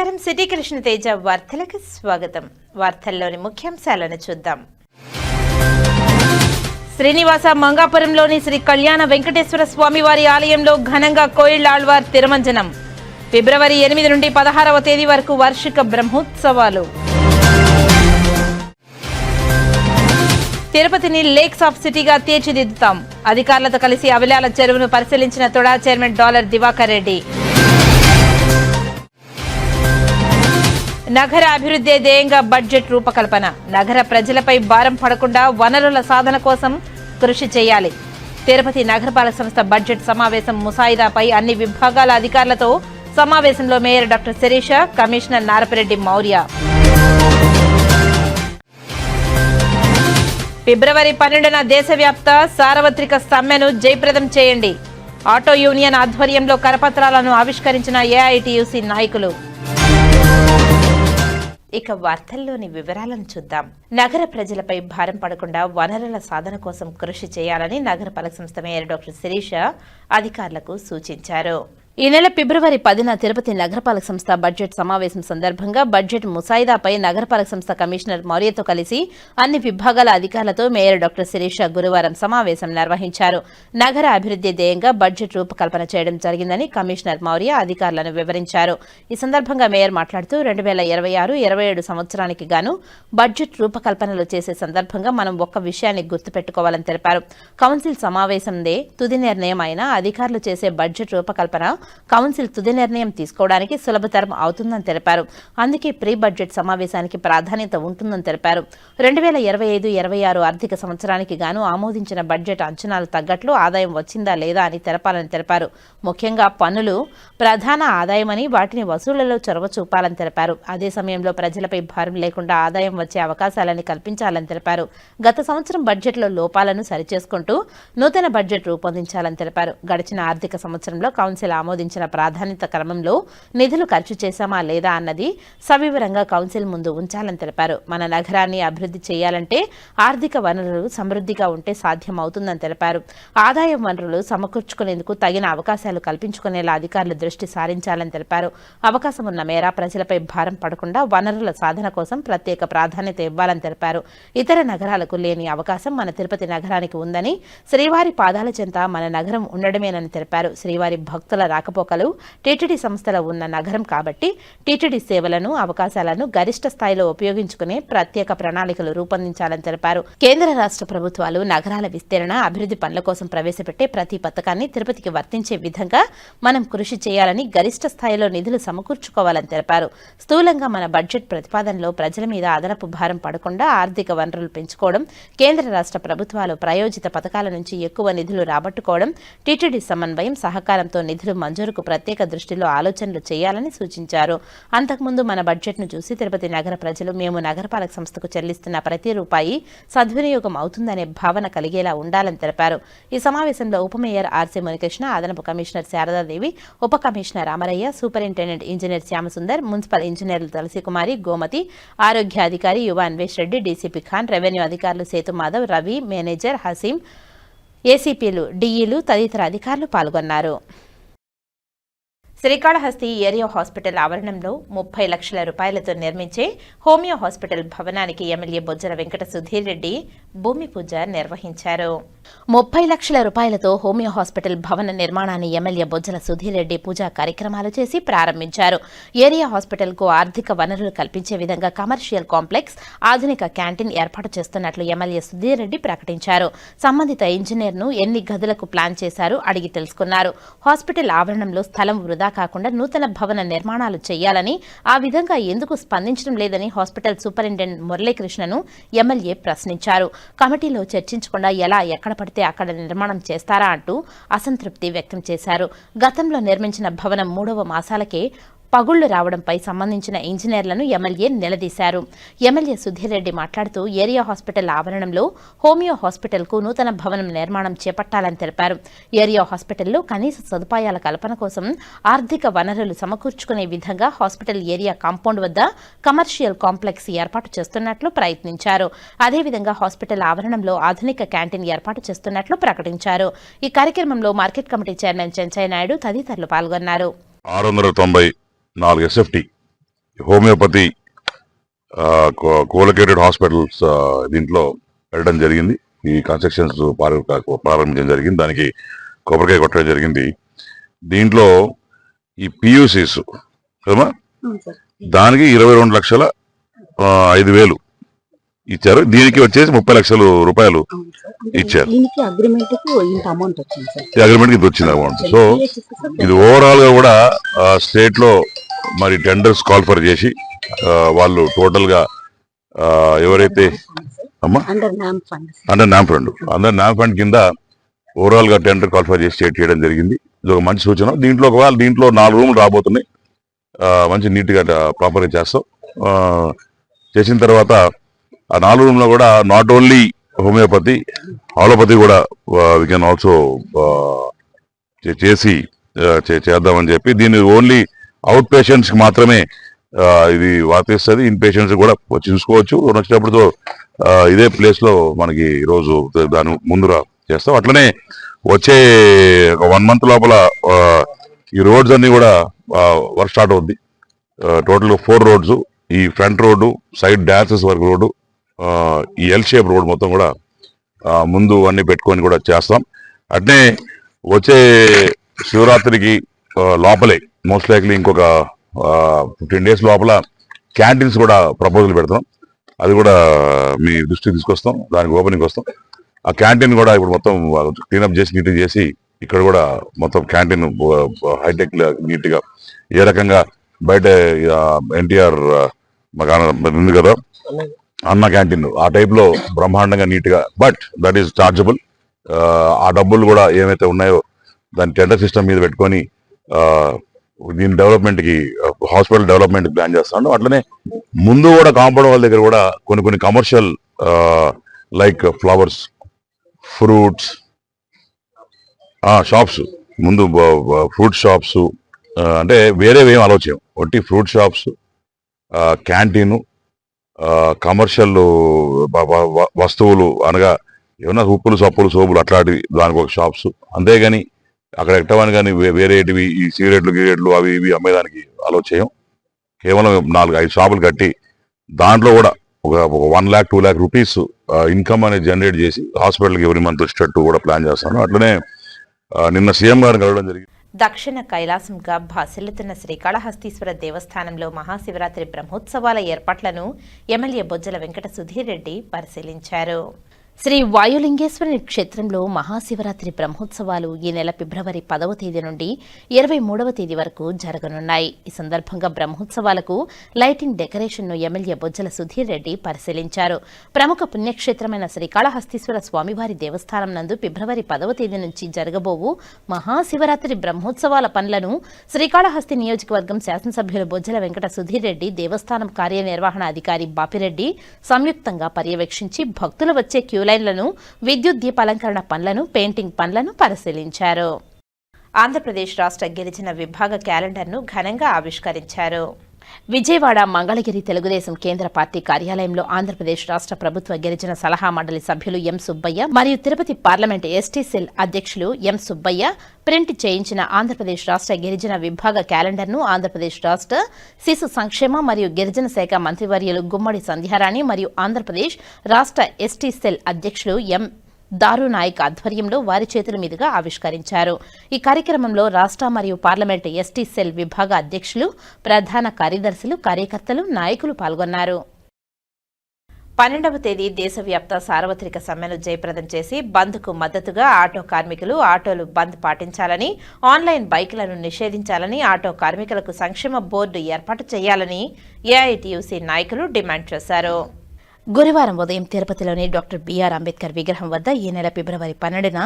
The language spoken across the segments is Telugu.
నమస్కారం. సిటీ కృష్ణ తేజ వార్తలకు స్వాగతం. వార్తల్లోని ముఖ్యాంశాలను చూద్దాం. శ్రీనివాస మంగాపురంలోని శ్రీ కళ్యాణ వెంకటేశ్వర స్వామివారి ఆలయంలో ఘనంగా కోయిళ్లాళ్వార్ తిరుమంజనం. ఫిబ్రవరి 8 నుండి 16వ తేదీ వరకు వార్షిక బ్రహ్మోత్సవాలు. తిరుపతిని లేక్స్ ఆఫ్ సిటీగా తీర్చిదిద్దుతాం. అధికారులతో కలిసి అవిలాల చెరువును పరిశీలించిన తొడా చైర్మన్ డాలర్ దివాకర్ రెడ్డి. నగర అభివృద్ధి ధ్యేయంగా బడ్జెట్ రూపకల్పన. నగర ప్రజలపై భారం పడకుండా వనరుల సాధన కోసం కృషి చేయాలి. తిరుపతి నగరపాలక సంస్థ బడ్జెట్ సమావేశం ముసాయిదాపై అన్ని విభాగాల అధికారులతో సమావేశంలో mayor doctor Sirisha, commissioner Narapareddy Mourya. ఫిబ్రవరి 12న దేశవ్యాప్త సార్వత్రిక సమ్మెను జయప్రదం చేయండి. ఆటో యూనియన్ ఆధ్వర్యంలో కరపత్రాలను ఆవిష్కరించిన ఏఐటీయూసీ నాయకులు. ఇక వార్తల్లోని వివరాలను చూద్దాం. నగర ప్రజలపై భారం పడకుండా వనరుల సాధన కోసం కృషి చేయాలని నగరపాలక సంస్థ మేయర్ డాక్టర్ శిరీష అధికారులకు సూచించారు. ఈ నెల ఫిబ్రవరి 10న తిరుపతి నగరపాలక సంస్థ బడ్జెట్ సమావేశం సందర్భంగా బడ్జెట్ ముసాయిదాపై నగరపాలక సంస్థ కమిషనర్ మౌర్యతో కలిసి అన్ని విభాగాల అధికారులతో మేయర్ డాక్టర్ శిరీష గురువారం సమావేశం నిర్వహించారు. నగర అభివృద్ధి ధ్యేయంగా బడ్జెట్ రూపకల్పన చేయడం జరిగిందని కమిషనర్ మౌర్య అధికారులను వివరించారు. ఈ సందర్భంగా మేయర్ మాట్లాడుతూ 2026-27 సంవత్సరానికి గాను బడ్జెట్ రూపకల్పనలు చేసే సందర్భంగా మనం ఒక్క విషయాన్ని గుర్తుపెట్టుకోవాలని తెలిపారు. కౌన్సిల్ సమావేశందే తుది నిర్ణయం అయినా అధికారులు చేసే బడ్జెట్ రూపకల్పన కౌన్సిల్ తుది నిర్ణయం తీసుకోవడానికి సులభతరం అవుతుందని తెలిపారు. అందుకే ప్రీ బడ్జెట్ సమావేశానికి ప్రాధాన్యత ఉంటుందని తెలిపారు. 2025-26 ఆర్థిక సంవత్సరానికి గాను ఆమోదించిన బడ్జెట్ అంచనాలు తగ్గట్లు ఆదాయం వచ్చిందా లేదా అని తెలపాలని తెలిపారు. ముఖ్యంగా పన్నులు ప్రధాన ఆదాయమని వాటిని వసూళ్లలో చొరవ చూపాలని తెలిపారు. అదే సమయంలో ప్రజలపై భారం లేకుండా ఆదాయం వచ్చే అవకాశాలను కల్పించాలని తెలిపారు. గత సంవత్సరం బడ్జెట్లో లోపాలను సరిచేసుకుంటూ నూతన బడ్జెట్ రూపొందించాలని తెలిపారు. గడిచిన ఆర్థిక సంవత్సరంలో కౌన్సిల్ ఆమోదించిన ప్రాధాన్యత క్రమంలో నిధులు ఖర్చు చేశామా లేదా అన్నది సవివరంగా కౌన్సిల్ ముందు ఉంచాలని తెలిపారు. మన నగరాన్ని అభివృద్ధి చేయాలంటే ఆర్థిక వనరులు సమృద్ధిగా ఉంటే సాధ్యమవుతుందని తెలిపారు. ఆదాయ వనరులు సమకూర్చుకునేందుకు తగిన అవకాశాలు కల్పించుకునేలా అధికారులు దృష్టి సారించాలని తెలిపారు. అవకాశం ఉన్న మేర ప్రజలపై భారం పడకుండా వనరుల సాధన కోసం ప్రత్యేక ప్రాధాన్యత ఇవ్వాలని తెలిపారు. ఇతర నగరాలకు లేని అవకాశం మన తిరుపతి నగరానికి ఉందని, శ్రీవారి పాదాల చెంత మన నగరం ఉండడమేనని తెలిపారు. శ్రీవారి భక్తుల రాకపోకలు టీటీడీ సంస్థలో ఉన్న నగరం కాబట్టి టీటీడీ సేవలను, అవకాశాలను గరిష్ట స్థాయిలో ఉపయోగించుకునే ప్రత్యేక ప్రణాళికలు రూపొందించాలని తెలిపారు. కేంద్ర రాష్ట్ర ప్రభుత్వాలు నగరాల విస్తరణ, అభివృద్ధి పనుల కోసం ప్రవేశపెట్టే ప్రతి పథకాన్ని తిరుపతికి వర్తించే విధంగా మనం కృషి చేయాలని, గరిష్ట స్థాయిలో నిధులు సమకూర్చుకోవాలని తెలిపారు. స్థూలంగా మన బడ్జెట్ ప్రతిపాదనలో ప్రజల మీద అదనపు భారం పడకుండా ఆర్థిక వనరులు పెంచుకోవడం, కేంద్ర రాష్ట్ర ప్రభుత్వాలు ప్రాయోజిత పథకాల నుంచి ఎక్కువ నిధులు రాబట్టుకోవడం, టీటీడీ సమన్వయం, సహకారంతో నిధులు మంజూరుకు ప్రత్యేక దృష్టిలో ఆలోచనలు చేయాలని సూచించారు. అంతకుముందు మన బడ్జెట్ను చూసి తిరుపతి నగర ప్రజలు మేము నగరపాలక సంస్థకు చెల్లిస్తున్న ప్రతి రూపాయి సద్వినియోగం అవుతుందనే భావన కలిగేలా ఉండాలని తెలిపారు. ఈ సమావేశంలో ఉప మేయర్ ఆర్సీ మునికృష్ణ, అదనపు కమిషనర్ శారదాదేవి, ఉప commissioner Amarayya, superintendent engineer Shyamsundar, municipal ఇంజనీర్లు తులసికుమారి, గోమతి, ఆరోగ్యాధికారి యువ అన్వేష్ రెడ్డి, డీసీపీ ఖాన్, రెవెన్యూ అధికారులు సేతు మాధవ్, రవి, మేనేజర్ హసీం, ఏసీపీలు, డీఈలు తదితర అధికారులు పాల్గొన్నారు. శ్రీకాళహస్తి ఏరియా హాస్పిటల్ ఆవరణంలో 30 లక్షల రూపాయలతో నిర్మించే హోమియో హాస్పిటల్ భవనానికి ఎమ్మెల్యే బొజ్జల వెంకట సుధీర్ రెడ్డి భూమి పూజ నిర్వహించారు. 30 లక్షల రూపాయలతో హోమియో హాస్పిటల్ భవన నిర్మాణాన్ని ఎమ్మెల్యే బొజ్జల సుధీర్ రెడ్డి పూజా కార్యక్రమాలు చేసి ప్రారంభించారు. ఏరియా హాస్పిటల్కు ఆర్థిక వనరులు కల్పించే విధంగా కమర్షియల్ కాంప్లెక్స్, ఆధునిక క్యాంటీన్ ఏర్పాటు చేస్తున్నట్లు ఎమ్మెల్యే సుధీర్ రెడ్డి ప్రకటించారు. సంబంధిత ఇంజనీర్ను ఎన్ని గదులకు ప్లాన్ చేశారు అడిగి తెలుసుకున్నారు. హాస్పిటల్ ఆవరణంలో స్థలం వృధా కాకుండా నూతన భవన నిర్మాణాలు చేయాలని, ఆ విధంగా ఎందుకు స్పందించడం లేదని హాస్పిటల్ సూపరింటెండెంట్ మురళీకృష్ణను ఎమ్మెల్యే ప్రశ్నించారు. కమిటీలో చర్చించకుండా ఎలా ఎక్కడ పడితే అక్కడ నిర్మాణం చేస్తారా అంటూ అసంతృప్తి వ్యక్తం చేశారు. గతంలో నిర్మించిన భవనం 3వ మాసాలకే పగుళ్లు రావడంపై సంబంధించిన ఇంజనీర్లను ఎమ్మెల్యే నిలదీశారు. ఎమ్మెల్యే సుధీర్ రెడ్డి మాట్లాడుతూ ఏరియా హాస్పిటల్ ఆవరణంలో హోమియో హాస్పిటల్కు నూతన భవనం నిర్మాణం చేపట్టాలని తెలిపారు. ఏరియా హాస్పిటల్లో కనీస సదుపాయాల కల్పన కోసం ఆర్థిక వనరులు సమకూర్చుకునే విధంగా హాస్పిటల్ ఏరియా కాంపౌండ్ వద్ద కమర్షియల్ కాంప్లెక్స్ ఏర్పాటు చేస్తున్నట్లు ప్రయత్నించారు. అదేవిధంగా హాస్పిటల్ ఆవరణంలో ఆధునిక క్యాంటీన్ ఏర్పాటు చేస్తున్నట్లు ప్రకటించారు. ఈ కార్యక్రమంలో market committee chairman Chenchaiah Naidu తదితరులు పాల్గొన్నారు. 694 SFT హోమియోపతి కోలకేటెడ్ హాస్పిటల్స్ దీంట్లో వెళ్ళడం జరిగింది. ఈ కన్స్ట్రక్షన్స్ ప్రారంభించడం జరిగింది. దానికి కొబ్బరికాయ కొట్టడం జరిగింది. దీంట్లో ఈ పియూసీస్ కదమ్మా, దానికి 22,05,000 ఇచ్చారు. దీనికి వచ్చేసి 30 లక్షల రూపాయలు ఇచ్చారు. అగ్రిమెంట్ ఇది వచ్చింది అమౌంట్. సో ఇది ఓవరాల్ గా కూడా స్టేట్ లో మరి టెండర్స్ కాల్ఫర్ చేసి వాళ్ళు టోటల్ గా ఎవరైతే అండర్ న్యామ్ ఫండ్ కింద ఓవరాల్ గా టెండర్ కాల్ఫర్ చేసి స్టేట్ చేయడం జరిగింది. ఇది ఒక మంచి సూచన. దీంట్లో ఒకవేళ దీంట్లో 4 రూములు రాబోతున్నాయి. మంచి నీట్ గా ప్రాపర్ గా చేస్తాం. చేసిన తర్వాత ఆ 4 రూమ్లో కూడా నాట్ ఓన్లీ హోమియోపతి, ఆలోపతి కూడా వీ కెన్ ఆల్సో చేసి చేద్దామని చెప్పి దీన్ని ఓన్లీ అవుట్ పేషెంట్స్ కి మాత్రమే ఇది వర్తిస్తుంది. ఇన్ పేషెంట్స్ కూడా చూసుకోవచ్చు. వచ్చినప్పుడు ఇదే ప్లేస్ లో మనకి ఈరోజు దాని ముందుగా చేస్తాం. అట్లనే వచ్చే ఒక 1 మంత్ లోపల ఈ రోడ్స్ అన్ని కూడా వర్క్ స్టార్ట్ అవుద్ది. టోటల్ 4 రోడ్స్, ఈ ఫ్రంట్ రోడ్డు, సైడ్ డాన్సెస్ వరకు రోడ్డు, ఈ ఎల్ షేప్ రోడ్ మొత్తం కూడా ముందు అన్ని పెట్టుకొని కూడా చేస్తాం. అట్నే వచ్చే శివరాత్రికి లోపలే మోస్ట్ లైక్లీ ఇంకొక 15 days లోపల క్యాంటీన్స్ కూడా ప్రపోజల్ పెడతాం. అది కూడా మీ దృష్టికి తీసుకొస్తాం. దానికి ఓపెనింగ్ వస్తాం. ఆ క్యాంటీన్ కూడా ఇప్పుడు మొత్తం క్లీనప్ చేసి నీట్గా చేసి ఇక్కడ కూడా మొత్తం క్యాంటీన్ హైటెక్ నీట్ గా ఏ రకంగా బయట ఎన్టీఆర్ ఉంది కదా అన్న క్యాంటీన్, ఆ టైప్ లో బ్రహ్మాండంగా నీట్ గా, బట్ దట్ ఈస్ చార్జబుల్. ఆ డబ్బులు కూడా ఏమైతే ఉన్నాయో దాని టెండర్ సిస్టమ్ మీద పెట్టుకొని దీని డెవలప్మెంట్ కి, హాస్పిటల్ డెవలప్మెంట్ ప్లాన్ చేస్తాను. అట్లనే ముందు కూడా కాంపౌండ్ వాళ్ళ దగ్గర కూడా కొన్ని commercial like flowers, fruits shops, ముందు ఫ్రూట్ షాప్స్ అంటే వేరేవేం ఆలోచన, ఒకటి ఫ్రూట్ షాప్స్, క్యాంటీను, కమర్షియల్ వస్తువులు అనగా ఏమన్నా ఉప్పులు, సప్పులు, సోపులు అట్లాంటివి దానికి ఒక షాప్స్. అంతేగాని అక్కడ ఎట్టవని కానీ వేరేటివి ఈ సిగరెట్లు అవి ఇవి అమ్మేదానికి ఆలోచన. కేవలం 4-5 షాపులు కట్టి దాంట్లో కూడా ఒక 1 lakh 2 lakh రూపీస్ ఇన్కమ్ అనేది జనరేట్ చేసి హాస్పిటల్కి ఎవరి మంత్ వచ్చేటట్టు కూడా ప్లాన్ చేస్తాను. అట్లనే నిన్న సీఎం గారిని కలవడం జరిగింది. దక్షిణ కైలాసంగా భాసిల్లుతున్న శ్రీకాళహస్తీశ్వర దేవస్థానంలో మహాశివరాత్రి బ్రహ్మోత్సవాల ఏర్పాట్లను ఎమ్మెల్యే బొజ్జల వెంకట సుధీర్ రెడ్డి పరిశీలించారు. శ్రీ వాయులింగేశ్వరుని క్షేత్రంలో మహాశివరాత్రి బ్రహ్మోత్సవాలు ఈ నెల ఫిబ్రవరి 10వ తేదీ నుండి 23వ తేదీ వరకు జరగనున్నాయి. ఈ సందర్భంగా బ్రహ్మోత్సవాలకు లైటింగ్ డెకరేషన్ను ఎమ్మెల్యే బొజ్జల సుధీర్ రెడ్డి పరిశీలించారు. ప్రముఖ పుణ్యక్షేత్రమైన శ్రీకాళహస్తీశ్వర స్వామివారి దేవస్థానం నందు ఫిబ్రవరి 10వ తేదీ నుంచి జరగబోవు మహాశివరాత్రి బ్రహ్మోత్సవాల పనులను శ్రీకాళహస్తి నియోజకవర్గం శాసనసభ్యులు బొజ్జల వెంకట సుధీర్ రెడ్డి, దేవస్థానం కార్యనిర్వహణ అధికారి బాపిరెడ్డి సంయుక్తంగా పర్యవేక్షించి భక్తులు వచ్చే లైన్లను, విద్యుత్ దీపాలంకరణ పనులను, పెయింటింగ్ పనులను పరిశీలించారు. ఆంధ్రప్రదేశ్ రాష్ట్ర గిరిజన విభాగ క్యాలెండర్ను ఘనంగా ఆవిష్కరించారు. విజయవాడ మంగళగిరి తెలుగుదేశం కేంద్ర పార్టీ కార్యాలయంలో ఆంధ్రప్రదేశ్ రాష్ట్ర ప్రభుత్వ గిరిజన సలహా మండలి సభ్యులు ఎం సుబ్బయ్య మరియు తిరుపతి పార్లమెంట్ ఎస్టీ సెల్ అధ్యక్షులు ఎం సుబ్బయ్య ప్రింట్ చేయించిన ఆంధ్రప్రదేశ్ రాష్ట్ర గిరిజన విభాగ క్యాలెండర్ను ఆంధ్రప్రదేశ్ రాష్ట్ర శిశు సంక్షేమ మరియు గిరిజన శాఖ మంత్రివర్యులు గుమ్మడి సంధ్యారాణి మరియు ఆంధ్రప్రదేశ్ రాష్ట్ర ఎస్టీ సెల్ అధ్యక్షులు ఎం దారునాయక్ ఆధ్వర్యంలో వారి చేతుల మీదుగా ఆవిష్కరించారు. ఈ కార్యక్రమంలో రాష్ట్ర మరియు పార్లమెంట్ ఎస్టీ సెల్ విభాగ అధ్యక్షులు, ప్రధాన కార్యదర్శులు, కార్యకర్తలు, నాయకులు పాల్గొన్నారు. 12వ తేదీ దేశవ్యాప్త సార్వత్రిక సమ్మెను జయప్రదం చేసి బంద్కు మద్దతుగా ఆటో కార్మికులు ఆటోలు బంద్ పాటించాలని, ఆన్లైన్ బైకులను నిషేధించాలని, ఆటో కార్మికులకు సంక్షేమ బోర్డు ఏర్పాటు చేయాలని ఏఐటీయూసీ నాయకులు డిమాండ్ చేశారు. గురువారం ఉదయం తిరుపతిలోని డాక్టర్ బిఆర్ అంబేద్కర్ విగ్రహం వద్ద ఈ నెల ఫిబ్రవరి 12న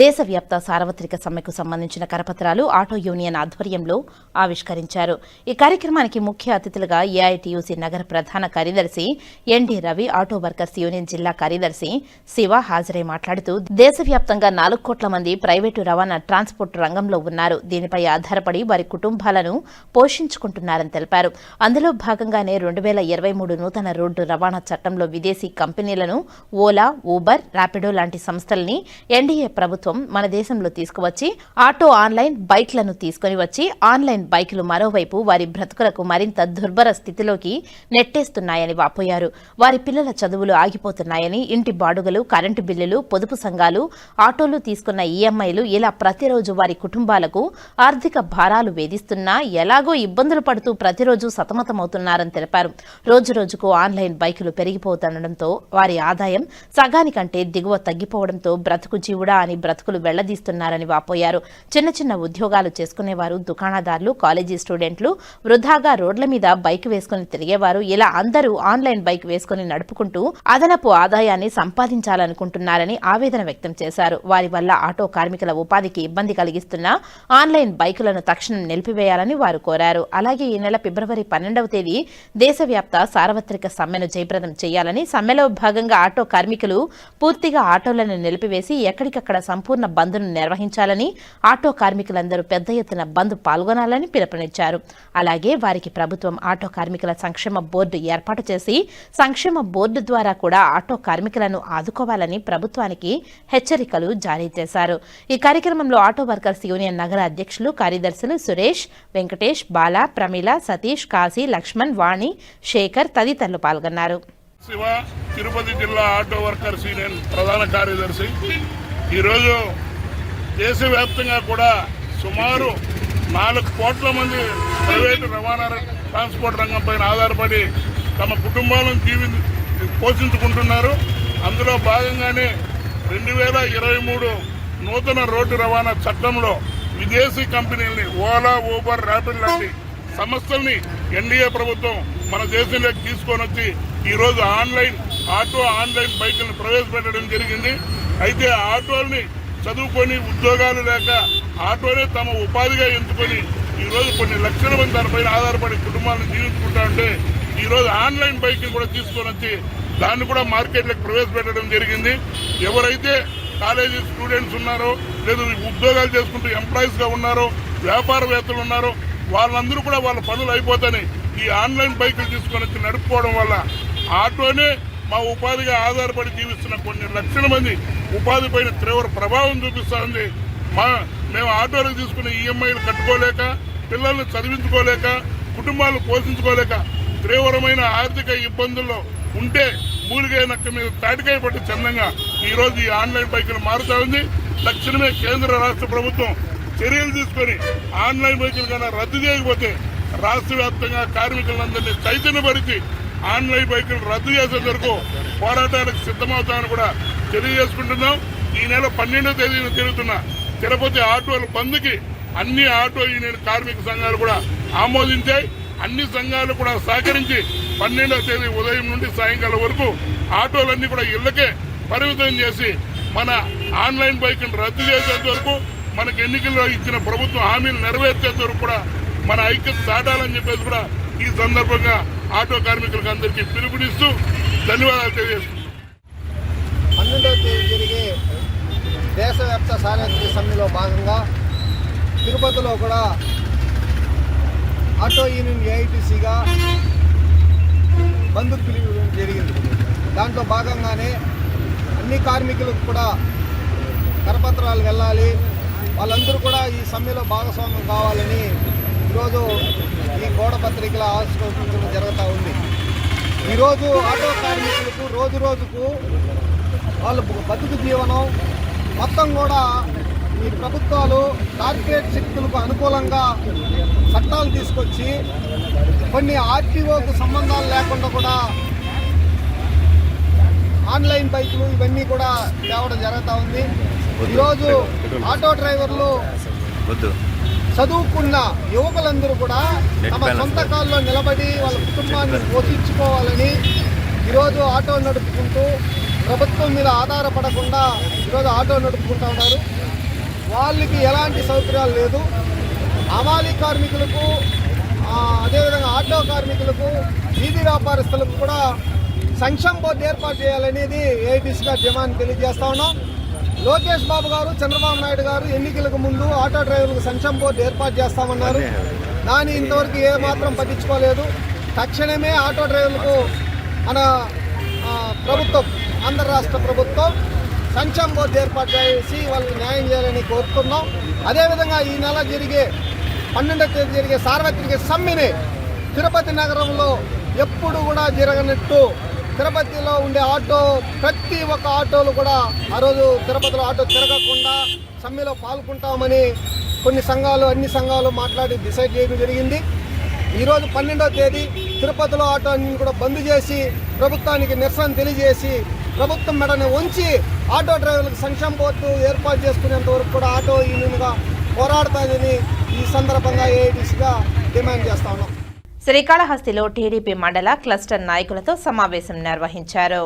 దేశవ్యాప్త సార్వత్రిక సమ్మెకు సంబంధించిన కరపత్రాలు ఆటో యూనియన్ ఆధ్వర్యంలో ఆవిష్కరించారు. ఈ కార్యక్రమానికి ముఖ్య అతిథులుగా ఏఐటీయూసీ నగర ప్రధాన కార్యదర్శి ND Ravi, auto workers union జిల్లా కార్యదర్శి శివ హాజరై మాట్లాడుతూ దేశవ్యాప్తంగా 4 కోట్ల మంది ప్రైవేటు రవాణా ట్రాన్స్పోర్ట్ రంగంలో ఉన్నారు. దీనిపై ఆధారపడి వారి కుటుంబాలను పోషించుకుంటున్నారని తెలిపారు. అందులో భాగంగానే 2023 నూతన రోడ్డు రవాణా చట్టంలో స్థానంలో విదేశీ కంపెనీలను ఓలా, ఊబర్, ర్యాపిడో లాంటి సంస్థల్ని ఎన్డీఏ ప్రభుత్వం మన దేశంలో తీసుకువచ్చి ఆటో ఆన్లైన్ బైక్లను తీసుకుని వచ్చి ఆన్లైన్ బైకులు మరోవైపు వారి బ్రతుకులకు మరింత దుర్భర స్థితిలోకి నెట్టేస్తున్నాయని వాపోయారు. వారి పిల్లల చదువులు ఆగిపోతున్నాయని, ఇంటి బాడుగలు, కరెంటు బిల్లులు, పొదుపు సంఘాలు, ఆటోలు తీసుకున్న ఈఎంఐలు ఇలా ప్రతిరోజు వారి కుటుంబాలకు ఆర్థిక భారాలు వేధిస్తున్నా ఎలాగో ఇబ్బందులు పడుతూ ప్రతిరోజు సతమతమవుతున్నారని తెలిపారు. రోజురోజుకు ఆన్లైన్ బైకులు పెరిగిపోతుండటంతో వారి ఆదాయం సగానికంటే దిగువ తగ్గిపోవడంతో బ్రతుకు జీవుడా అని బ్రతుకులు వెళ్లదీస్తున్నారని వాపోయారు. చిన్న చిన్న ఉద్యోగాలు చేసుకునేవారు, దుకాణదారులు, కాలేజీ స్టూడెంట్లు, వృధాగా రోడ్ల మీద బైక్ వేసుకుని తిరిగేవారు ఇలా అందరూ ఆన్లైన్ బైక్ వేసుకుని నడుపుకుంటూ అదనపు ఆదాయాన్ని సంపాదించాలనుకుంటున్నారని ఆవేదన వ్యక్తం చేశారు. వారి వల్ల ఆటో కార్మికుల ఉపాధికి ఇబ్బంది కలిగిస్తున్న ఆన్లైన్ బైకులను తక్షణం నిలిపివేయాలని వారు కోరారు. అలాగే ఈ నెల ఫిబ్రవరి 12వ తేదీ దేశవ్యాప్త సార్వత్రిక సమ్మెను జయప్రదం చేయాలని, సమ్మెలో భాగంగా ఆటో కార్మికులు పూర్తిగా ఆటోలను నిలిపివేసి ఎక్కడికక్కడ సంపూర్ణ బంద్ను నిర్వహించాలని, ఆటో కార్మికులందరూ పెద్ద ఎత్తున బంద్ పాల్గొనాలని పిలుపునిచ్చారు. అలాగే వారికి ప్రభుత్వం ఆటో కార్మికుల సంక్షేమ బోర్డు ఏర్పాటు చేసి సంక్షేమ బోర్డు ద్వారా కూడా ఆటో కార్మికులను ఆదుకోవాలని ప్రభుత్వానికి హెచ్చరికలు జారీ చేశారు. ఈ కార్యక్రమంలో ఆటో వర్కర్స్ యూనియన్ నగర అధ్యక్షులు, కార్యదర్శులు సురేష్, వెంకటేష్, బాల, ప్రమీల, సతీష్, కాశీ, లక్ష్మణ్, వాణి, శేఖర్ తదితరులు పాల్గొన్నారు. శివ, తిరుపతి జిల్లా ఆటో వర్కర్స్ యూనియన్ ప్రధాన కార్యదర్శి. ఈరోజు దేశవ్యాప్తంగా కూడా సుమారు 4 కోట్ల మంది ప్రైవేటు రవాణా ట్రాన్స్పోర్ట్ రంగం పైన ఆధారపడి తమ కుటుంబాలను పోషించుకుంటున్నారు. అందులో భాగంగానే 2023 నూతన రోడ్డు రవాణా చట్టంలో విదేశీ కంపెనీలని ఓలా, ఊబర్, ర్యాపిడ్ లాంటి సంస్థల్ని ఎన్డీఏ ప్రభుత్వం మన దేశంలోకి తీసుకొని వచ్చి ఈరోజు ఆన్లైన్ బైకులను ప్రవేశపెట్టడం జరిగింది. అయితే ఆటోల్ని చదువుకొని ఉద్యోగాలు లేక ఆటోనే తమ ఉపాధిగా ఎంచుకొని ఈరోజు కొన్ని లక్షల మంది దానిపైన ఆధారపడి కుటుంబాలను జీవించుకుంటా ఉంటే ఈరోజు ఆన్లైన్ బైక్ని కూడా తీసుకొని వచ్చి దాన్ని కూడా మార్కెట్లోకి ప్రవేశపెట్టడం జరిగింది. ఎవరైతే కాలేజీ స్టూడెంట్స్ ఉన్నారో, లేదా ఉద్యోగాలు చేసుకుంటూ ఎంప్లాయీస్గా ఉన్నారో, వ్యాపారవేత్తలు ఉన్నారో, వాళ్ళందరూ కూడా వాళ్ళ పనులు అయిపోతాయి ఈ ఆన్లైన్ బైకులు తీసుకొని వచ్చి నడుపుకోవడం వల్ల ఆటోనే మా ఉపాధిగా ఆధారపడి జీవిస్తున్న కొన్ని లక్షల మంది ఉపాధి పైన తీవ్ర ప్రభావం చూపిస్తూ ఉంది. మేము ఆటోలకు తీసుకున్న ఈఎంఐలు కట్టుకోలేక, పిల్లల్ని చదివించుకోలేక, కుటుంబాలను పోషించుకోలేక తీవ్రమైన ఆర్థిక ఇబ్బందుల్లో ఉంటే మూలిగే నక్క మీద తాటికాయ పట్టి చందంగా ఈరోజు ఈ ఆన్లైన్ బైకులు మారుతా ఉంది. తక్షణమే కేంద్ర రాష్ట్ర ప్రభుత్వం చర్యలు తీసుకొని ఆన్లైన్ బైకులు కన్నా రద్దు చేయకపోతే రాష్ట్ర వ్యాప్తంగా కార్మికులందరినీ చైతన్యపరిచి ఆన్లైన్ బైకులు రద్దు చేసే వరకు పోరాటాలకు సిద్ధమవుతామని కూడా తెలియజేసుకుంటున్నాం. ఈ నెల 12వ తేదీన జరుగుతున్న తిరుపతి ఆటోల బంద్కి అన్ని ఆటో యూనియన్ కార్మిక సంఘాలు కూడా ఆమోదించాయి. అన్ని సంఘాలు కూడా సహకరించి 12వ తేదీ ఉదయం నుండి సాయంకాలం వరకు ఆటోలన్నీ కూడా ఇళ్లకే పరిమితం చేసి మన ఆన్లైన్ బైకును రద్దు చేసేంత వరకు, మనకు ఎన్నికల్లో ఇచ్చిన ప్రభుత్వ హామీలు నెరవేర్చేంత వరకు కూడా మన ఐక్యత చాటాలని చెప్పేసి కూడా ఈ సందర్భంగా ఆటో కార్మికులకు అందరికీ పిలుపునిస్తూ ధన్యవాదాలు తెలియజేస్తున్నాం. 12వ తేదీ జరిగే దేశవ్యాప్త సార్వత్రిక సమ్మెలో భాగంగా తిరుపతిలో కూడా ఆటో యూనియన్ ఏఐటీసీగా బంద్ పిలుపు జరిగింది. దాంట్లో భాగంగానే అన్ని కార్మికులకు కూడా కరపత్రాలు వెళ్ళాలి, వాళ్ళందరూ కూడా ఈ సమ్మెలో భాగస్వామ్యం కావాలని ఈరోజు ఈ గోడ పత్రికల ఆవిష్కరించడం జరుగుతూ ఉంది. ఈరోజు ఆటో కార్మికులకు రోజు రోజుకు వాళ్ళ బతుకు జీవనం మొత్తం కూడా ఈ ప్రభుత్వాలు కార్పొరేట్ శక్తులకు అనుకూలంగా చట్టాలు తీసుకొచ్చి కొన్ని ఆర్టీఓకు సంబంధాలు లేకుండా కూడా ఆన్లైన్ బైకులు ఇవన్నీ కూడా తేవడం జరుగుతూ ఉంది. ఈరోజు ఆటో డ్రైవర్లు చదువుకున్న యువకులందరూ కూడా తమ సొంత కాల్లో నిలబడి వాళ్ళ కుటుంబాన్ని పోషించుకోవాలని ఈరోజు ఆటో నడుపుకుంటూ ప్రభుత్వం మీద ఆధారపడకుండా ఈరోజు ఆటో నడుపుకుంటూ ఉన్నారు. వాళ్ళకి ఎలాంటి సౌకర్యాలు లేదు. హమాలీ కార్మికులకు, అదేవిధంగా ఆటో కార్మికులకు, వీధి వ్యాపారస్తులకు కూడా సంక్షేమ బోర్డు ఏర్పాటు చేయాలనేది ఏఐటీసీగా డిమాండ్ తెలియజేస్తా ఉన్నాం. లోకేష్ బాబు గారు, చంద్రబాబు నాయుడు గారు ఎన్నికలకు ముందు ఆటో డ్రైవర్లకు సంక్షేమ బోర్డు ఏర్పాటు చేస్తామన్నారు. దాన్ని ఇంతవరకు ఏమాత్రం పట్టించుకోలేదు. తక్షణమే ఆటో డ్రైవర్లకు మన ప్రభుత్వం, ఆంధ్ర రాష్ట్ర ప్రభుత్వం సంక్షేమ బోర్డు ఏర్పాటు చేసి వాళ్ళకి న్యాయం చేయాలని కోరుతున్నాం. అదేవిధంగా ఈ నెల 12వ తేదీ జరిగే సార్వత్రిక సమ్మెని తిరుపతి నగరంలో ఎప్పుడు కూడా జరగనట్టు తిరుపతిలో ఉండే ప్రతి ఒక్క ఆటోలు కూడా ఆ రోజు తిరుపతిలో ఆటో తిరగకుండా సమ్మెలో పాల్గొంటామని అన్ని సంఘాలు మాట్లాడి డిసైడ్ చేయడం జరిగింది. ఈరోజు 12వ తేదీ తిరుపతిలో ఆటో అన్ని కూడా బంద్ చేసి ప్రభుత్వానికి నిరసన తెలియజేసి ప్రభుత్వం మెడని ఉంచి ఆటో డ్రైవర్లకు సంక్షేమ బోర్డు ఏర్పాటు చేసుకునేంత వరకు కూడా ఆటో యూనియన్గా పోరాడుతుందని ఈ సందర్భంగా ఏఐటీసీగా డిమాండ్ చేస్తా ఉన్నాం. శ్రీకాళహస్తిలో టీడీపీ మండల క్లస్టర్ నాయకులతో సమావేశం నిర్వహించారు.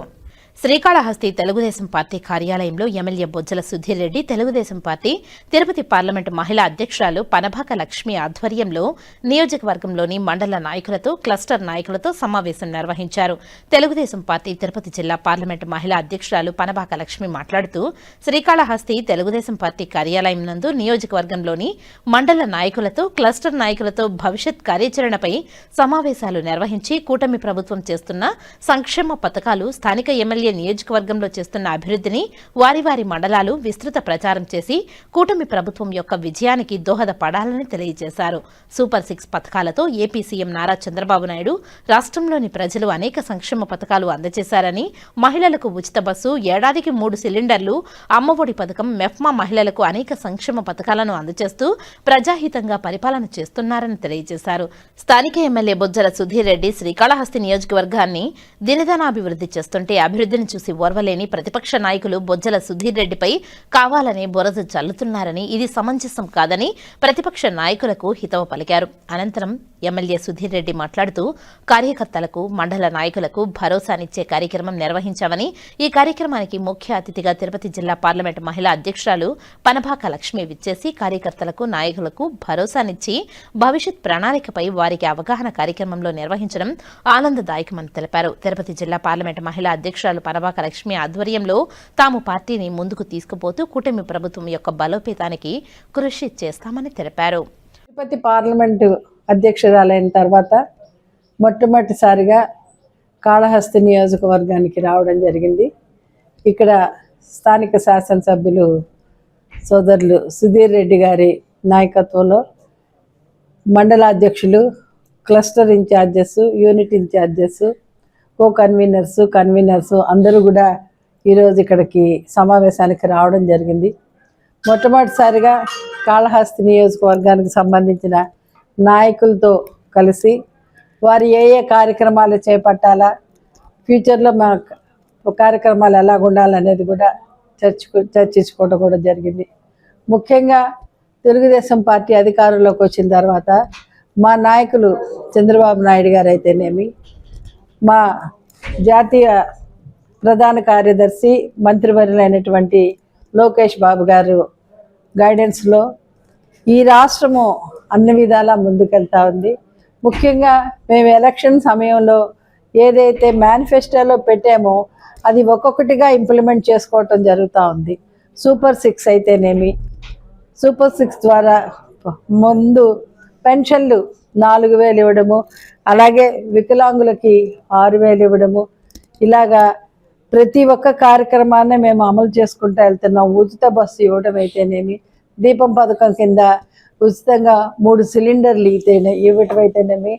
శ్రీకాళహస్తి తెలుగుదేశం పార్టీ కార్యాలయంలో MLA Bojjala Sudheer Reddy, Telugu Desam party Tirupati parliament మహిళా అధ్యక్షురాలు పనభాక లక్ష్మి ఆధ్వర్యంలో నియోజకవర్గంలోని మండల నాయకులతో క్లస్టర్ నాయకులతో సమావేశం నిర్వహించారు. తెలుగుదేశం పార్టీ తిరుపతి జిల్లా పార్లమెంటు మహిళా అధ్యక్షురాలు పనభాక లక్ష్మి మాట్లాడుతూ శ్రీకాళహస్తి తెలుగుదేశం పార్టీ కార్యాలయం నందు నియోజకవర్గంలోని మండల నాయకులతో క్లస్టర్ నాయకులతో భవిష్యత్ కార్యాచరణపై సమావేశాలు నిర్వహించి కూటమి ప్రభుత్వం చేస్తున్న సంక్షేమ పథకాలు, స్థానిక ఎమ్మెల్యే నియోజకవర్గంలో చేస్తున్న అభివృద్ధిని వారి వారి మండలాలు విస్తృత ప్రచారం చేసి కూటమి ప్రభుత్వం యొక్క విజయానికి దోహదపడాలని తెలియజేశారు. సూపర్ 6 పథకాలతో ఏపీ సీఎం నారా చంద్రబాబు నాయుడు రాష్ట్రంలోని ప్రజలు అనేక సంక్షేమ పథకాలు అందజేశారని, మహిళలకు ఉచిత బస్సు, ఏడాదికి 3 సిలిండర్లు, అమ్మఒడి పథకం, మెఫ్మా మహిళలకు అనేక సంక్షేమ పథకాలను అందజేస్తూ ప్రజాహితంగా పరిపాలన చేస్తున్నారని తెలియజేశారు. స్థానిక ఎమ్మెల్యే బొజ్జల సుధీర్ రెడ్డి శ్రీకాళహస్తి నియోజకవర్గాన్ని దినదినాభివృద్ధి చేస్తుంటే అభివృద్ధిని చూసి ఓర్వలేని ప్రతిపక్ష నాయకులు బొజ్జల సుధీర్ రెడ్డిపై కావాలని బురద చల్లుతున్నారని, ఇది సమంజసం కాదని ప్రతిపక్ష నాయకులకు హితవు పలికారు. అనంతరం ఎమ్మెల్యే సుధీర్ రెడ్డి మాట్లాడుతూ కార్యకర్తలకు, మండల నాయకులకు భరోసానిచ్చే కార్యక్రమం నిర్వహించామని, ఈ కార్యక్రమానికి ముఖ్య అతిథిగా తిరుపతి జిల్లా పార్లమెంటు మహిళా అధ్యక్షురాలు పనభాక లక్ష్మి విచ్చేసి కార్యకర్తలకు, నాయకులకు భరోసానిచ్చి భవిష్యత్ ప్రణాళికపై వారికి అవగాహన కార్యక్రమంలో నిర్వహించడం ఆనందదాయకమని తెలిపారు. తిరుపతి జిల్లా పార్లమెంటు మహిళా అధ్యక్షురాలు పనభాక లక్ష్మి ఆధ్వర్యంలో తాము పార్టీని ముందుకు తీసుకుపోతూ కూటమి ప్రభుత్వం యొక్క బలోపేతానికి కృషి చేస్తామని తెలిపారు. తిరుపతి పార్లమెంటు అధ్యక్షురాలైన తర్వాత మొట్టమొదటిసారిగా కాళహస్తి నియోజకవర్గానికి రావడం జరిగింది. ఇక్కడ స్థానిక శాసనసభ్యులు సోదరులు సుధీర్ రెడ్డి గారి నాయకత్వంలో మండల అధ్యక్షులు, cluster in-charges, unit in-charges, conveners అందరూ కూడా ఈరోజు ఇక్కడికి సమావేశానికి రావడం జరిగింది. మొట్టమొదటిసారిగా కాళహస్తి నియోజకవర్గానికి సంబంధించిన నాయకులతో కలిసి వారు ఏ కార్యక్రమాలు చేపట్టాలా, ఫ్యూచర్లో మా కార్యక్రమాలు ఎలా ఉండాలనేది కూడా చర్చించుకోవడం కూడా జరిగింది. ముఖ్యంగా తెలుగుదేశం పార్టీ అధికారంలోకి వచ్చిన తర్వాత మా నాయకులు చంద్రబాబు నాయుడు గారు అయితేనేమి, మా జాతీయ ప్రధాన కార్యదర్శి మంత్రివర్యులైనటువంటి లోకేష్ బాబు గారు గైడెన్స్లో ఈ రాష్ట్రము అన్ని విధాలా ముందుకెళ్తా ఉంది. ముఖ్యంగా మేము ఎలక్షన్ సమయంలో ఏదైతే మేనిఫెస్టోలో పెట్టామో అది ఒక్కొక్కటిగా ఇంప్లిమెంట్ చేసుకోవటం జరుగుతూ ఉంది. సూపర్ 6 అయితేనేమి, సూపర్ 6 ద్వారా ముందు పెన్షన్లు 4,000 ఇవ్వడము, అలాగే వికలాంగులకి 6,000 ఇవ్వడము, ఇలాగా ప్రతి ఒక్క కార్యక్రమాన్ని మేము అమలు చేసుకుంటూ వెళ్తున్నాం. ఉచిత బస్సు ఇవ్వడం అయితేనేమి, దీపం పథకం కింద ఉచితంగా 3 సిలిండర్లు ఇవ్వటం అయితేనేమి,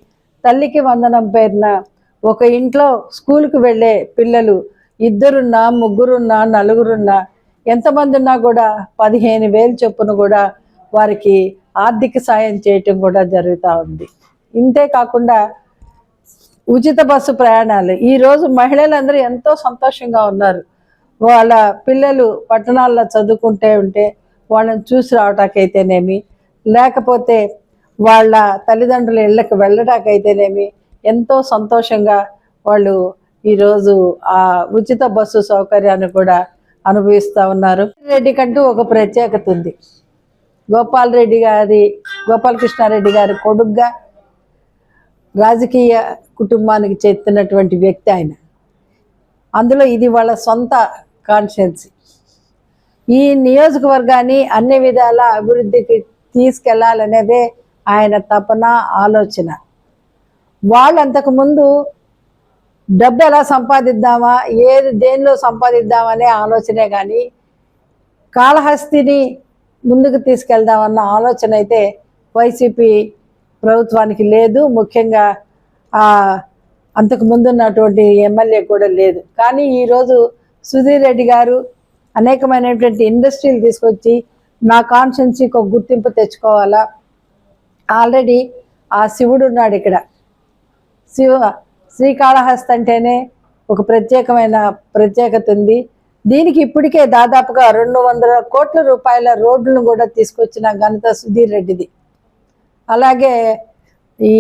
తల్లికి వందనం పేరున ఒక ఇంట్లో స్కూల్కి వెళ్ళే పిల్లలు 2 3 4 ఎంతమంది ఉన్నా కూడా 15,000 చొప్పున కూడా వారికి ఆర్థిక సాయం చేయటం కూడా జరుగుతూ ఉంది. ఇంతే కాకుండా ఉచిత బస్సు ప్రయాణాలు ఈరోజు మహిళలందరూ ఎంతో సంతోషంగా ఉన్నారు. వాళ్ళ పిల్లలు పట్టణాల్లో చదువుకుంటే ఉంటే వాళ్ళని చూసి రావటానికైతేనేమి, లేకపోతే వాళ్ళ తల్లిదండ్రుల ఇళ్ళకి వెళ్ళటానికైతేనేమి ఎంతో సంతోషంగా వాళ్ళు ఈరోజు ఆ ఉచిత బస్సు సౌకర్యాన్ని కూడా అనుభవిస్తూ ఉన్నారు. రెడ్డి కంటూ ఒక ప్రత్యేకత ఉంది. గోపాలకృష్ణారెడ్డి గారి కొడుగ్గా రాజకీయ కుటుంబానికి చెందినటువంటి వ్యక్తి ఆయన. అందులో ఇది వాళ్ళ సొంత కాన్స్టిట్యున్సీ. ఈ నియోజకవర్గాన్ని అన్ని విధాల అభివృద్ధికి తీసుకెళ్లాలనేదే ఆయన తపన, ఆలోచన. వాళ్ళు అంతకుముందు డబ్బు ఎలా సంపాదిద్దామా, దేనిలో సంపాదిద్దామనే ఆలోచనే కానీ కాళహస్తిని ముందుకు తీసుకెళ్దామన్న ఆలోచన అయితే వైసీపీ ప్రభుత్వానికి లేదు. ముఖ్యంగా అంతకు ముందు ఉన్నటువంటి ఎమ్మెల్యే కూడా లేదు. కానీ ఈరోజు సుధీర్ రెడ్డి గారు అనేకమైనటువంటి ఇండస్ట్రీలు తీసుకొచ్చి నా కాన్స్టిట్యున్సీకి ఒక గుర్తింపు తెచ్చుకోవాలా. ఆల్రెడీ ఆ శివుడు ఉన్నాడు ఇక్కడ. శ్రీకాళహస్తి అంటేనే ఒక ప్రత్యేకత ఉంది. దీనికి ఇప్పటికే దాదాపుగా 200 కోట్ల రూపాయల రోడ్లను కూడా తీసుకొచ్చిన ఘనత సుధీర్ రెడ్డిది. అలాగే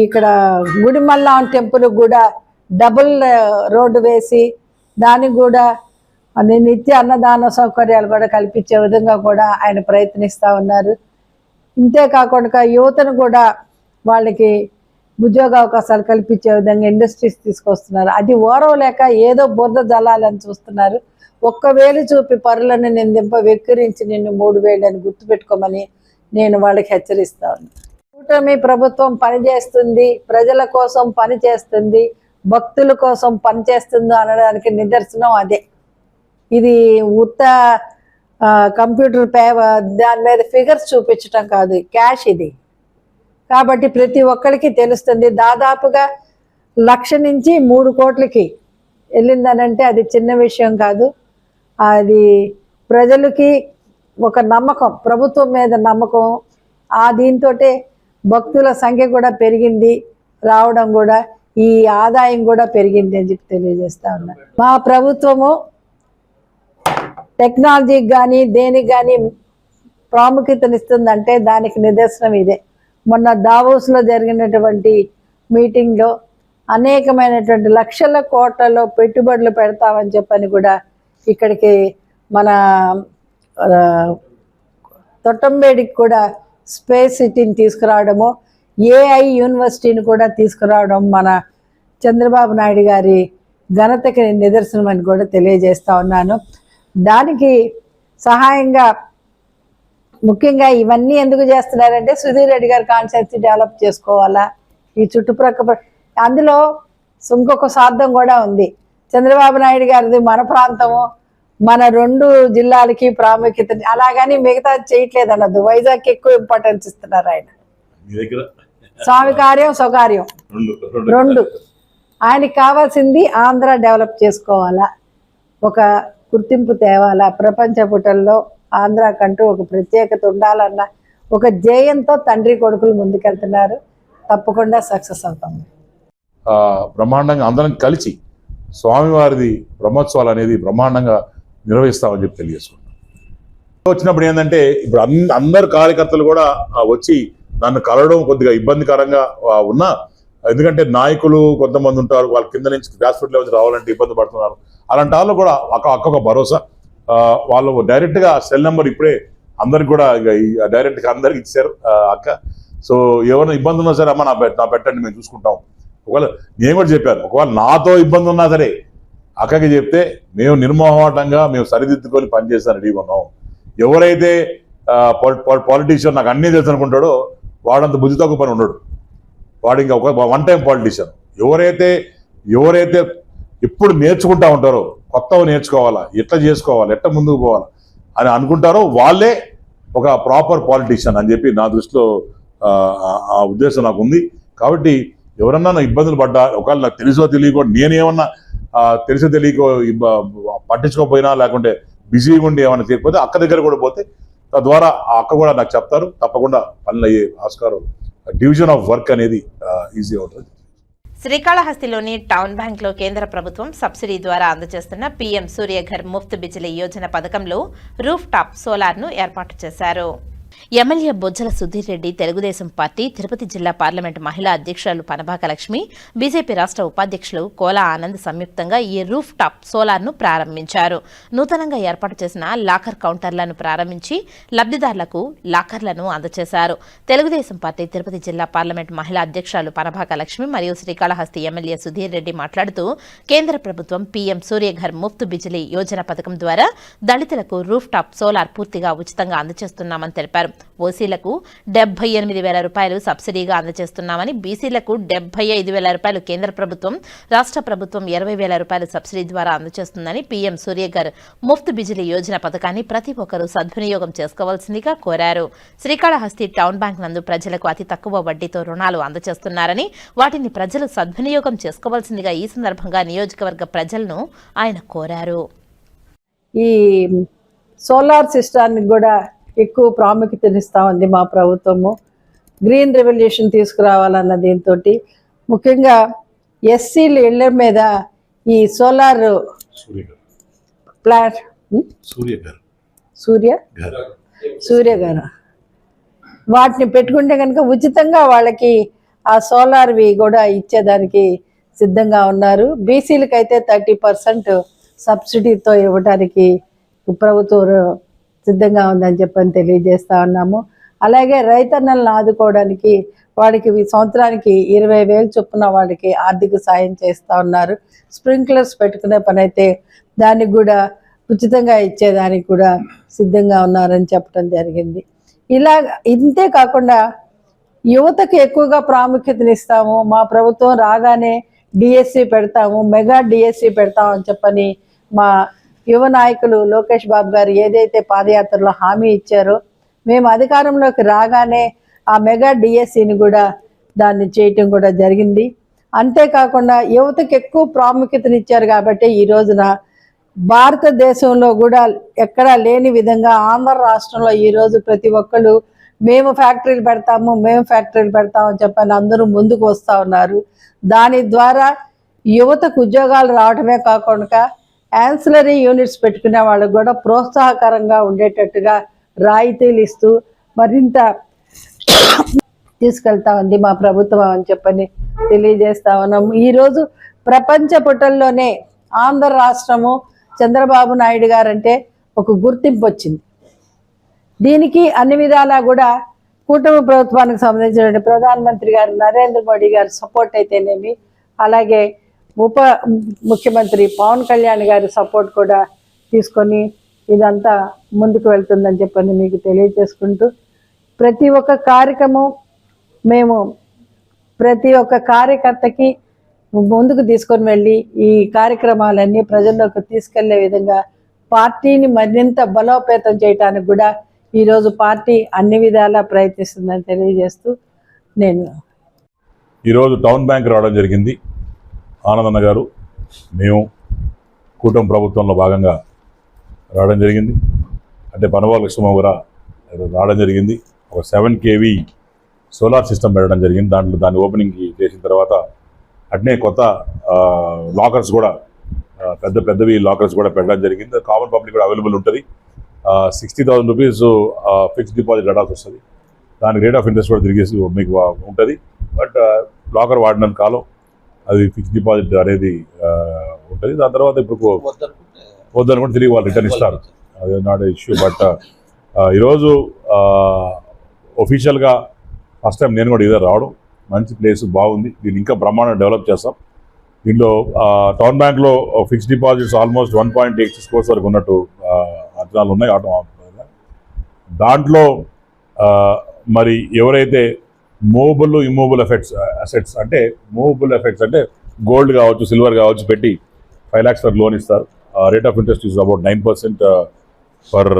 ఇక్కడ గుడిమల్లా టెంపుల్ కూడా డబుల్ రోడ్డు వేసి దానికి కూడా నిత్య అన్నదాన సౌకర్యాలు కూడా కల్పించే విధంగా కూడా ఆయన ప్రయత్నిస్తూ ఉన్నారు. ఇంతేకాకుండా యువతను కూడా వాళ్ళకి ఉద్యోగ అవకాశాలు కల్పించే విధంగా ఇండస్ట్రీస్ తీసుకొస్తున్నారు. అది ఓరవలేక ఏదో బురద జలాలని చూస్తున్నారు. 1 వేలు చూపి పరులను నిందింప వెక్కిరించి నిన్ను 3 వేలు అని గుర్తుపెట్టుకోమని నేను వాళ్ళకి హెచ్చరిస్తా ఉన్నాను. కూటమి ప్రభుత్వం పనిచేస్తుంది, ప్రజల కోసం పనిచేస్తుంది, భక్తుల కోసం పనిచేస్తుంది అనడానికి నిదర్శనం అదే. ఇది కంప్యూటర్ దాని మీద ఫిగర్స్ చూపించటం కాదు, క్యాష్ ఇది. కాబట్టి ప్రతి ఒక్కరికి తెలుస్తుంది. దాదాపుగా 1,00,000 నుంచి 3 కోట్లకి వెళ్ళిందనంటే అది చిన్న విషయం కాదు. అది ప్రజలకి ఒక నమ్మకం, ప్రభుత్వం మీద నమ్మకం. దీంతో భక్తుల సంఖ్య కూడా పెరిగింది, రావడం కూడా ఈ ఆదాయం కూడా పెరిగింది అని చెప్పి తెలియజేస్తా ఉన్నారు. మా ప్రభుత్వము టెక్నాలజీకి కానీ దేనికి కానీ ప్రాముఖ్యతనిస్తుందంటే దానికి నిదర్శనం ఇదే. మొన్న దావోస్లో జరిగినటువంటి మీటింగ్లో అనేకమైనటువంటి లక్షల కోట్లలో పెట్టుబడులు పెడతామని చెప్పని కూడా ఇక్కడికి మన తొట్టంబేడికి కూడా స్పేస్ సిటీని తీసుకురావడము, ఏఐ యూనివర్సిటీని కూడా తీసుకురావడం మన చంద్రబాబు నాయుడు గారి ఘనతకి నిదర్శనం అని కూడా తెలియజేస్తా ఉన్నాను. దానికి సహాయంగా ముఖ్యంగా ఇవన్నీ ఎందుకు చేస్తున్నారంటే సుధీర్ రెడ్డి గారి కాన్స్టిట్యున్సీ డెవలప్ చేసుకోవాలా. ఈ చుట్టుప్రక్కల అందులో ఇంకొక స్వార్థం కూడా ఉంది. చంద్రబాబు నాయుడు గారిది మన ప్రాంతము, మన 2 జిల్లాలకి ప్రాముఖ్యత, అలాగని మిగతా చేయట్లేదు అన్నది. వైజాగ్కి ఎక్కువ ఇంపార్టెన్స్ ఇస్తున్నారు ఆయన. స్వామి కార్యం స్వకార్యం 2. ఆయనకి కావాల్సింది ఆంధ్ర డెవలప్ చేసుకోవాలా, ఒక గుర్తింపు తేవాలా, ప్రపంచ పుటల్లో ఆంధ్రాకంటూ ఒక ప్రత్యేకత ఉండాలన్న ఒక ధ్యేయంతో తండ్రి కొడుకులు ముందుకెళ్తున్నారు. తప్పకుండా సక్సెస్ అవుతాం. బ్రహ్మాండంగా అందరం కలిసి స్వామివారిది బ్రహ్మోత్సవాలు అనేది బ్రహ్మాండంగా నిర్వహిస్తామని చెప్పి తెలియజేసుకుంటాం. వచ్చినప్పుడు ఏంటంటే ఇప్పుడు అందరు కార్యకర్తలు కూడా వచ్చి నన్ను కలవడం కొద్దిగా ఇబ్బందికరంగా ఉన్నా, ఎందుకంటే నాయకులు కొంతమంది ఉంటారు, వాళ్ళ కింద నుంచి గ్రాస్ రూట్ లెవెల్ రావాలంటే ఇబ్బంది పడుతున్నారు. అలాంటి వాళ్ళు కూడా అక్క భరోసా, వాళ్ళు డైరెక్ట్గా సెల్ నెంబర్ ఇప్పుడే అందరికి కూడా డైరెక్ట్గా అందరికి ఇచ్చారు అక్క. సో ఎవరైనా ఇబ్బంది ఉన్నా సరే అమ్మ నా పెట్టండి, మేము చూసుకుంటాం. ఒకవేళ నేను కూడా చెప్పాను, ఒకవేళ నాతో ఇబ్బంది ఉన్నా సరే అక్కకి చెప్తే మేము నిర్మోహమాటంగా మేము సరిదిద్దుకొని పనిచేస్తాను రెడీగా ఉన్నాం. ఎవరైతే పాలిటీషియన్ నాకు అన్నీ తెలుసు అనుకుంటాడో వాడంత బుద్ధి తక్కువ పని ఉండడు, వాడు ఇంకా ఒక 1 టైం పాలిటీషియన్. ఎవరైతే ఎప్పుడు నేర్చుకుంటా ఉంటారో, కొత్తవి నేర్చుకోవాలా, ఎట్లా చేసుకోవాలా, ఎట్లా ముందుకు పోవాలా అని అనుకుంటారో వాళ్ళే ఒక ప్రాపర్ పాలిటీషియన్ అని చెప్పి నా దృష్టిలో ఆ ఉద్దేశం నాకు ఉంది. కాబట్టి ఎవరన్నా నా ఇబ్బందులు పడ్డా, ఒకవేళ నాకు తెలుసో తెలియకో, నేనేమన్నా తెలిసో తెలియకో పట్టించుకోకపోయినా, లేకుంటే బిజీగా ఉండి ఏమైనా తీయకపోతే అక్క దగ్గర కూడా పోతే తద్వారా ఆ అక్క కూడా నాకు చెప్తారు. తప్పకుండా పనులు అయ్యే ఆస్కారం, డివిజన్ ఆఫ్ వర్క్ అనేది ఈజీ అవుతుంది. శ్రీకాళహస్తిలోని టౌన్ బ్యాంక్లో కేంద్ర ప్రభుత్వం సబ్సిడీ ద్వారా అందజేస్తున్న పీఎం సూర్యఘర్ ముఫ్త్ బిజిలీ యోజన పథకంలో రూఫ్ టాప్ సోలార్ను ఏర్పాటు చేశారు. ఎమ్మెల్యే బొజ్జల సుధీర్ రెడ్డి, తెలుగుదేశం పార్టీ తిరుపతి జిల్లా పార్లమెంటు మహిళా అధ్యక్షురాలు పనబాక లక్ష్మి, బీజేపీ రాష్ట్ర ఉపాధ్యక్షులు కోలా ఆనంద్ సంయుక్తంగా ఈ రూఫ్ టాప్ సోలార్ను ప్రారంభించారు. నూతనంగా ఏర్పాటు చేసిన లాకర్ కౌంటర్లను ప్రారంభించి లబ్ధిదారులకు లాకర్లను అందజేశారు. తెలుగుదేశం పార్టీ తిరుపతి జిల్లా పార్లమెంటు మహిళా అధ్యక్షురాలు పనబాక లక్ష్మి మరియు శ్రీకాళహస్తి ఎమ్మెల్యే సుధీర్ రెడ్డి మాట్లాడుతూ, కేంద్ర ప్రభుత్వం పీఎం సూర్యఘర్ ముఫ్త్ బిజిలీ యోజన పథకం ద్వారా దళితులకు రూఫ్ టాప్ సోలార్ పూర్తిగా ఉచితంగా అందజేస్తున్నామని తెలిపారు. తెలిపారు. ఓసీలకు 78,000 రూపాయలు సబ్సిడీగా అందజేస్తున్నామని, బీసీలకు 75,000 రూపాయలు కేంద్ర ప్రభుత్వం, రాష్ట్ర ప్రభుత్వం 20,000 రూపాయలు సబ్సిడీ ద్వారా అందజేస్తుందని పీఎం సూర్యఘర్ ముఫ్త్ బిజిలీ యోజన పథకాన్ని ప్రతి ఒక్కరూ సద్వినియోగం చేసుకోవాల్సిందిగా కోరారు. శ్రీకాళహస్తి టౌన్ బ్యాంక్ నందు ప్రజలకు అతి తక్కువ వడ్డీతో రుణాలు అందజేస్తున్నారని, వాటిని ప్రజలు సద్వినియోగం చేసుకోవాల్సిందిగా ఈ సందర్భంగా నియోజకవర్గ ప్రజలను ఆయన కోరారు. ఈ సోలార్ సిస్టానికి కూడా ఎక్కువ ప్రాముఖ్యతనిస్తూ ఉంది మా ప్రభుత్వము. గ్రీన్ రెవల్యూషన్ తీసుకురావాలన్న దీంతో ముఖ్యంగా ఎస్సీల ఇళ్ల మీద ఈ సోలార్ ప్లాంట్ సూర్యగారు వాటిని పెట్టుకుంటే కనుక ఉచితంగా వాళ్ళకి ఆ సోలార్వి కూడా ఇచ్చేదానికి సిద్ధంగా ఉన్నారు. బీసీలకు అయితే 30% సబ్సిడీతో ఇవ్వడానికి ప్రభుత్వం సిద్ధంగా ఉందని చెప్పని తెలియజేస్తా ఉన్నాము. అలాగే రైతన్నలను ఆదుకోవడానికి వాడికి సంవత్సరానికి 20,000 చొప్పున వాడికి ఆర్థిక సాయం చేస్తూ ఉన్నారు. స్ప్రింక్లర్స్ పెట్టుకునే పని అయితే దానికి కూడా ఉచితంగా ఇచ్చేదానికి కూడా సిద్ధంగా ఉన్నారని చెప్పడం జరిగింది. ఇలా ఇంతే కాకుండా యువతకు ఎక్కువగా ప్రాముఖ్యతనిస్తాము. మా ప్రభుత్వం రాగానే డిఎస్సి పెడతాము, మెగా డిఎస్సి పెడతామని చెప్పని మా యువ నాయకులు లోకేష్ బాబు గారు ఏదైతే పాదయాత్రలో హామీ ఇచ్చారో, మేము అధికారంలోకి రాగానే ఆ మెగా డిఎస్సిని కూడా దాన్ని చేయటం కూడా జరిగింది. అంతేకాకుండా యువతకు ఎక్కువ ప్రాముఖ్యతనిచ్చారు కాబట్టి ఈ రోజున భారతదేశంలో కూడా ఎక్కడా లేని విధంగా ఆంధ్ర రాష్ట్రంలో ఈరోజు ప్రతి ఒక్కళ్ళు మేము ఫ్యాక్టరీలు పెడతామని చెప్పని అందరూ ముందుకు వస్తూ ఉన్నారు. దాని ద్వారా యువతకు ఉద్యోగాలు రావడమే కాకుండా యాన్సిలరీ యూనిట్స్ పెట్టుకునే వాళ్ళకు కూడా ప్రోత్సాహకరంగా ఉండేటట్టుగా రాయితీలు ఇస్తూ మరింత తీసుకెళ్తా ఉంది మా ప్రభుత్వం అని చెప్పని తెలియజేస్తా ఉన్నాము. ఈరోజు ప్రపంచ పుటల్లోనే ఆంధ్ర రాష్ట్రము చంద్రబాబు నాయుడు గారంటే ఒక గుర్తింపు వచ్చింది. దీనికి అన్ని విధాలా కూడా కూటమి ప్రభుత్వానికి సంబంధించిన ప్రధానమంత్రి గారు నరేంద్ర మోడీ గారి సపోర్ట్ అయితేనేమి, అలాగే ఉప ముఖ్యమంత్రి పవన్ కళ్యాణ్ గారి సపోర్ట్ కూడా తీసుకొని ఇదంతా ముందుకు వెళ్తుందని చెప్పని మీకు తెలియజేసుకుంటూ, ప్రతి ఒక్క కార్యక్రమం మేము ప్రతి ఒక్క కార్యకర్తకి ముందుకు తీసుకొని వెళ్ళి ఈ కార్యక్రమాలన్నీ ప్రజల్లోకి తీసుకెళ్లే విధంగా పార్టీని మరింత బలోపేతం చేయడానికి కూడా ఈరోజు పార్టీ అన్ని విధాలా ప్రయత్నిస్తుందని తెలియజేస్తూ నేను ఈరోజు టౌన్ బ్యాంక్ రావడం జరిగింది. ఆనందన్న గారు, మేము కూటమి ప్రభుత్వంలో భాగంగా రావడం జరిగింది. అంటే పనవాళ్ళ కృష్ణబాబు కూడా రావడం జరిగింది. ఒక 7 kV సోలార్ సిస్టమ్ పెట్టడం జరిగింది. దాన్ని ఓపెనింగ్కి చేసిన తర్వాత అట్నే కొత్త లాకర్స్ కూడా పెద్దవి లాకర్స్ కూడా పెట్టడం జరిగింది. కామన్ పబ్లిక్ కూడా అవైలబుల్ ఉంటుంది. 60,000 రూపీస్ ఫిక్స్డ్ డిపాజిట్ కట్టాల్సి వస్తుంది. దానికి రేట్ ఆఫ్ ఇంట్రెస్ట్ కూడా తిరిగేసి మీకు ఉంటుంది. బట్ లాకర్ వాడినంత కాలం అది ఫిక్స్డ్ డిపాజిట్ అనేది ఉంటుంది. దాని తర్వాత ఇప్పుడు వద్దని కూడా తిరిగి వాళ్ళు రిటర్న్ ఇస్తారు. అది నాట్ ఇష్యూ. బట్ ఈరోజు ఒఫీషియల్గా ఫస్ట్ టైం నేను కూడా ఇదే రావడం, మంచి ప్లేస్ బాగుంది. దీన్ని ఇంకా బ్రహ్మాండంగా డెవలప్ చేస్తాం. దీంట్లో టౌన్ బ్యాంక్లో ఫిక్స్డ్ డిపాజిట్స్ ఆల్మోస్ట్ 1.86 crores వరకు ఉన్నట్టు అంచనాలు ఉన్నాయి. దాంట్లో మరి ఎవరైతే మూవబుల్ ఇమ్మూవబుల్ అసెట్స్ అంటే మూవబుల్ ఎఫెక్ట్స్ అంటే గోల్డ్ కావచ్చు, సిల్వర్ కావచ్చు పెట్టి 5 lakhs వరకు లోన్ ఇస్తారు. Rate of interest is about 9% for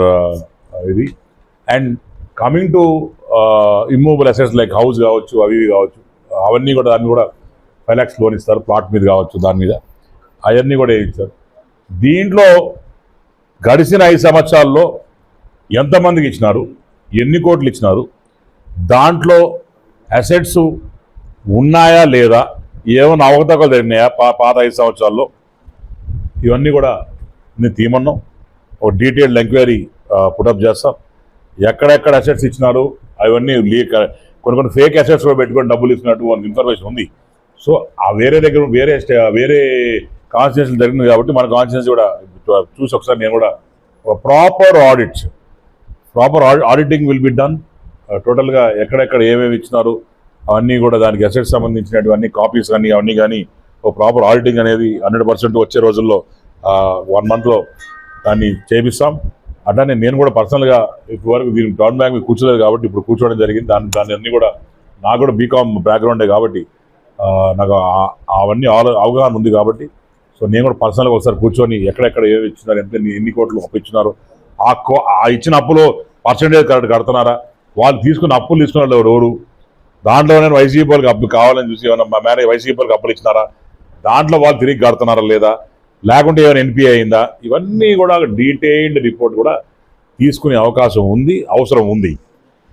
ఇది. And coming to immovable assets like house కావచ్చు, అవి కావచ్చు, అవన్నీ కూడా దాన్ని కూడా 5 lakhs లోన్ ఇస్తారు. ప్లాట్ మీద కావచ్చు, దాని మీద అవన్నీ కూడా ఇస్తారు. దీంట్లో గడిచిన 5 సంవత్సరాల్లో ఎంతమందికి ఇచ్చినారు, ఎన్ని కోట్లు ఇచ్చినారు, దాంట్లో అసెట్స్ ఉన్నాయా లేదా, ఏమైనా అవకతవకలు జరిగినాయా పాత 5 సంవత్సరాల్లో, ఇవన్నీ కూడా నేను తీయమన్నాం. ఒక డీటెయిల్డ్ ఎంక్వైరీ పుటప్ చేస్తాం. ఎక్కడెక్కడ అసెట్స్ ఇచ్చినారు అవన్నీ కొన్ని ఫేక్ అసెట్స్ కూడా పెట్టుకొని డబ్బులు ఇచ్చినట్టు మనకు ఇన్ఫర్మేషన్ ఉంది. సో ఆ వేరే దగ్గర వేరే కాన్స్టిట్యూన్సీ జరిగింది కాబట్టి మన కాన్స్టిట్యూన్సీ కూడా చూసి ఒకసారి నేను కూడా proper auditing will be done. టోటల్గా ఎక్కడెక్కడ ఏమేమి ఇచ్చినారు అవన్నీ కూడా దానికి అసెట్స్ సంబంధించినటువంటి కాపీస్ కానీ అవన్నీ కానీ ఒక ప్రాపర్ ఆడిటింగ్ అనేది 100% వచ్చే రోజుల్లో 1 monthలో దాన్ని చేపిస్తాం. అట్లానే నేను కూడా పర్సనల్గా ఇప్పటి వరకు దీని టౌన్ బ్యాంక్ మీద కూర్చోలేదు కాబట్టి ఇప్పుడు కూర్చోవడం జరిగింది. దాన్ని అన్నీ కూడా నాకు కూడా బీకామ్ బ్యాక్గ్రౌండే కాబట్టి నాకు అవన్నీ అవగాహన ఉంది కాబట్టి సో నేను కూడా పర్సనల్గా ఒకసారి కూర్చొని ఎక్కడెక్కడ ఏమి ఇచ్చినారు, ఎన్ని కోట్లు అప్పిచ్చినారు, ఆ ఇచ్చిన అప్పులో పర్సెంటేజ్ కరెక్ట్ కడుతున్నారా, వాళ్ళు తీసుకున్న అప్పులు తీసుకున్నారు ఎవరు, దాంట్లో నేను వైసీపీ వాళ్ళకి అప్పు కావాలని చూసి ఏమైనా వైసీపీ వాళ్ళకి అప్పులు ఇచ్చినారా, దాంట్లో వాళ్ళు తిరిగి కడుతున్నారా లేదా, లేకుంటే ఏమైనా ఎన్పిఐ అయిందా, ఇవన్నీ కూడా డీటెయిల్డ్ రిపోర్ట్ కూడా తీసుకునే అవకాశం ఉంది, అవసరం ఉంది.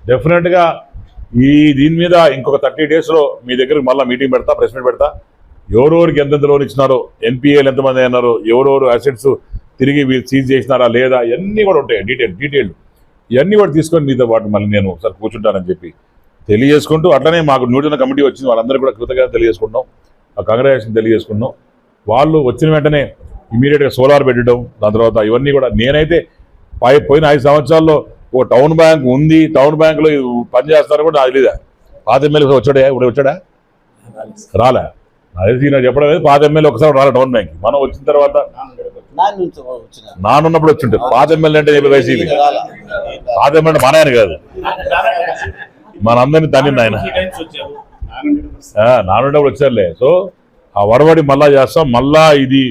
డెఫినెట్గా దీని మీద ఇంకొక 30 daysలో మీ దగ్గరికి మళ్ళీ మీటింగ్ పెడతా, ప్రెస్ మీట్ పెడతా. ఎవరెవరికి ఎంతెంత లోన్ ఇచ్చినారో, ఎన్పిఏలు ఎంతమంది అయినారో, ఎవరెవరు అసెట్స్ తిరిగి సీజ్ చేసినారా లేదా, ఇవన్నీ కూడా ఉంటాయి డీటెయిల్డ్. ఇవన్నీ కూడా తీసుకొని మీతో పాటు మళ్ళీ నేను ఒకసారి కూర్చుంటానని చెప్పి తెలియజేసుకుంటూ, అట్లనే మాకు న్యూట్రల్ కమిటీ వచ్చింది, వాళ్ళందరూ కూడా కృతజ్ఞత తెలియజేసుకుంటాం, కంగ్రాచులేషన్ తెలియజేసుకున్నాం. వాళ్ళు వచ్చిన వెంటనే ఇమీడియట్గా సోలార్ పెట్టడం, దాని తర్వాత ఇవన్నీ కూడా నేనైతే పోయిన 5 సంవత్సరాల్లో ఓ టౌన్ బ్యాంక్ ఉంది, టౌన్ బ్యాంకులో పనిచేస్తారు కూడా నాకు తెలీదా. పాత ఎమ్మెల్యే వచ్చాడా రాలే, అదే నాకు చెప్పడం లేదు. పాత ఎమ్మెల్యే ఒకసారి రాలే టౌన్ బ్యాంక్. మనం వచ్చిన తర్వాత నానున్నప్పుడు వచ్చింటే పాత ఎమ్మెల్యే అంటే వైసీపీ, పాత ఎమ్మెల్యే మన ఆయన కాదు, మనందరినీ తన్ని ఆయన నానున్నప్పుడు వచ్చారులే. సో ఆ వరవడి మళ్ళా చేస్తాం. మళ్ళా ఇది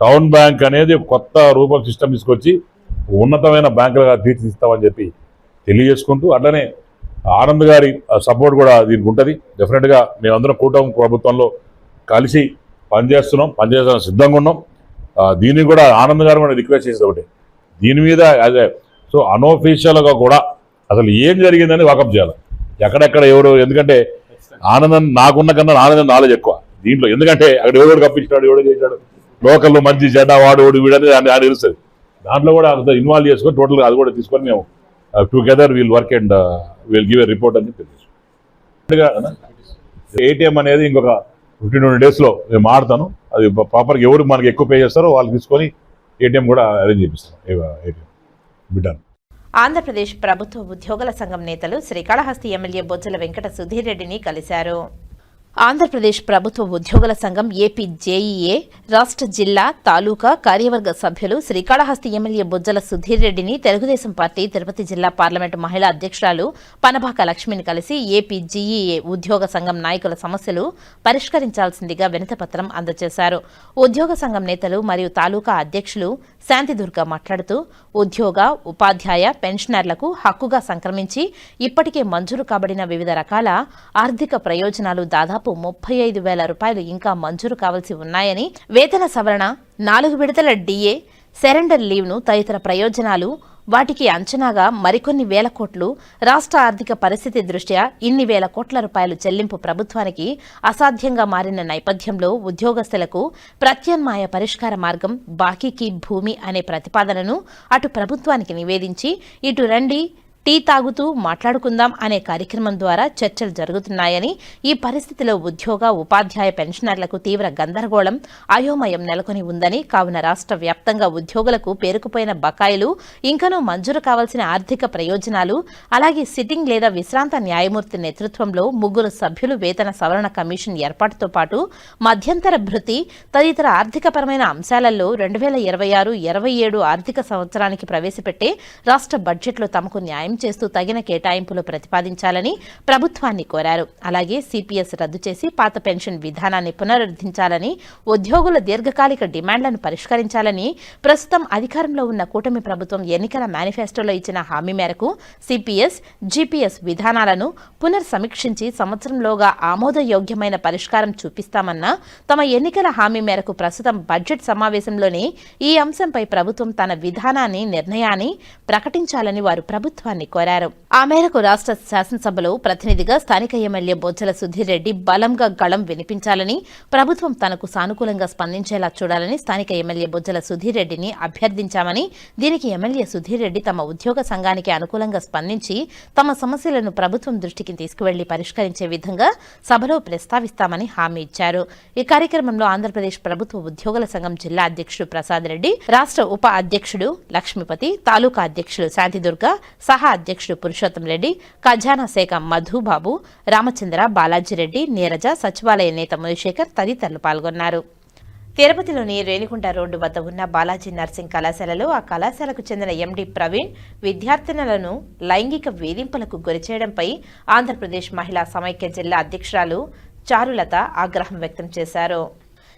టౌన్ బ్యాంక్ అనేది కొత్త రూపం సిస్టమ్ తీసుకొచ్చి ఉన్నతమైన బ్యాంకులుగా తీర్చిదిస్తామని చెప్పి తెలియజేసుకుంటూ, అట్లనే ఆనంద్ గారి సపోర్ట్ కూడా దీనికి ఉంటుంది. డెఫినెట్గా మేమందరం కూటమి ప్రభుత్వంలో కలిసి పనిచేస్తాం, సిద్ధంగా ఉన్నాం. దీన్ని కూడా ఆనంద్ గారు కూడా రిక్వెస్ట్ చేసేది ఒకటి, దీని మీద అదే సో అనోఫీషియల్గా కూడా అసలు ఏం జరిగిందని వాకప్ చేయాలి, ఎక్కడెక్కడ ఎవరు. ఎందుకంటే ఆనందం నాకున్న కన్నా ఆనందం నాలెడ్జ్ ఎక్కువ దీంట్లో. ఎందుకంటే అక్కడ ఎవరు కప్పించాడు, ఎవడో చేశాడు, లోకల్లో మంచి చెడ్డ వాడు వీడని ఆయన తెలుస్తుంది. దాంట్లో కూడా ఇన్వాల్వ్ చేసుకొని టోటల్గా అది కూడా తీసుకొని మేము together wheel work and we'll give a report అని చెప్పి. ఏటీఎం అనేది ఇంకొక 15-20 daysలో మేము ఆడతాను. అది ప్రాపర్గా ఎవరు మనకి ఎక్కువ పే చేస్తారో వాళ్ళు తీసుకొని ఏటీఎం కూడా అరేంజ్ చేపిస్తాం. ఏటీఎం బిడ్డాను. ఆంధ్రప్రదేశ్ ప్రభుత్వ ఉద్యోగుల సంఘం నేతలు శ్రీకాళహస్తి ఎమ్మెల్యే బొజ్జల వెంకట సుధీర్ రెడ్డిని కలిశారు. ఆంధ్రప్రదేశ్ ప్రభుత్వ ఉద్యోగుల సంఘం ఏపీ జేఈఏ రాష్ట్ర జిల్లా తాలూకా కార్యవర్గ సభ్యులు శ్రీకాళహస్తి ఎమ్మెల్యే బొజ్జల సుధీర్ రెడ్డిని తెలుగుదేశం పార్టీ తిరుపతి జిల్లా పార్లమెంటు మహిళా అధ్యక్షురాలు పనబాక లక్ష్మిని కలిసి ఏపీ జీఈఏ ఉద్యోగ సంఘం నాయకుల సమస్యలు పరిష్కరించాల్సిందిగా వినతిపత్రం అందజేశారు. ఉద్యోగ సంఘం నేతలు మరియు తాలూకా అధ్యక్షులు శాంతిదుర్గ మాట్లాడుతూ ఉద్యోగ, ఉపాధ్యాయ, పెన్షనర్లకు హక్కుగా సంక్రమించి ఇప్పటికే మంజూరు కాబడిన వివిధ రకాల ఆర్థిక ప్రయోజనాలు దాదాపు 35,000 రూపాయలు ఇంకా మంజూరు కావాల్సి ఉన్నాయని, వేతన సవరణ, 4 విడతల డిఏ, సరెండర్ లీవ్ను తదితర ప్రయోజనాలు, వాటికి అంచనాగా మరికొన్ని వేల కోట్లు, రాష్ట్ర ఆర్థిక పరిస్థితి దృష్ట్యా ఇన్ని వేల కోట్ల రూపాయలు చెల్లింపు ప్రభుత్వానికి అసాధ్యంగా మారిన నేపథ్యంలో ఉద్యోగస్తులకు ప్రత్యామ్నాయ పరిష్కార మార్గం బాకీకి భూమి అనే ప్రతిపాదనను అటు ప్రభుత్వానికి నివేదించి, ఇటు రండి టీ తాగుతూ మాట్లాడుకుందాం అనే కార్యక్రమం ద్వారా చర్చలు జరుగుతున్నాయని, ఈ పరిస్థితిలో ఉద్యోగ, ఉపాధ్యాయ, పెన్షనర్లకు తీవ్ర గందరగోళం, అయోమయం నెలకొని ఉందని, కావున రాష్ట్ర వ్యాప్తంగా ఉద్యోగులకు పేరుకుపోయిన బకాయిలు, ఇంకనూ మంజూరు కావాల్సిన ఆర్థిక ప్రయోజనాలు, అలాగే సిట్టింగ్ లేదా విశ్రాంత న్యాయమూర్తి నేతృత్వంలో 3 సభ్యులు వేతన సవరణ కమిషన్ ఏర్పాటుతో పాటు మధ్యంతర భృతి తదితర ఆర్థికపరమైన అంశాలలో 2026-27 ఆర్థిక సంవత్సరానికి ప్రవేశపెట్టే రాష్ట్ర బడ్జెట్లో తమకు న్యాయం చేస్తూ తగిన కేటాయింపులు ప్రతిపాదించాలని ప్రభుత్వాన్ని కోరారు. అలాగే సిపిఎస్ రద్దు చేసి పాత పెన్షన్ విధానాన్ని పునరుద్ధరించాలని, ఉద్యోగుల దీర్ఘకాలిక డిమాండ్లను పరిష్కరించాలని, ప్రస్తుతం అధికారంలో ఉన్న కూటమి ప్రభుత్వం ఎన్నికల మేనిఫెస్టోలో ఇచ్చిన హామీ మేరకు సిపిఎస్, జిపిఎస్ విధానాలను పునర్సమీక్షించి సంవత్సరంలోగా ఆమోదయోగ్యమైన పరిష్కారం చూపిస్తామన్న తమ ఎన్నికల హామీ మేరకు ప్రస్తుతం బడ్జెట్ సమావేశంలోనే ఈ అంశంపై ప్రభుత్వం తన విధానాన్ని, నిర్ణయాన్ని ప్రకటించాలని వారు ప్రభుత్వాన్ని కోరారు. ఆ మేరకు రాష్ట్ర శాసనసభలో ప్రతినిధిగా స్థానిక ఎమ్మెల్యే బొజ్జల సుధీర్ రెడ్డి బలంగా గళం వినిపించాలని, ప్రభుత్వం తనకు సానుకూలంగా స్పందించేలా చూడాలని స్థానిక ఎమ్మెల్యే బొజ్జల సుధీర్ రెడ్డిని అభ్యర్థించామని, దీనికి ఎమ్మెల్యే సుధీర్ రెడ్డి తమ ఉద్యోగ సంఘానికి అనుకూలంగా స్పందించి తమ సమస్యలను ప్రభుత్వం దృష్టికి తీసుకువెళ్లి పరిష్కరించే విధంగా సభలో ప్రస్తావిస్తామని హామీ ఇచ్చారు. ఈ కార్యక్రమంలో ఆంధ్రప్రదేశ్ ప్రభుత్వ ఉద్యోగుల సంఘం జిల్లా అధ్యక్షుడు ప్రసాద్ రెడ్డి, రాష్ట్ర ఉప అధ్యక్షుడు లక్ష్మీపతి, తాలూకా అధ్యక్షుడు శాంతిదుర్గ, సహా అధ్యక్షుడు పురుషోత్తం రెడ్డి, ఖజానా శాఖ మధుబాబు, రామచంద్ర, బాలాజీరెడ్డి, నీరజ, సచివాలయ నేత మునిశేఖర్ తదితరులు పాల్గొన్నారు. తిరుపతిలోని రేణిగుంట రోడ్డు వద్ద ఉన్న బాలాజీ నర్సింగ్ కళాశాలలో ఆ కళాశాలకు చెందిన ఎండి ప్రవీణ్ విద్యార్థినులను లైంగిక వేధింపులకు గురిచేయడంపై ఆంధ్రప్రదేశ్ మహిళా సమైక్య జిల్లా అధ్యక్షురాలు చారులత ఆగ్రహం వ్యక్తం చేశారు.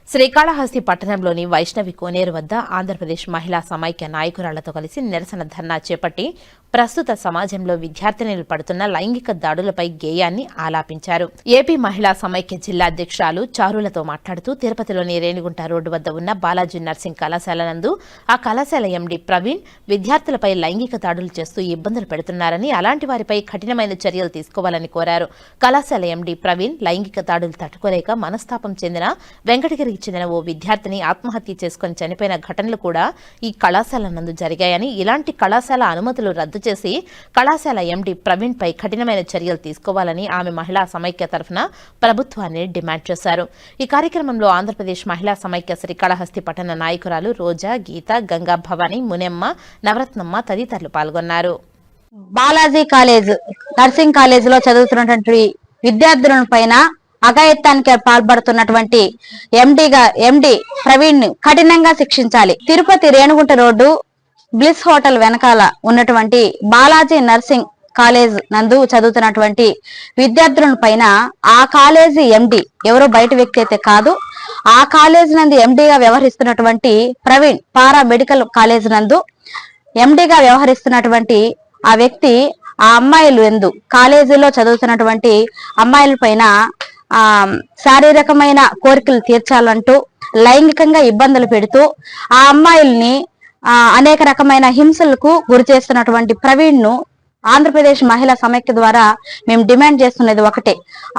శ్రీకాళహస్తి పట్టణంలోని వైష్ణవి కోనేరు వద్ద ఆంధ్రప్రదేశ్ మహిళా సమైక్య నాయకురాళ్లతో కలిసి నిరసన ధర్నా చేపట్టి ప్రస్తుత సమాజంలో విద్యార్థినులు పడుతున్న లైంగిక దాడులపై గేయాన్ని ఆలాపించారు. ఏపీ మహిళా సమైక్య జిల్లా అధ్యక్షురాలు చారులతో మాట్లాడుతూ తిరుపతిలోని రేణిగుంట రోడ్డు వద్ద ఉన్న బాలాజీ నర్సింగ్ కళాశాల నందు ఆ కళాశాల ఎండీ ప్రవీణ్ విద్యార్థులపై లైంగిక దాడులు చేస్తూ ఇబ్బందులు పెడుతున్నారని, అలాంటి వారిపై కఠినమైన చర్యలు తీసుకోవాలని కోరారు. కళాశాల ఎండీ ప్రవీణ్ లైంగిక దాడులు తట్టుకోలేక మనస్తాపం చెందిన వెంకటగిరికి చెందిన ఓ విద్యార్థిని ఆత్మహత్య చేసుకుని చనిపోయిన ఘటనలు కూడా ఈ కళాశాల నందు జరిగాయని, ఇలాంటి కళాశాల అనుమతులు రద్దు చేసి కళాశాల ఎండీ ప్రవీణ్ పై కఠినమైన చర్యలు తీసుకోవాలని ఆమె మహిళా సమైక్య తరఫున ప్రభుత్వాన్ని డిమాండ్ చేశారు. ఈ కార్యక్రమంలో ఆంధ్రప్రదేశ్ మహిళా సమైక్య శ్రీకాళహస్తి పట్టణ నాయకురాలు రోజా, గీత, గంగా భవాని, మునెమ్మ, నవరత్నమ్మ తదితరులు పాల్గొన్నారు. బాలాజీ కాలేజ్ నర్సింగ్ కాలేజ్ లో చదువుతున్నటువంటి విద్యార్థుల పైన అఘాయిత్యానికి పాల్పడుతున్నటువంటి ఎండి ప్రవీణ్ ను కఠినంగా శిక్షించాలి. Tirupati Renigunta road bliss hotel వెనకాల ఉన్నటువంటి బాలాజీ నర్సింగ్ కాలేజ్ నందు చదువుతున్నటువంటి విద్యార్థుల పైన ఆ కాలేజీ ఎండి ఎవరో బయట వ్యక్తి అయితే కాదు, ఆ కాలేజ్ నందు ఎండిగా వ్యవహరిస్తున్నటువంటి ప్రవీణ్ పారా మెడికల్ కాలేజ్ నందు ఎండిగా వ్యవహరిస్తున్నటువంటి ఆ వ్యక్తి ఆ అమ్మాయిలు కాలేజీలో చదువుతున్నటువంటి అమ్మాయిల పైన శారీరకమైన కోరికలు తీర్చాలంటూ లైంగికంగా ఇబ్బందులు పెడుతూ ఆ అమ్మాయిల్ని అనేక రకమైన హింసలకు గురి చేస్తున్నటువంటి ప్రవీణ్ ను ఆంధ్రప్రదేశ్ మహిళా సమైక్య ద్వారా మేము డిమాండ్ చేస్తున్నది ఒకటే,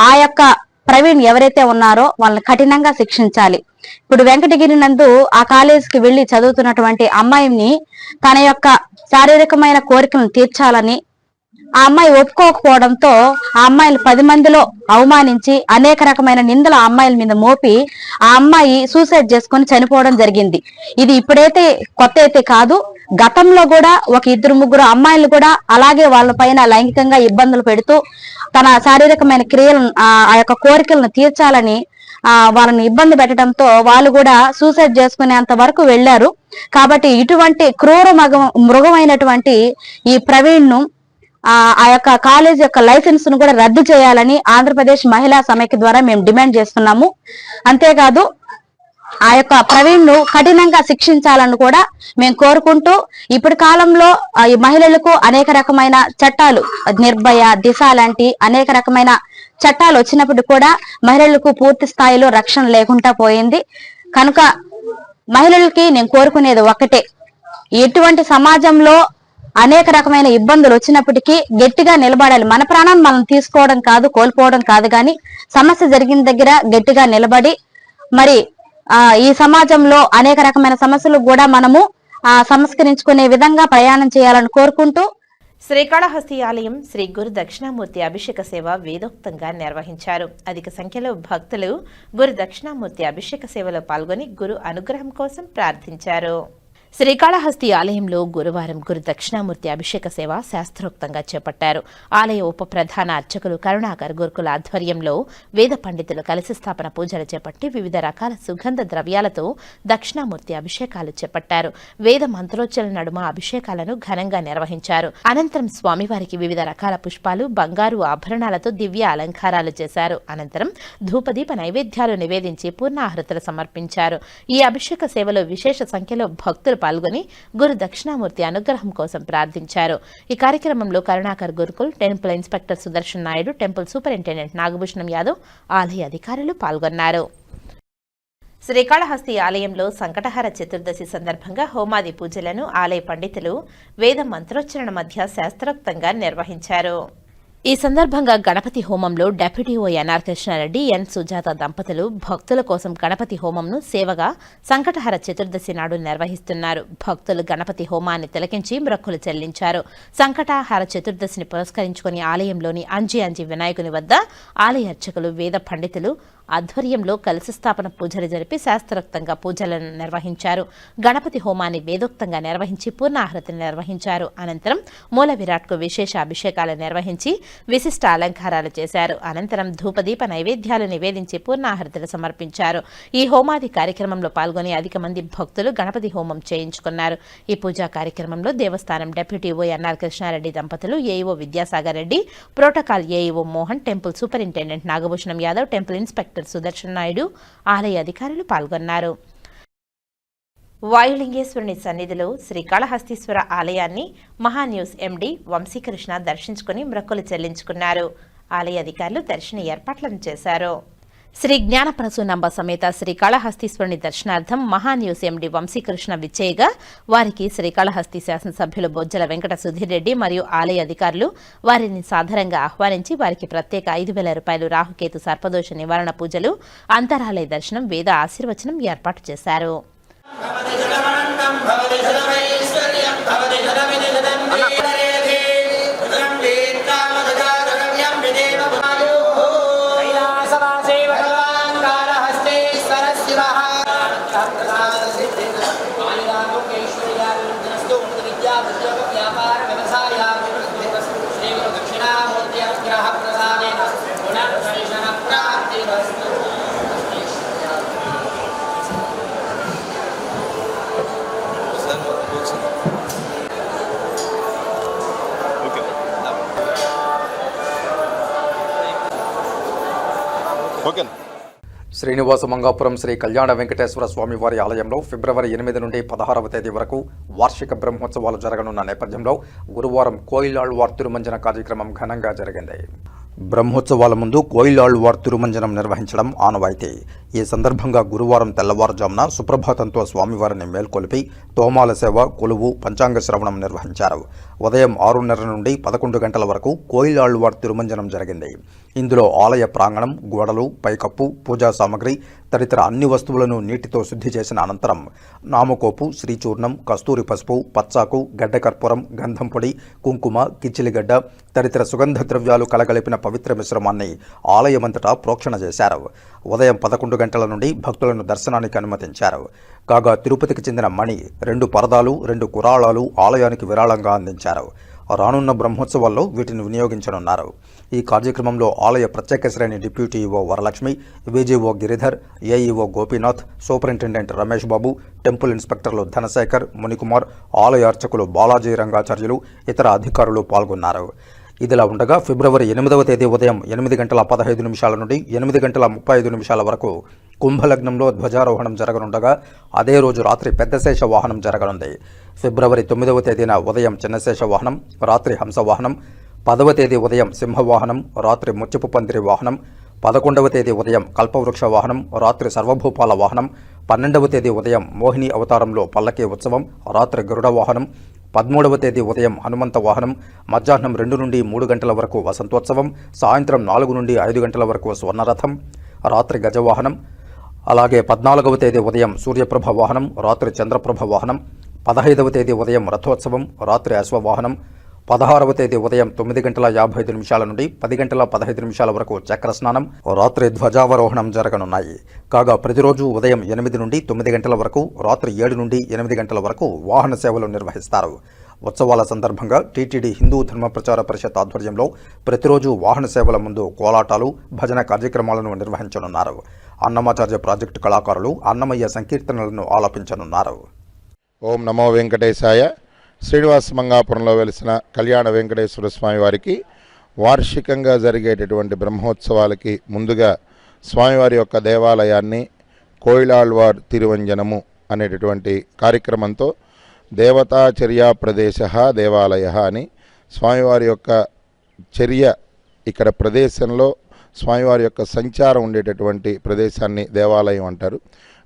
ఆ యొక్క ప్రవీణ్ ఎవరైతే ఉన్నారో వాళ్ళని కఠినంగా శిక్షించాలి. ఇప్పుడు వెంకటగిరి నందు ఆ కాలేజీకి వెళ్లి చదువుతున్నటువంటి అమ్మాయిని తన యొక్క శారీరకమైన కోరికలను తీర్చాలని ఆ అమ్మాయి ఒప్పుకోకపోవడంతో ఆ అమ్మాయిలు 10 మందిలో అవమానించి అనేక రకమైన నిందలు ఆ అమ్మాయిల మీద మోపి ఆ అమ్మాయి సూసైడ్ చేసుకుని చనిపోవడం జరిగింది. ఇది ఇప్పుడైతే కొత్త అయితే కాదు, గతంలో కూడా ఒక 2-3 అమ్మాయిలు కూడా అలాగే వాళ్ళ పైన లైంగికంగా ఇబ్బందులు పెడుతూ తన శారీరకమైన క్రియలను ఆ యొక్క కోరికలను తీర్చాలని వాళ్ళని ఇబ్బంది పెట్టడంతో వాళ్ళు కూడా సూసైడ్ చేసుకునేంత వరకు వెళ్లారు. కాబట్టి ఇటువంటి క్రూర మృగమైనటువంటి ఈ ప్రవీణ్ ను ఆ యొక్క కాలేజ్ యొక్క లైసెన్స్ ను కూడా రద్దు చేయాలని ఆంధ్రప్రదేశ్ మహిళా సమైక్య ద్వారా మేము డిమాండ్ చేస్తున్నాము. అంతేకాదు ఆ యొక్క ప్రవీణ్ ను కఠినంగా శిక్షించాలని కూడా మేము కోరుకుంటూ, ఇప్పటి కాలంలో ఈ మహిళలకు అనేక రకమైన చట్టాలు, నిర్భయ, దిశ లాంటి అనేక రకమైన చట్టాలు వచ్చినప్పుడు కూడా మహిళలకు పూర్తి స్థాయిలో రక్షణ లేకుండా పోయింది. కనుక మహిళలకి నేను కోరుకునేది ఒకటే, ఎటువంటి సమాజంలో అనేక రకమైన ఇబ్బందులు వచ్చినప్పటికీ గట్టిగా నిలబడాలి. మన ప్రాణాన్ని మనం తీసుకోవడం కాదు, కోల్పోవడం కాదు, కానీ సమస్య జరిగిన దగ్గర గట్టిగా నిలబడి మరి ఈ సమాజంలో అనేక రకమైన సమస్యలు కూడా మనము సంస్కరించుకునే విధంగా ప్రయాణం చేయాలని కోరుకుంటూ శ్రీకాళహస్తి ఆలయం శ్రీ గురు దక్షిణామూర్తి అభిషేక సేవ వేదోక్తంగా నిర్వహించారు. అధిక సంఖ్యలో భక్తులు గురు దక్షిణామూర్తి అభిషేక సేవలో పాల్గొని గురు అనుగ్రహం కోసం ప్రార్థించారు. శ్రీకాళహస్తి ఆలయంలో గురువారం గురు దక్షిణామూర్తి అభిషేక సేవ శాస్త్రోక్తంగా చేపట్టారు. ఆలయ ఉప ప్రధాన అర్చకులు కరుణాకర్ గురుకుల ఆధ్వర్యంలో వేద పండితులు కలశ స్థాపన పూజలు చేపట్టి వివిధ రకాల సుగంధ ద్రవ్యాలతో దక్షిణామూర్తి అభిషేకాలు చేపట్టారు. వేద మంత్రోచ్చల నడుమ అభిషేకాలను ఘనంగా నిర్వహించారు. అనంతరం స్వామివారికి వివిధ రకాల పుష్పాలు, బంగారు ఆభరణాలతో దివ్య అలంకారాలు చేశారు. అనంతరం ధూపదీప నైవేద్యాలు నివేదించి పూర్ణాహృతులు సమర్పించారు. ఈ అభిషేక సేవలో విశేష సంఖ్యలో భక్తులు పాల్గొని గురు దక్షిణామూర్తి అనుగ్రహం కోసం ప్రార్థించారు. ఈ కార్యక్రమంలో Karunakar Gurukul temple inspector Sudarshan Naidu, temple superintendent Nagabhushanam Yadav, ఆలయ అధికారులు పాల్గొన్నారు. శ్రీకాళహస్తి ఆలయంలో సంకటహర చతుర్దశి సందర్భంగా హోమాది పూజలను ఆలయ పండితులు వేద మంత్రోచ్చరణ మధ్య శాస్త్రోక్తంగా నిర్వహించారు. ఈ సందర్భంగా గణపతి హోమంలో డెప్యూటీ ఎన్ఆర్ కృష్ణారెడ్డి, ఎన్ సుజాత దంపతులు భక్తుల కోసం గణపతి హోమంను సేవగా సంకటహర చతుర్దశి నాడు నిర్వహిస్తున్నారు. భక్తులు గణపతి హోమాన్ని తిలకించి మొక్కులు చెల్లించారు. సంకటహర చతుర్దశిని పురస్కరించుకుని ఆలయంలోని అంజి వినాయకుని వద్ద ఆలయ అర్చకులు, వేద పండితులు ఆధ్వర్యంలో కలశ స్థాపన పూజలు జరిపి శాస్త్రోక్తంగా పూజలను నిర్వహించారు. గణపతి హోమాన్ని వేదోక్తంగా నిర్వహించి పూర్ణాహుతిని నిర్వహించారు. అనంతరం మూల విరాట్కు విశేష అభిషేకాలు నిర్వహించి విశిష్ట అలంకారాలు చేశారు. అనంతరం ధూపదీప నైవేద్యాలు నివేదించి పూర్ణాహుతులు సమర్పించారు. ఈ హోమాది కార్యక్రమంలో పాల్గొని అధిక మంది భక్తులు గణపతి హోమం చేయించుకున్నారు. ఈ పూజా కార్యక్రమంలో దేవస్థానం డిప్యూటీ ఓ ఎన్ఆర్ కృష్ణారెడ్డి దంపతులు, AEO Vidyasagar Reddy, protocol AEO Mohan, temple superintendent Nagabhushanam Yadav, temple inspector Sudarshan Naidu, ఆలయ అధికారులు పాల్గొన్నారు. వాయులింగేశ్వరుని సన్నిధిలో శ్రీకాళహస్తీశ్వర ఆలయాన్ని మహాన్యూస్ ఎండీ వంశీకృష్ణ దర్శించుకుని మొక్కులు చెల్లించుకున్నారు. ఆలయ అధికారులు దర్శన ఏర్పాట్లను చేశారు. శ్రీ జ్ఞానప్రసూనంబ సమేత శ్రీకాళహస్తీశ్వరుని దర్శనార్థం మహాన్యూస్ ఎండీ వంశీకృష్ణ విచ్చేయగా వారికి శ్రీకాళహస్తి శాసనసభ్యులు బొజ్జల వెంకట సుధీర్ రెడ్డి మరియు ఆలయ అధికారులు వారిని సాదరంగా ఆహ్వానించి వారికి ప్రత్యేక 5,000 రూపాయలు రాహుకేతు సర్పదోష నివారణ పూజలు, అంతరాలయ దర్శనం, వేద ఆశీర్వచనం ఏర్పాటు చేశారు. శ్రీనివాస మంగాపురం శ్రీ కళ్యాణ వెంకటేశ్వర స్వామి వారి ఆలయంలో ఫిబ్రవరి 8 నుండి 16వ తేదీ వరకు వార్షిక బ్రహ్మోత్సవాలు జరగనున్న నేపథ్యంలో గురువారం కోయిలాళ్వార్ తిరుమంజన కార్యక్రమం ఘనంగా జరిగింది. బ్రహ్మోత్సవాల ముందు కోయిలాళ్వార్ తిరుమంజనం నిర్వహించడం ఆనవాయితీ. ఈ సందర్భంగా గురువారం తెల్లవారుజామున సుప్రభాతంతో స్వామివారిని మేల్కొలిపి తోమాల సేవ, కొలువు, పంచాంగ శ్రవణం నిర్వహించారు. ఉదయం 6:30 నుండి 11 గంటల వరకు కోయిలాళ్వార్ తిరుమంజనం జరిగింది. ఇందులో ఆలయ ప్రాంగణం, గోడలు, పైకప్పు, పూజా సామగ్రి తదితర అన్ని వస్తువులను నీటితో శుద్ధి చేసిన అనంతరం నామకోపు, శ్రీచూర్ణం, కస్తూరి పసుపు, పచ్చాకు, గడ్డ కర్పూరం, గంధం పొడి, కుంకుమ, కిచ్చిలిగడ్డ తదితర సుగంధ ద్రవ్యాలు కలగలిపిన పవిత్ర మిశ్రమాన్ని ఆలయమంతటా ప్రోక్షణ చేశారు. ఉదయం 11 గంటల నుండి భక్తులను దర్శనానికి అనుమతించారు. కాగా తిరుపతికి చెందిన మణి, 2 పరదాలు, 2 కురాళాలు ఆలయానికి విరాళంగా అందించారు. రానున్న బ్రహ్మోత్సవాల్లో వీటిని వినియోగించనున్నారు. ఈ కార్యక్రమంలో ఆలయ ప్రత్యేక శ్రేణి deputy EO Varalakshmi, VGO Giridhar, AEO Gopinath, superintendent Ramesh Babu, temple ఇన్స్పెక్టర్లు ధనశేఖర్, మునికుమార్, ఆలయ అర్చకులు బాలాజీ రంగాచార్యులు, ఇతర అధికారులు పాల్గొన్నారు. ఇదిలా ఉండగా ఫిబ్రవరి 8వ తేదీ ఉదయం 8:15 నుండి 8:35 వరకు కుంభలగ్నంలో ధ్వజారోహణం జరగనుండగా అదే రోజు రాత్రి పెద్దశేష వాహనం జరగనుంది. ఫిబ్రవరి 9వ తేదీన ఉదయం చిన్నశేష వాహనం, రాత్రి హంస వాహనం, 10వ తేదీ ఉదయం సింహవాహనం, రాత్రి ముత్యపు పందిరి వాహనం, 11వ తేదీ ఉదయం కల్పవృక్ష వాహనం, రాత్రి సర్వభూపాల వాహనం, 12వ తేదీ ఉదయం మోహిని అవతారంలో పల్లకీ ఉత్సవం, రాత్రి గరుడ వాహనం, 13వ తేదీ ఉదయం హనుమంత వాహనం, మధ్యాహ్నం 2 నుండి 3 గంటల వరకు వసంతోత్సవం, సాయంత్రం 4 నుండి 5 గంటల వరకు స్వర్ణరథం, రాత్రి గజవాహనం. అలాగే 14వ తేదీ ఉదయం సూర్యప్రభ వాహనం, రాత్రి చంద్రప్రభ వాహనం, 15వ తేదీ ఉదయం రథోత్సవం, రాత్రి అశ్వవాహనం, 16వ తేదీ ఉదయం 9:55 నుండి 10:15 వరకు చక్రస్నానం, రాత్రి ధ్వజావరోహణం జరగనున్నాయి. కాగా ప్రతిరోజు ఉదయం 8 నుండి 9 గంటల వరకు, రాత్రి 7 నుండి 8 గంటల వరకు వాహన సేవలు నిర్వహిస్తారు. ఉత్సవాల సందర్భంగా టీటీడీ హిందూ ధర్మ ప్రచార పరిషత్ ఆధ్వర్యంలో ప్రతిరోజు వాహన సేవల ముందు కోలాటాలు, భజన కార్యక్రమాలను నిర్వహించనున్నారు. అన్నమాచార్య ప్రాజెక్టు కళాకారులు అన్నమయ్య సంకీర్తనలను ఆలపించనున్నారు. ఓం నమో వెంకటేశాయ. శ్రీనివాస మంగాపురంలో వెలిసిన కళ్యాణ వెంకటేశ్వర స్వామి వారికి వార్షికంగా జరిగేటటువంటి బ్రహ్మోత్సవాలకి ముందుగా స్వామివారి యొక్క దేవాలయాన్ని కోయిలాళ్వార్ తిరువంజనము అనేటటువంటి కార్యక్రమంతో దేవతాచర్యా ప్రదేశ దేవాలయ అని స్వామివారి యొక్క చర్య ఇక్కడ ప్రదేశంలో స్వామివారి యొక్క సంచారం ఉండేటటువంటి ప్రదేశాన్ని దేవాలయం అంటారు.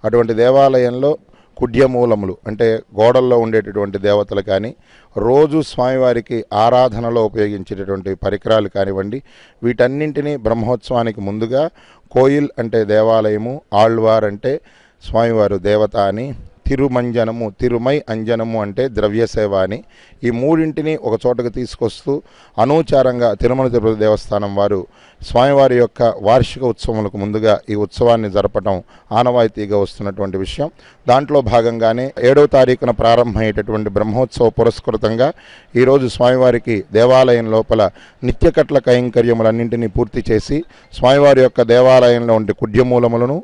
అటువంటి దేవాలయంలో కుడ్యమూలములు అంటే గోడల్లో ఉండేటటువంటి దేవతలు కానీ, రోజు స్వామివారికి ఆరాధనలో ఉపయోగించేటటువంటి పరికరాలు కానివ్వండి, వీటన్నింటినీ బ్రహ్మోత్సవానికి ముందుగా కోయిల్ అంటే దేవాలయము, ఆళ్వార్ అంటే స్వామివారు దేవత అని, తిరుమంజనము, తిరుమై అంజనము అంటే ద్రవ్య సేవ అని. ఈ మూడింటిని ఒక చోటకు తీసుకొస్తూ అనూచారంగా తిరుమల తిరుపతి దేవస్థానం వారు స్వామివారి యొక్క వార్షిక ఉత్సవములకు ముందుగా ఈ ఉత్సవాన్ని జరపడం ఆనవాయితీగా వస్తున్నటువంటి విషయం. దాంట్లో భాగంగానే 7వ తారీఖున ప్రారంభమయ్యేటటువంటి బ్రహ్మోత్సవ పురస్కృతంగా ఈరోజు స్వామివారికి దేవాలయం లోపల నిత్యకట్ల కైంకర్యములన్నింటినీ పూర్తి చేసి స్వామివారి యొక్క దేవాలయంలో ఉండే కుడ్యమూలములను,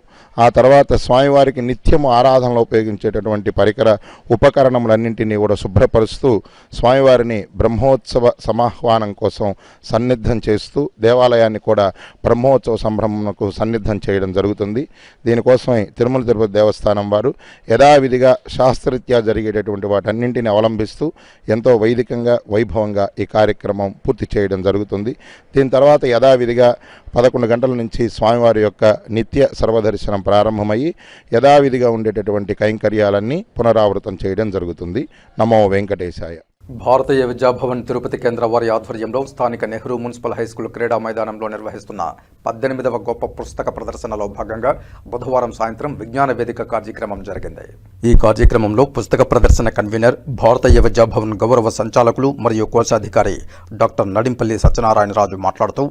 ఆ తర్వాత స్వామివారికి నిత్యము ఆరాధనలో ఉపయోగించేటటువంటి పరికర ఉపకరణములన్నింటినీ కూడా శుభ్రపరుస్తూ స్వామివారిని బ్రహ్మోత్సవ సమాహ్వానం కోసం సన్నిద్ధం చేస్తూ దేవాలయాన్ని కూడా బ్రహ్మోత్సవ సంభ్రమణకు సన్నిద్ధం చేయడం జరుగుతుంది. దీనికోసమై తిరుమల తిరుపతి దేవస్థానం వారు యథావిధిగా శాస్త్రరీత్యా జరిగేటటువంటి వాటన్నింటిని అవలంబిస్తూ ఎంతో వైదికంగా వైభవంగా ఈ కార్యక్రమం పూర్తి చేయడం జరుగుతుంది. దీని తర్వాత యథావిధిగా 11 గంటల నుంచి స్వామివారి యొక్క నిత్య సర్వదర్శనం ప్రారంభమయ్యి యథావిధిగా ఉండేటటువంటి కైంకర్యాలన్నీ పునరావృతం చేయడం జరుగుతుంది. నమో వెంకటేశాయ. భారతీయ విద్యాభవన్ తిరుపతి కేంద్ర వారి ఆధ్వర్యంలో స్థానిక నెహ్రూ మున్సిపల్ హైస్కూల్ క్రీడా మైదానంలో నిర్వహిస్తున్న 18వ గొప్ప పుస్తక ప్రదర్శనలో భాగంగా బుధవారం సాయంత్రం విజ్ఞాన వేదిక కార్యక్రమం జరిగింది. ఈ కార్యక్రమంలో పుస్తక ప్రదర్శన కన్వీనర్, భారతీయ విద్యాభవన్ గౌరవ సంచాలకులు మరియు కోశాధికారి డాక్టర్ నడింపల్లి సత్యనారాయణరాజు మాట్లాడుతూ,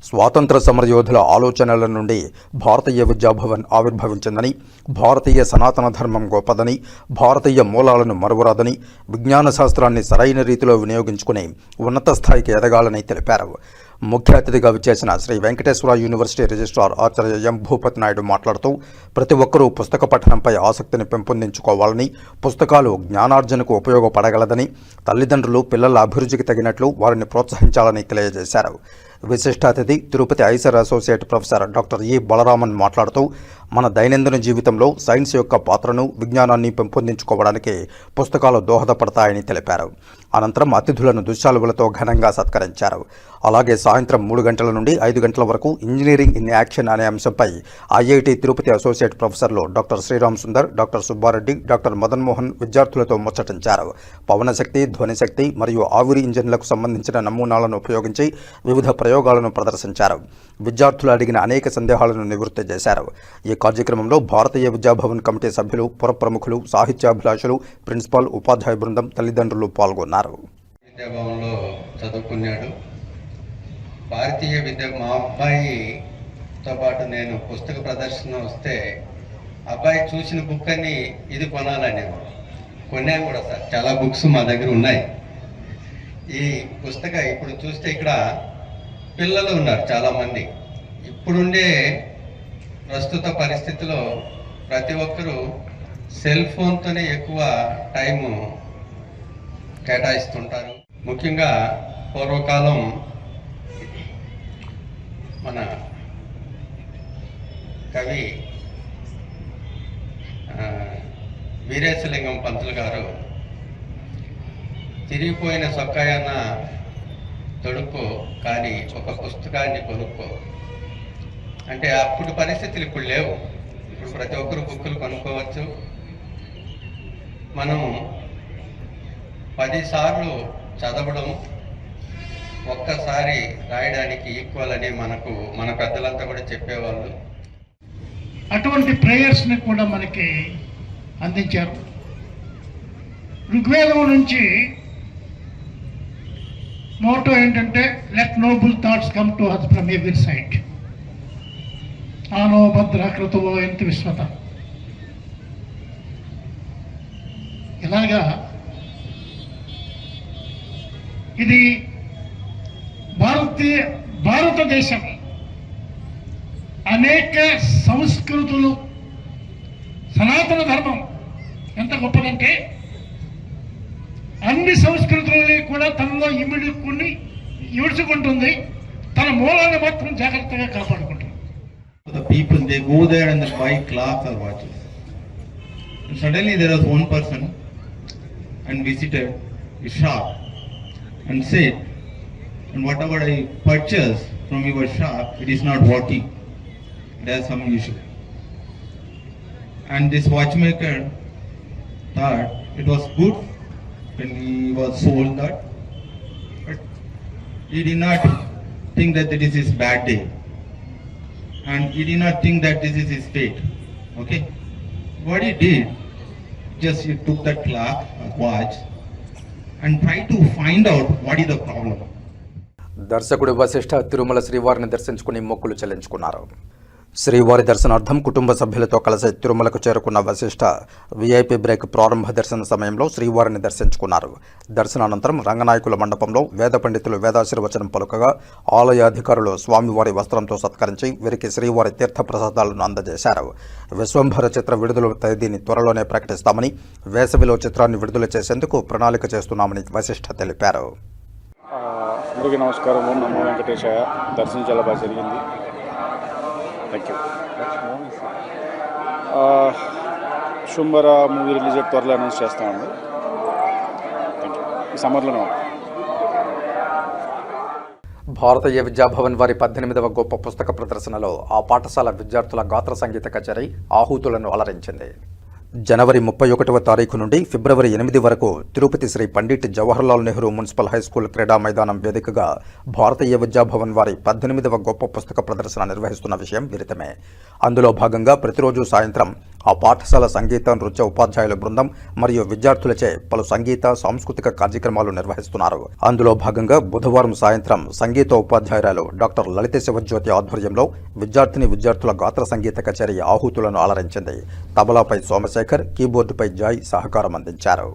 స్వాతంత్ర సమరయోధుల ఆలోచనల నుండి భారతీయ విద్యాభవన్ ఆవిర్భవించిందని, భారతీయ సనాతన ధర్మం గొప్పదని, భారతీయ మూలాలను మరువరాదని, విజ్ఞాన శాస్త్రాన్ని సరైన రీతిలో వినియోగించుకుని ఉన్నత స్థాయికి ఎదగాలని తెలిపారు. ముఖ్య అతిథిగా విచ్చేసిన శ్రీ వెంకటేశ్వర యూనివర్సిటీ రిజిస్ట్రార్ ఆచార్య ఎం భూపతి నాయుడు మాట్లాడుతూ, ప్రతి ఒక్కరూ పుస్తక పఠనంపై ఆసక్తిని పెంపొందించుకోవాలని, పుస్తకాలు జ్ఞానార్జనకు ఉపయోగపడగలదని, తల్లిదండ్రులు పిల్లల అభిరుచికి తగినట్లు వారిని ప్రోత్సహించాలని తెలియజేశారు. విశిష్ట అతిథి Tirupati IISER associate professor doctor ఈ బలరామన్ మాట్లాడుతూ, మన దైనందిన జీవితంలో సైన్స్ యొక్క పాత్రను, విజ్ఞానాన్ని పెంపొందించుకోవడానికి పుస్తకాలు దోహదపడతాయని తెలిపారు. అనంతరం అతిథులను దుశ్శాలువులతో ఘనంగా సత్కరించారు. అలాగే సాయంత్రం 3 గంటల నుండి 5 గంటల వరకు ఇంజనీరింగ్ ఇన్ యాక్షన్ అనే అంశంపై ఐఐటి తిరుపతి అసోసియేట్ ప్రొఫెసర్లు doctor Sriram Sundar, doctor Subbareddy, doctor Madan Mohan విద్యార్థులతో ముచ్చటించారు. పవనశక్తి, ధ్వనిశక్తి మరియు ఆవిరి ఇంజన్లకు సంబంధించిన నమూనాలను ఉపయోగించి వివిధ ప్రయోగాలను ప్రదర్శించారు. విద్యార్థులు అడిగిన అనేక సందేహాలను నివృత్తి చేశారు. ఈ కార్యక్రమంలో భారతీయ విద్యాభవన్ కమిటీ సభ్యులు, పుర ప్రముఖులు, సాహిత్యాభిలాషులు, ప్రిన్సిపాల్, ఉపాధ్యాయ బృందం, తల్లిదండ్రులు పాల్గొన్నారు. విద్యాభవన్లో చదువుకున్నాడు. భారతీయ విద్య మా అబ్బాయితో పాటు నేను పుస్తక ప్రదర్శన వస్తే అబ్బాయి చూసిన బుక్ అని ఇది కొనాలని కొన్నాను కూడా సార్. చాలా బుక్స్ మా దగ్గర ఉన్నాయి. ఈ పుస్తకం ఇప్పుడు చూస్తే ఇక్కడ పిల్లలు ఉన్నారు చాలామంది. ఇప్పుడుండే ప్రస్తుత పరిస్థితిలో ప్రతి ఒక్కరూ సెల్ ఫోన్తోనే ఎక్కువ టైము కేటాయిస్తుంటారు. ముఖ్యంగా పూర్వకాలం మన కవి వీరేశలింగం పంతులు గారు తిరిగిపోయిన సొక్కాయన్న తొడుక్కో కానీ ఒక పుస్తకాన్ని కొనుక్కో అంటే అప్పుడు పరిస్థితులు ఇప్పుడు లేవు. ఇప్పుడు ప్రతి ఒక్కరు బుక్కులు కొనుక్కోవచ్చు. మనం 10 సార్లు చదవడం ఒక్కసారి రాయడానికి ఈక్వల్ అని మన పెద్దలంతా కూడా చెప్పేవాళ్ళు. అటువంటి ప్రేయర్స్ని కూడా మనకి అందించారు. ఋగ్వేదం నుంచి మోటో ఏంటంటే, let noble thoughts come to us from every side. ఆనో భద్ర కృతువో ఎంత విశ్వత. ఇలాగా ఇది భారతదేశం అనేక సంస్కృతులు, సనాతన ధర్మం ఎంత గొప్పదంటే అన్ని సంస్కృతులని కూడా తనలో ఇమిడ్చుకుంటుంది. తన మూలాన్ని మాత్రం జాగ్రత్తగా కాపాడుకుంటుంది. The people, they go there and they buy clocks or watches. And suddenly there was one person and visited a shop and said, and whatever I purchase from your shop, it is not working. It has some issue. And this watchmaker thought it was good when he was sold that, but he did not think that this is his bad day, and he did not think that this is his fate. Okay, what he did, just took that clock, watch, and try to find out what is the problem. దర్శకుడు వశిష్ఠ తిరుమల శ్రీవారిని దర్శించుకుని మొక్కులు చెల్లించుకున్నారు. శ్రీవారి దర్శనార్థం కుటుంబ సభ్యులతో కలిసి తిరుమలకు చేరుకున్న వశిష్ఠ వీఐపీ బ్రేక్ ప్రారంభ దర్శన సమయంలో శ్రీవారిని దర్శించుకున్నారు. దర్శనానంతరం రంగనాయకుల మండపంలో వేద పండితులు వేదాశీర్వచనం పలుకగా ఆలయాధికారులు స్వామివారి వస్త్రంతో సత్కరించి వీరికి శ్రీవారి తీర్థ ప్రసాదాలను అందజేశారు. విశ్వంభర చిత్ర విడుదల తేదీని త్వరలోనే ప్రకటిస్తామని, వేసవిలో చిత్రాన్ని విడుదల చేసేందుకు ప్రణాళిక చేస్తున్నామని వశిష్ఠ తెలిపారు. అందరికీ నమస్కారము. నమో వెంకటేశాయ. దర్శనం చాలా బాగా జరిగింది. Thank you. శుంభర మూవీ రిలీజ్ త్వరలో అనౌన్స్ చేస్తామండి. Thank you. ఈ సమ్మర్లోనే ఉంటాం. భారతీయ విద్యాభవన్ వారి 18వ గొప్ప పుస్తక ప్రదర్శనలో ఆ పాఠశాల విద్యార్థుల గాత్ర సంగీత కచేరీ ఆహుతులను అలరించింది. జనవరి 31వ తారీఖు నుండి ఫిబ్రవరి 8 వరకు తిరుపతి శ్రీ పండిట్ జవహర్లాల్ నెహ్రూ మున్సిపల్ హైస్కూల్ క్రీడా మైదానం వేదికగా భారతీయ విద్యాభవన్ వారి 18వ గొప్ప పుస్తక ప్రదర్శన నిర్వహిస్తున్న విషయం విదితమే. అందులో భాగంగా ప్రతిరోజు సాయంత్రం ఆ పాఠశాల సంగీత నృత్య ఉపాధ్యాయుల బృందం మరియు విద్యార్థులచే పలు సంగీత సాంస్కృతిక కార్యక్రమాలు నిర్వహిస్తున్నారు. అందులో భాగంగా బుధవారం సాయంత్రం సంగీత ఉపాధ్యాయురాలు డాక్టర్ లలిత శివజ్యోతి ఆధ్వర్యంలో విద్యార్థుల గాత్ర సంగీత కచేరీ ఆహుతులను అలరించింది. తబలాపై సోమశేఖర్, కీబోర్డుపై జాయ్ సహకారం అందించారు.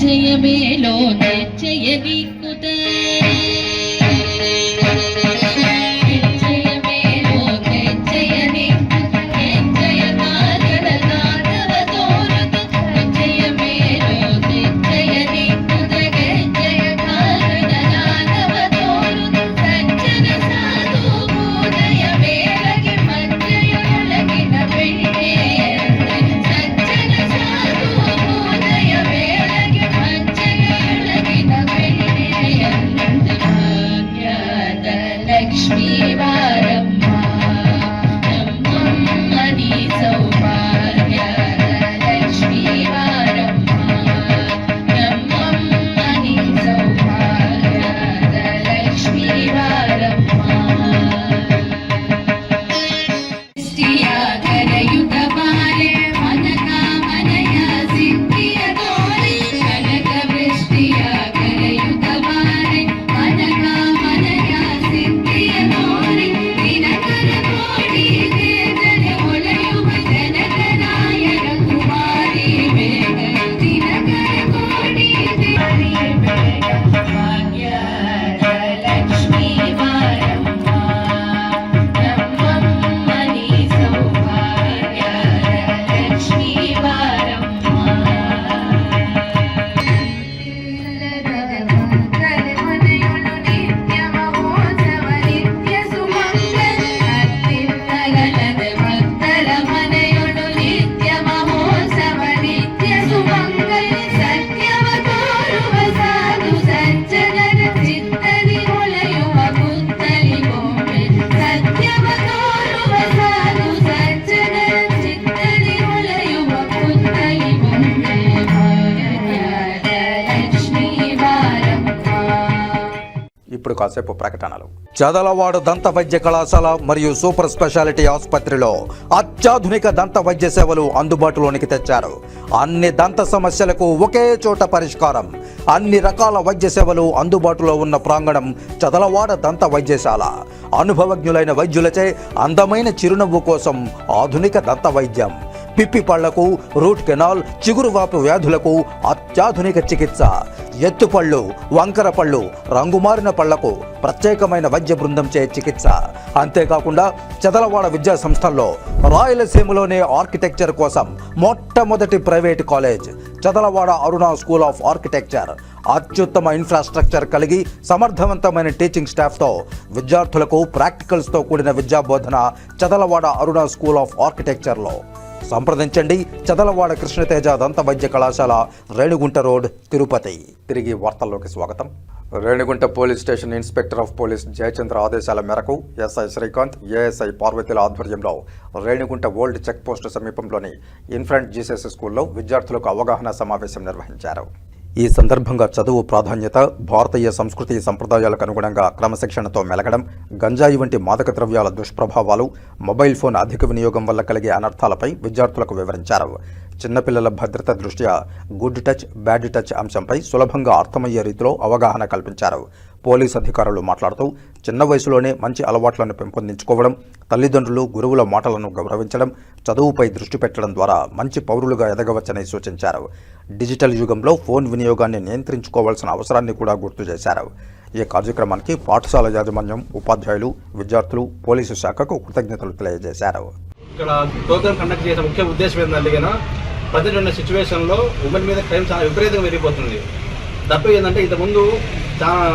జయమేలో జయని సజ్జన సాధు ఇప్పుడు కాసేపు ప్రకటనలు. చదలవాడ దంత వైద్య కళాశాల మరియు సూపర్ స్పెషాలిటీ ఆసుపత్రిలో అత్యాధునిక దంత వైద్య సేవలు అందుబాటులోనికి తెచ్చారు. అన్ని దంత సమస్యలకు ఒకే చోట పరిష్కారం. అన్ని రకాల వైద్య సేవలు అందుబాటులో ఉన్న ప్రాంగణం చదలవాడ దంత వైద్యశాల. అనుభవజ్ఞులైన వైద్యులచే అందమైన చిరునవ్వు కోసం ఆధునిక దంత వైద్యం. పిప్పి పళ్లకు, రూట్ కెనాల్, చిగురువాపు వ్యాధులకు అత్యాధునిక చికిత్స. ఎత్తుపళ్ళు, వంకర పళ్ళు, రంగుమారిన పళ్లకు ప్రత్యేకమైన వైద్య బృందంచే చికిత్స. అంతేకాకుండా చదలవాడ విద్యా సంస్థల్లో రాయలసీమలోనే ఆర్కిటెక్చర్ కోసం మొట్టమొదటి private college Chadalavada Aruna school of architecture. అత్యుత్తమ ఇన్ఫ్రాస్ట్రక్చర్ కలిగి సమర్థవంతమైన టీచింగ్ స్టాఫ్తో విద్యార్థులకు ప్రాక్టికల్స్తో కూడిన విద్యాబోధన చదలవాడ అరుణ స్కూల్ ఆఫ్ ఆర్కిటెక్చర్లో. సంప్రదించండి. చదలవాడ కృష్ణతేజ దంత వైద్య కళాశాల, రేణిగుంట రోడ్, తిరుపతి. తిరిగి వార్తల్లోకి స్వాగతం. Renigunta police station inspector of police Jayachandra ఆదేశాల మేరకు ఎస్ఐ శ్రీకాంత్, ఏఎస్ఐ పార్వతీల ఆధ్వర్యంలో రేణిగుంట ఓల్డ్ చెక్ పోస్టు సమీపంలోని ఇన్ఫ్రంట్ జీసస్ స్కూల్లో విద్యార్థులకు అవగాహన సమావేశం నిర్వహించారు. ఈ సందర్భంగా చదువు ప్రాధాన్యత, భారతీయ సంస్కృతి సంప్రదాయాలకు అనుగుణంగా క్రమశిక్షణతో మెలగడం, గంజాయి వంటి మాదక ద్రవ్యాల దుష్ప్రభావాలు, మొబైల్ ఫోన్ అధిక వినియోగం వల్ల కలిగే అనర్థాలపై విద్యార్థులకు వివరించారు. చిన్నపిల్లల భద్రత దృష్ట్యా గుడ్ టచ్, బ్యాడ్ టచ్ అంశంపై సులభంగా అర్థమయ్యే రీతిలో అవగాహన కల్పించారు. పోలీస్ అధికారులు మాట్లాడుతూ చిన్న వయసులోనే మంచి అలవాట్లను పెంపొందించుకోవడం, తల్లిదండ్రులు, గురువుల మాటలను గౌరవించడం, చదువుపై దృష్టి పెట్టడం ద్వారా మంచి పౌరులుగా ఎదగవచ్చని సూచించారు. డిజిటల్ యుగంలో ఫోన్ వినియోగాన్ని నియంత్రించుకోవాల్సిన అవసరాన్ని కూడా గుర్తు చేశారు. ఈ కార్యక్రమానికి పాఠశాల యాజమాన్యం, ఉపాధ్యాయులు, విద్యార్థులు, పోలీసు శాఖకు కృతజ్ఞతలు తెలియజేశారు. ఇక్కడ ప్రోగ్రామ్ కండక్ట్ చేసే ముఖ్య ఉద్దేశం ఏంటంటే ప్రజెంట్ ఉన్న సిచ్యువేషన్లో ఉమెన్ మీద క్రైమ్ చాలా విపరీతంగా పెరిగిపోతుంది. తప్ప ఏంటంటే ఇంతకుముందు చాలా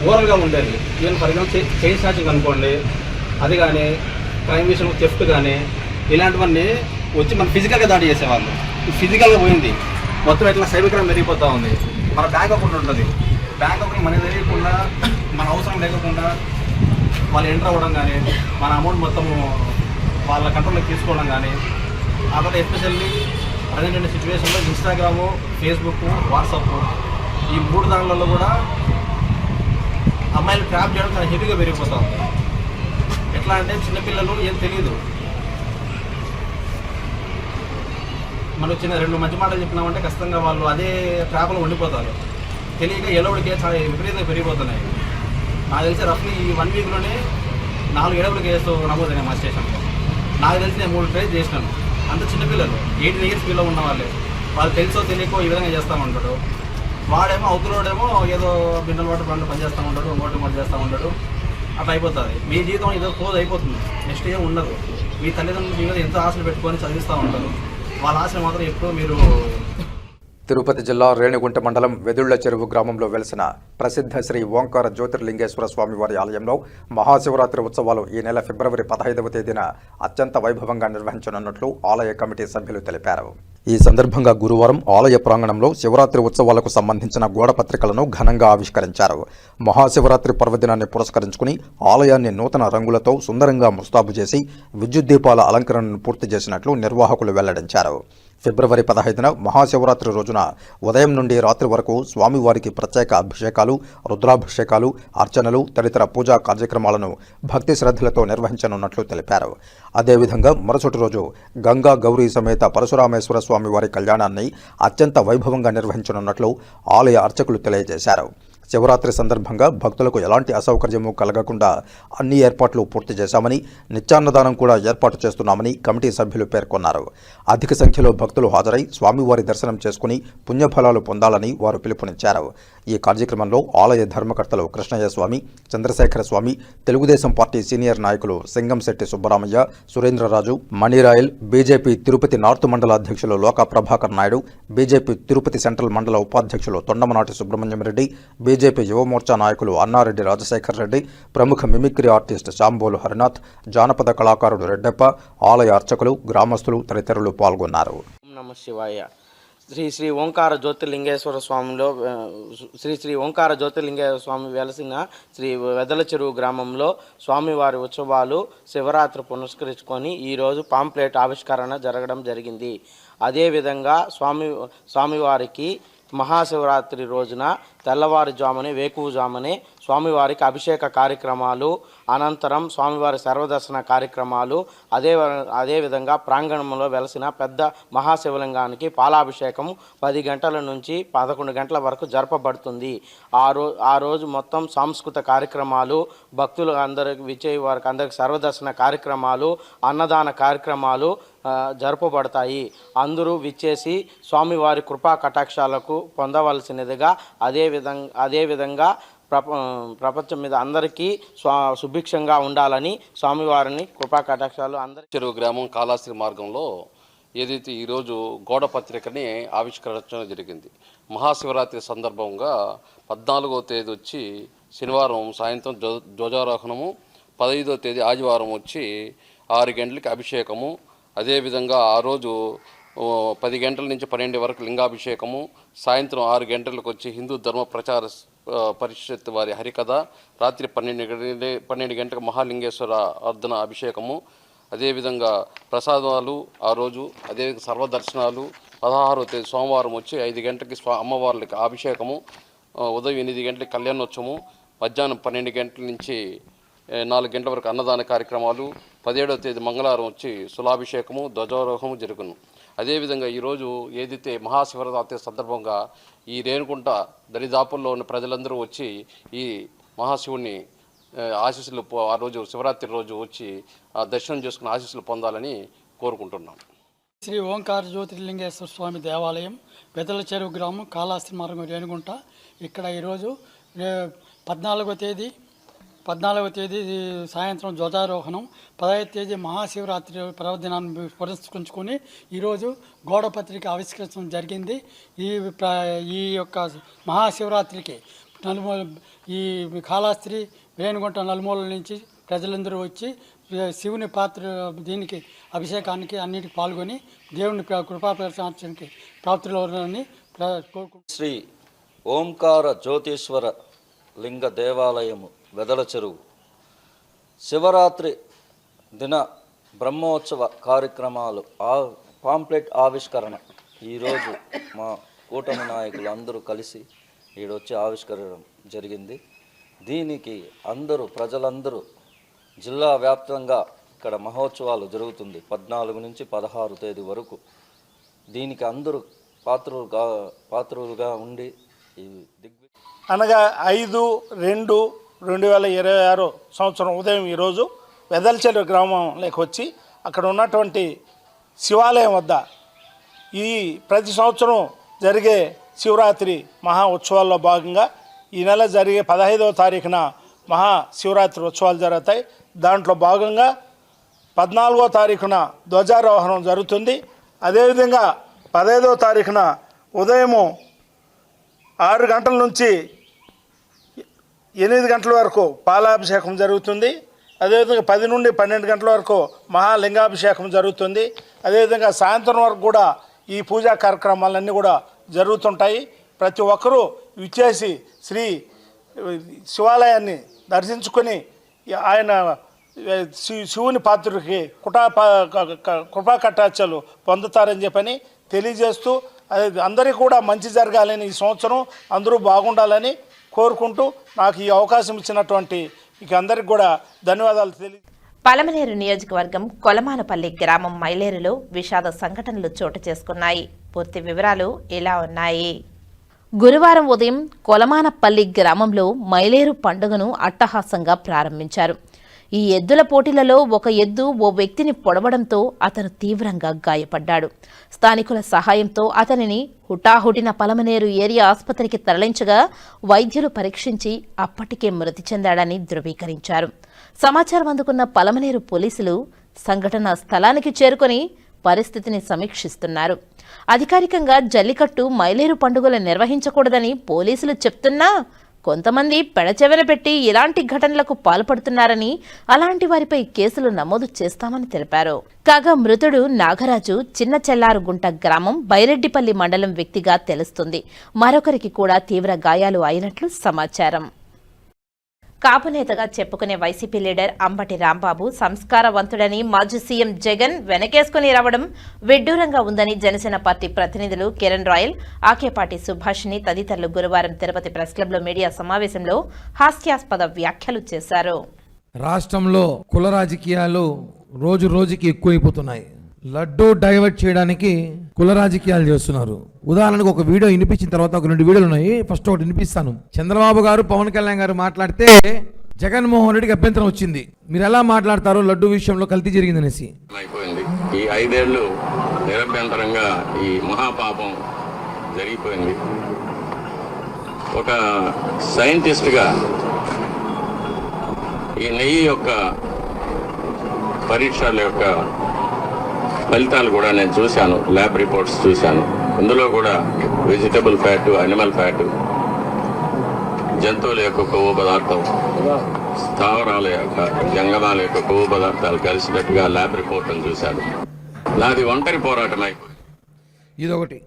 ఓవరాల్గా ఉండేది. Even for example chain snatching అనుకోండి, అది కానీ క్రైమ్ విషయంలో థెఫ్ట్ కానీ ఇలాంటివన్నీ వచ్చి మనం ఫిజికల్గా దాడి చేసేవాళ్ళు. ఫిజికల్గా పోయింది మొత్తం. ఇట్లా సైబర్ క్రైమ్ పెరిగిపోతూ ఉంది. మన బ్యాంక్ అకౌంట్ ఉంటుంది, బ్యాంక్ అకౌంట్ మనకి తెలియకుండా, మన అవసరం లేకుండా వాళ్ళు ఎంటర్ అవ్వడం కానీ, మన అమౌంట్ మొత్తము వాళ్ళ కంట్రోల్లోకి తీసుకోవడం కానీ. ఆ తర్వాత ఎస్పెషల్లీ ప్రజెంట్ సిచ్యువేషన్లో ఇన్స్టాగ్రాము, ఫేస్బుక్, వాట్సాప్ ఈ 3 దానిలలో కూడా అమ్మాయిలు ట్రాప్ చేయడం చాలా హెవీగా పెరిగిపోతూ ఉంది. ఎట్లా అంటే చిన్నపిల్లలు ఏం తెలియదు, మనం చిన్న 2 మంచి మాటలు చెప్పినామంటే ఖచ్చితంగా వాళ్ళు అదే ట్రాప్లో ఉండిపోతారు. తెలియక ఎలవుడికే చాలా విపరీతంగా పెరిగిపోతున్నాయి. నాకు తెలిసి రఫ్లీ ఈ 1 వీక్లోనే 4 ఎడవుల కేసు నమోదైనాయి మా స్టేషన్లో. నాకు తెలిసి నేను 3 ట్రై చేసినాను. అంత చిన్నపిల్లలు 18 ఇయర్స్ పిల్లలు ఉన్న వాళ్ళు తెలుసో తెలియకో ఈ విధంగా చేస్తామంటాడు. వాడేమో అవతలోడేమో ఏదో బిన్నెల వాటర్ ప్లాంట్లో పనిచేస్తూ ఉంటాడు, ఇంకోటి చేస్తూ ఉంటాడు. అట్లా అయిపోతుంది. మీ జీవితం ఏదో క్లోజ్ అయిపోతుంది. నెక్స్ట్ ఏం ఉండదు. మీ తల్లిదండ్రులు మీ మీద ఎంత ఆశలు పెట్టుకొని చదివిస్తూ ఉంటారు. వాళ్ళ ఆశలు మాత్రం ఎప్పుడూ మీరు. తిరుపతి జిల్లా రేణిగుంట మండలం వెదుళ్ల చెరువు గ్రామంలో వెలిసిన ప్రసిద్ధ శ్రీ ఓంకార జ్యోతిర్లింగేశ్వర స్వామి వారి ఆలయంలో మహాశివరాత్రి ఉత్సవాలు ఈ నెల ఫిబ్రవరి 15వ తేదీన అత్యంత వైభవంగా నిర్వహించనున్నట్లు ఆలయ కమిటీ సభ్యులు తెలిపారు. ఈ సందర్భంగా గురువారం ఆలయ ప్రాంగణంలో శివరాత్రి ఉత్సవాలకు సంబంధించిన గోడ పత్రికలను ఘనంగా ఆవిష్కరించారు. మహాశివరాత్రి పర్వదినాన్ని పురస్కరించుకుని ఆలయాన్ని నూతన రంగులతో సుందరంగా ముస్తాబు చేసి విద్యుత్ దీపాల అలంకరణను పూర్తి చేసినట్లు నిర్వాహకులు వెల్లడించారు. ఫిబ్రవరి 15న మహాశివరాత్రి రోజున ఉదయం నుండి రాత్రి వరకు స్వామివారికి ప్రత్యేక అభిషేకాలు, రుద్రాభిషేకాలు, అర్చనలు తదితర పూజా కార్యక్రమాలను భక్తి శ్రద్ధలతో నిర్వహించనున్నట్లు తెలిపారు. అదేవిధంగా మరుసటి రోజు గంగా గౌరీ సమేత పరశురామేశ్వర స్వామివారి కళ్యాణాన్ని అత్యంత వైభవంగా నిర్వహించనున్నట్లు ఆలయ అర్చకులు తెలియజేశారు. శివరాత్రి సందర్భంగా భక్తులకు ఎలాంటి అసౌకర్యము కలగకుండా అన్ని ఏర్పాట్లు పూర్తి చేశామని, నిత్యాన్నదానం కూడా ఏర్పాటు చేస్తున్నామని కమిటీ సభ్యులు పేర్కొన్నారు. అధిక సంఖ్యలో భక్తులు హాజరై స్వామివారి దర్శనం చేసుకుని పుణ్యఫలాలు పొందాలని వారు పిలుపునిచ్చారు. ఈ కార్యక్రమంలో ఆలయ ధర్మకర్తలు కృష్ణయ్య స్వామి, చంద్రశేఖర స్వామి, తెలుగుదేశం పార్టీ సీనియర్ నాయకులు సింగంశెట్టి సుబ్బరామయ్య, సురేంద్రరాజు, మణిరాయల్, బీజేపీ తిరుపతి నార్త్ మండల అధ్యక్షులు లోకా ప్రభాకర్ నాయుడు, బీజేపీ తిరుపతి సెంట్రల్ మండల ఉపాధ్యక్షులు తొండమనాటి సుబ్రహ్మణ్యం రెడ్డి, బీజేపీ యువమోర్చా నాయకులు అన్నారెడ్డి రాజశేఖర్ రెడ్డి, ప్రముఖ మిమిక్రీ ఆర్టిస్ట్ శాంబోలు హరినాథ్, జానపద కళాకారుడు రెడ్డప్ప, ఆలయ అర్చకులు, గ్రామస్తులు తదితరులు పాల్గొన్నారు. నమ శివాయ. శ్రీ ఓంకార జ్యోతిర్లింగేశ్వర స్వామిలో శ్రీ ఓంకార జ్యోతిర్లింగేశ్వర స్వామి వెలసిన శ్రీ వెదల చెరువు గ్రామంలో స్వామివారి ఉత్సవాలు శివరాత్రి పురస్కరించుకొని ఈరోజు పాంప్లెట్ ఆవిష్కరణ జరగడం జరిగింది. అదేవిధంగా స్వామివారికి మహాశివరాత్రి రోజున తెల్లవారుజామునే వేకువజామునే స్వామివారికి అభిషేక కార్యక్రమాలు, అనంతరం స్వామివారి సర్వదర్శన కార్యక్రమాలు, అదేవిధంగా ప్రాంగణంలో వెలసిన పెద్ద మహాశివలింగానికి పాలాభిషేకం 10 గంటల నుంచి 11 గంటల వరకు జరపబడుతుంది. ఆ రోజు మొత్తం సాంస్కృతిక కార్యక్రమాలు, భక్తులు అందరికి విచ్చేయ వారికి అందరికి సర్వదర్శన కార్యక్రమాలు, అన్నదాన కార్యక్రమాలు జరపబడతాయి. అందరూ విచ్చేసి స్వామివారి కృపా కటాక్షాలకు పొందవలసినదిగా అదేవిధంగా ప్రపంచం మీద అందరికీ సుభిక్షంగా ఉండాలని స్వామివారిని కృపా కటాక్షాలు అందరి చెరువు గ్రామం కాళాస్త్రి మార్గంలో ఏదైతే ఈరోజు గోడ పత్రికని ఆవిష్కరించడం జరిగింది. మహాశివరాత్రి సందర్భంగా 14వ తేదీ వచ్చి శనివారం సాయంత్రం ధ్వజారోహణము, 15వ తేదీ ఆదివారం వచ్చి 6 గంటలకి అభిషేకము, అదేవిధంగా ఆ రోజు 10 గంటల నుంచి 12 వరకు లింగాభిషేకము, సాయంత్రం 6 గంటలకు వచ్చి హిందూ ధర్మ ప్రచార పరిషత్ వారి హరికథ, రాత్రి 12 గంటలకు మహాలింగేశ్వర అర్ధన అభిషేకము, అదేవిధంగా ప్రసాదాలు ఆ రోజు, అదేవిధంగా సర్వదర్శనాలు. 16వ తేదీ సోమవారం వచ్చి 5 గంటలకి అమ్మవార్లకి అభిషేకము, ఉదయం 8 గంటలకి కళ్యాణోత్సవము, మధ్యాహ్నం 12 గంటల నుంచి 4 గంటల వరకు అన్నదాన కార్యక్రమాలు, 17వ తేదీ మంగళవారం వచ్చి శులాభిషేకము, ధ్వజారోహము జరుగును. అదేవిధంగా ఈరోజు ఏదైతే మహాశివరాత్రి సందర్భంగా ఈ రేణుగుంట దరిదాపుల్లో ఉన్న ప్రజలందరూ వచ్చి ఈ మహాశివుని ఆశీస్సులు ఆ రోజు శివరాత్రి రోజు వచ్చి దర్శనం చేసుకుని ఆశీస్సులు పొందాలని కోరుకుంటున్నాం. శ్రీ ఓంకార జ్యోతిర్లింగేశ్వర స్వామి దేవాలయం, వెదల చెరువు గ్రామం, కాళాస్త్రి మార్గం, రేణుగుంట. ఇక్కడ ఈరోజు 14వ తేదీ సాయంత్రం ధ్వజారోహణం, 15వ తేదీ మహాశివరాత్రి పర్వదినాన్ని పురస్కరించుకొని ఈరోజు గోడపత్రిక ఆవిష్కరించడం జరిగింది. ఈ యొక్క మహాశివరాత్రికి ఈ కాళాస్త్రి, రేణుగుంట నలుమూలల నుంచి ప్రజలందరూ వచ్చి శివుని దీనికి అభిషేకానికి అన్నిటికి పాల్గొని దేవుని కృపాప్రసాదానికి ప్రాప్తులని కోరుకుంటున్నాను. శ్రీ ఓంకార జ్యోతీశ్వర లింగ దేవాలయము, వెదల చెరువు, శివరాత్రి దిన బ్రహ్మోత్సవ కార్యక్రమాలు, పాంప్లెట్ ఆవిష్కరణ ఈరోజు మా కూటమి నాయకులు అందరూ కలిసి ఈడొచ్చి ఆవిష్కరించడం జరిగింది. దీనికి ప్రజలందరూ జిల్లా వ్యాప్తంగా ఇక్కడ మహోత్సవాలు జరుగుతుంది 14 నుంచి 16 తేదీ వరకు. దీనికి అందరూ పాత్రులుగా ఉండి అనగా 5/2/2026 సంవత్సరం ఉదయం ఈరోజు వెదల్చెరు గ్రామంలోకి వచ్చి అక్కడ ఉన్నటువంటి శివాలయం వద్ద ప్రతి సంవత్సరం జరిగే శివరాత్రి మహా ఉత్సవాల్లో భాగంగా ఈ నెల జరిగే 15వ తారీఖున మహాశివరాత్రి ఉత్సవాలు జరుగుతాయి. దాంట్లో భాగంగా 14వ తారీఖున ధ్వజారోహణం జరుగుతుంది. అదేవిధంగా 15వ తారీఖున ఉదయము 6 గంటల నుంచి 8 గంటల వరకు పాలాభిషేకం జరుగుతుంది. అదేవిధంగా 10 నుండి 12 గంటల వరకు మహాలింగాభిషేకం జరుగుతుంది. అదేవిధంగా సాయంత్రం వరకు కూడా ఈ పూజా కార్యక్రమాలన్నీ కూడా జరుగుతుంటాయి. ప్రతి ఒక్కరూ విచ్చేసి శ్రీ శివాలయాన్ని దర్శించుకొని ఆయన శివుని పాత్రుడికి కృపా కటాక్షాలు పొందుతారని చెప్పని తెలియజేస్తూ, అందరికీ కూడా మంచి జరగాలని, ఈ సంవత్సరం అందరూ బాగుండాలని కోరుకుంటూ నాకు ఈ అవకాశం ఇచ్చినటువంటి అందరికి కూడా ధన్యవాదాలు పలమనేరు నియోజకవర్గం కొలమానపల్లి గ్రామం మైలేరులో విషాద సంఘటనలు చోటు చేసుకున్నాయి. పూర్తి వివరాలు ఇలా ఉన్నాయి. గురువారం ఉదయం కొలమానపల్లి గ్రామంలో మైలేరు పండుగను అట్టహాసంగా ప్రారంభించారు. ఈ ఎద్దుల పోటీలలో ఒక ఎద్దు ఓ వ్యక్తిని పొడవడంతో అతను తీవ్రంగా గాయపడ్డాడు. స్థానికుల సహాయంతో అతనిని హుటాహుటిన పలమనేరు ఏరియా ఆసుపత్రికి తరలించగా వైద్యులు పరీక్షించి అప్పటికే మృతి చెందాడని ధృవీకరించారు. సమాచారం అందుకున్న పలమనేరు పోలీసులు సంఘటనా స్థలానికి చేరుకొని పరిస్థితిని సమీక్షిస్తున్నారు. అధికారికంగా జల్లికట్టు మైలేరు పండుగలు నిర్వహించకూడదని పోలీసులు చెప్తున్నా కొంతమంది పెడచెవెన పెట్టి ఇలాంటి ఘటనలకు పాల్పడుతున్నారని, అలాంటి వారిపై కేసులు నమోదు చేస్తామని తెలిపారు. కాగా మృతుడు నాగరాజు చిన్న చెల్లారుగుంట గ్రామం బైరెడ్డిపల్లి మండలం వ్యక్తిగా తెలుస్తుంది. మరొకరికి కూడా తీవ్ర గాయాలు అయినట్లు సమాచారం. కాపు నేతగా చెప్పుకునే వైసీపీ లీడర్ అంబటి రాంబాబు సంస్కారవంతుడని మాజీ సీఎం జగన్ వెనకేసుకుని రావడం విడ్డూరంగా ఉందని జనసేన పార్టీ ప్రతినిధులు కిరణ్ రాయల్, ఆకేపాటి సుభాషిణి తదితరులు గురువారం తిరుపతి ప్రెస్ క్లబ్లో మీడియా సమావేశంలో హాస్యాస్పద వ్యాఖ్యలు చేశారు. రాష్ట్రంలో కుల రాజకీయాలు రోజు రోజుకి ఎక్కువైపోతున్నాయి. లడ్డూ డైవర్ట్ చేయడానికి కుల రాజకీయాలు చేస్తున్నారు. ఉదాహరణకు ఒక వీడియో వినిపించిన తర్వాత ఒక 2 వీడియోలు ఉన్నాయి. ఫస్ట్ ఒకటి వినిపిస్తాను. చంద్రబాబు గారు, పవన్ కళ్యాణ్ గారు మాట్లాడితే జగన్మోహన్ రెడ్డికి అభ్యంతరం వచ్చింది. మీరు ఎలా మాట్లాడతారో లడ్డూ విషయంలో కల్తీ జరిగిందనేసి. ఈ 5 ఏళ్ళు నిరభ్యంతరంగా ఈ మహాపాపం జరిగిపోయింది. ఒక సైంటిస్ట్గా ఈ నెయ్యి యొక్క పరీక్షల యొక్క ఫలితాలు కూడా నేను చూశాను, ల్యాబ్ రిపోర్ట్స్ చూశాను. ఇందులో కూడా వెజిటబుల్ ఫ్యాటు, అనిమల్ ఫ్యాటు, జంతువుల యొక్క కొవ్వు పదార్థం, స్థావరాల యొక్క జంగమాల యొక్క కొవ్వు పదార్థాలు కలిసినట్టుగా ల్యాబ్ రిపోర్ట్ను చూశాను. నాది ఒంటరి పోరాటం అయిపోయింది. ఇదొకటి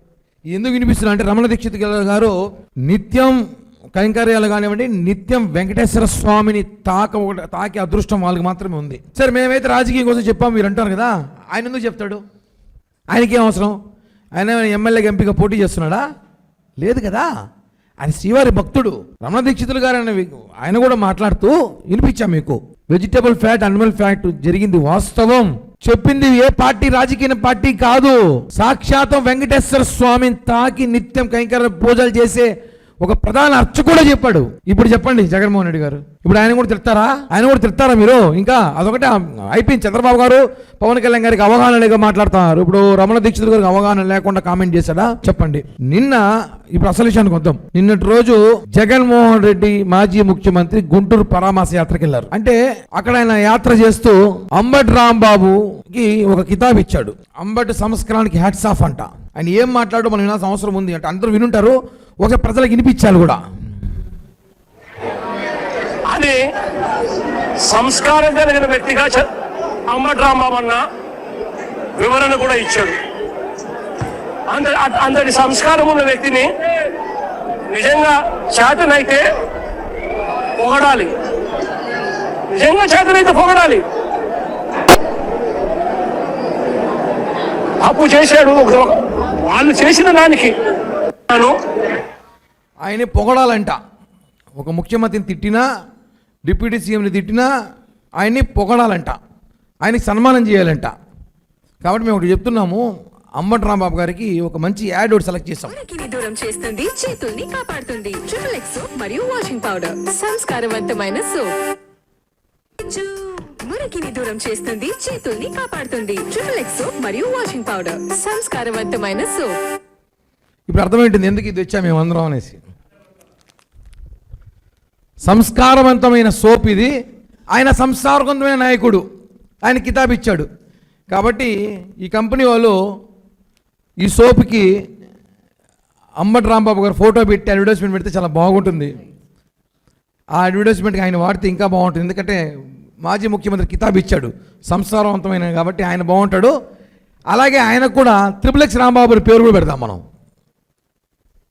ఎందుకు వినిపిస్తున్నా అంటే రమణ దీక్షిత్ గారు నిత్యం కైంకర్యాలు కానివ్వండి, నిత్యం వెంకటేశ్వర స్వామిని తాకే అదృష్టం వాళ్ళకి మాత్రమే ఉంది. సరే, మేమైతే రాజకీయం కోసం చెప్పాము మీరు అంటారు కదా, ఆయన ఎందుకు చెప్తాడు? ఆయనకేం అవసరం? ఆయన ఎమ్మెల్యేగా ఎంపీగా పోటీ చేస్తున్నాడా? లేదు కదా. ఆయన శ్రీవారి భక్తుడు. రమణ దీక్షితులు గారు ఆయన కూడా మాట్లాడుతూ వినిపించాం మీకు. వెజిటబుల్ ఫ్యాట్, అనిమల్ ఫ్యాట్ జరిగింది వాస్తవం. చెప్పింది ఏ పార్టీ, రాజకీయ పార్టీ కాదు. సాక్షాత్తం వెంకటేశ్వర స్వామిని తాకి నిత్యం కైంకర్య పూజలు చేసే ఒక ప్రధాన అర్చకుడు చెప్పాడు. ఇప్పుడు చెప్పండి జగన్మోహన్ రెడ్డి గారు, ఇప్పుడు ఆయన కూడా తిడతారా మీరు? ఇంకా అదొకటే అయిపోయింది. చంద్రబాబు గారు, పవన్ కళ్యాణ్ గారికి అవగాహన లేక మాట్లాడుతున్నారు. ఇప్పుడు రమణ దీక్షిత్ గారికి అవగాహన లేకుండా కామెంట్ చేశాడా? చెప్పండి. ఇప్పుడు అసలు విషయానికి వద్దాం. నిన్నటి రోజు జగన్మోహన్ రెడ్డి మాజీ ముఖ్యమంత్రి గుంటూరు పరామర్శ యాత్రకు వెళ్ళారు. అంటే అక్కడ ఆయన యాత్ర చేస్తూ అంబటి రాంబాబుకి ఒక కితాబ్ ఇచ్చాడు. అంబటి సంస్కరణకి హ్యాట్స్ ఆఫ్ అంట. ఆయన ఏం మాట్లాడో మనం వినాల్సిన అవసరం ఉంది అంటే అందరూ వినుంటారు, ఒక ప్రజలకు వినిపించాలి కూడా. అది సంస్కారం కలిగిన వ్యక్తిగా అంబటి రాంబాబు అన్న వివరణ కూడా ఇచ్చాడు. అంతటి సంస్కారం ఉన్న వ్యక్తిని నిజంగా చేతనైతే పొగడాలి. నిజంగా చేతనైతే పొగడాలి. అప్పు చేశాడు, వాళ్ళు చేసిన దానికి ఆయన్ని పొగడాలంట. ఒక ముఖ్యమంత్రిని తిట్టినా, డిప్యూటీ సీఎంని తిట్టినా ఆయన్ని పొగడాలంట, ఆయనకి సన్మానం చేయాలంట. కాబట్టి మేము ఒకటి చెప్తున్నాము, అంబటి రాంబాబు గారికి ఒక మంచి యాడ్ ఒకటి సెలెక్ట్ చేస్తాం. దూరం చేస్తుంది, చేతుల్ని కాపాడుతుంది. ట్రిపుల్ ఎక్స్ మరియు వాషింగ్ పౌడర్, సంస్కారవంతమైన సోప్. మురికిని దూరం చేస్తుంది, చేతుల్ని కాపాడుతుంది. ట్రిపుల్ ఎక్స్ మరియు వాషింగ్ పౌడర్, సంస్కారవంతమైన సోప్. ఇప్పుడు అర్థమైంటుంది ఎందుకు ఇది వచ్చా మేమందరం అనేసి. సంస్కారవంతమైన సోప్ ఇది. ఆయన సంస్కారవంతమైన నాయకుడు, ఆయన కితాబ్ ఇచ్చాడు. కాబట్టి ఈ కంపెనీ వాళ్ళు ఈ సోప్కి అంబటి రాంబాబు గారు ఫోటో పెట్టి అడ్వర్టైజ్మెంట్ పెడితే చాలా బాగుంటుంది. ఆ అడ్వర్టైజ్మెంట్కి ఆయన వాడితే ఇంకా బాగుంటుంది. ఎందుకంటే మాజీ ముఖ్యమంత్రి కితాబ్ ఇచ్చాడు, సంస్కారవంతమైన కాబట్టి ఆయన బాగుంటాడు. అలాగే ఆయనకు కూడా ట్రిపుల్ ఎక్స్ రాంబాబు పేరు కూడా పెడతాం మనం.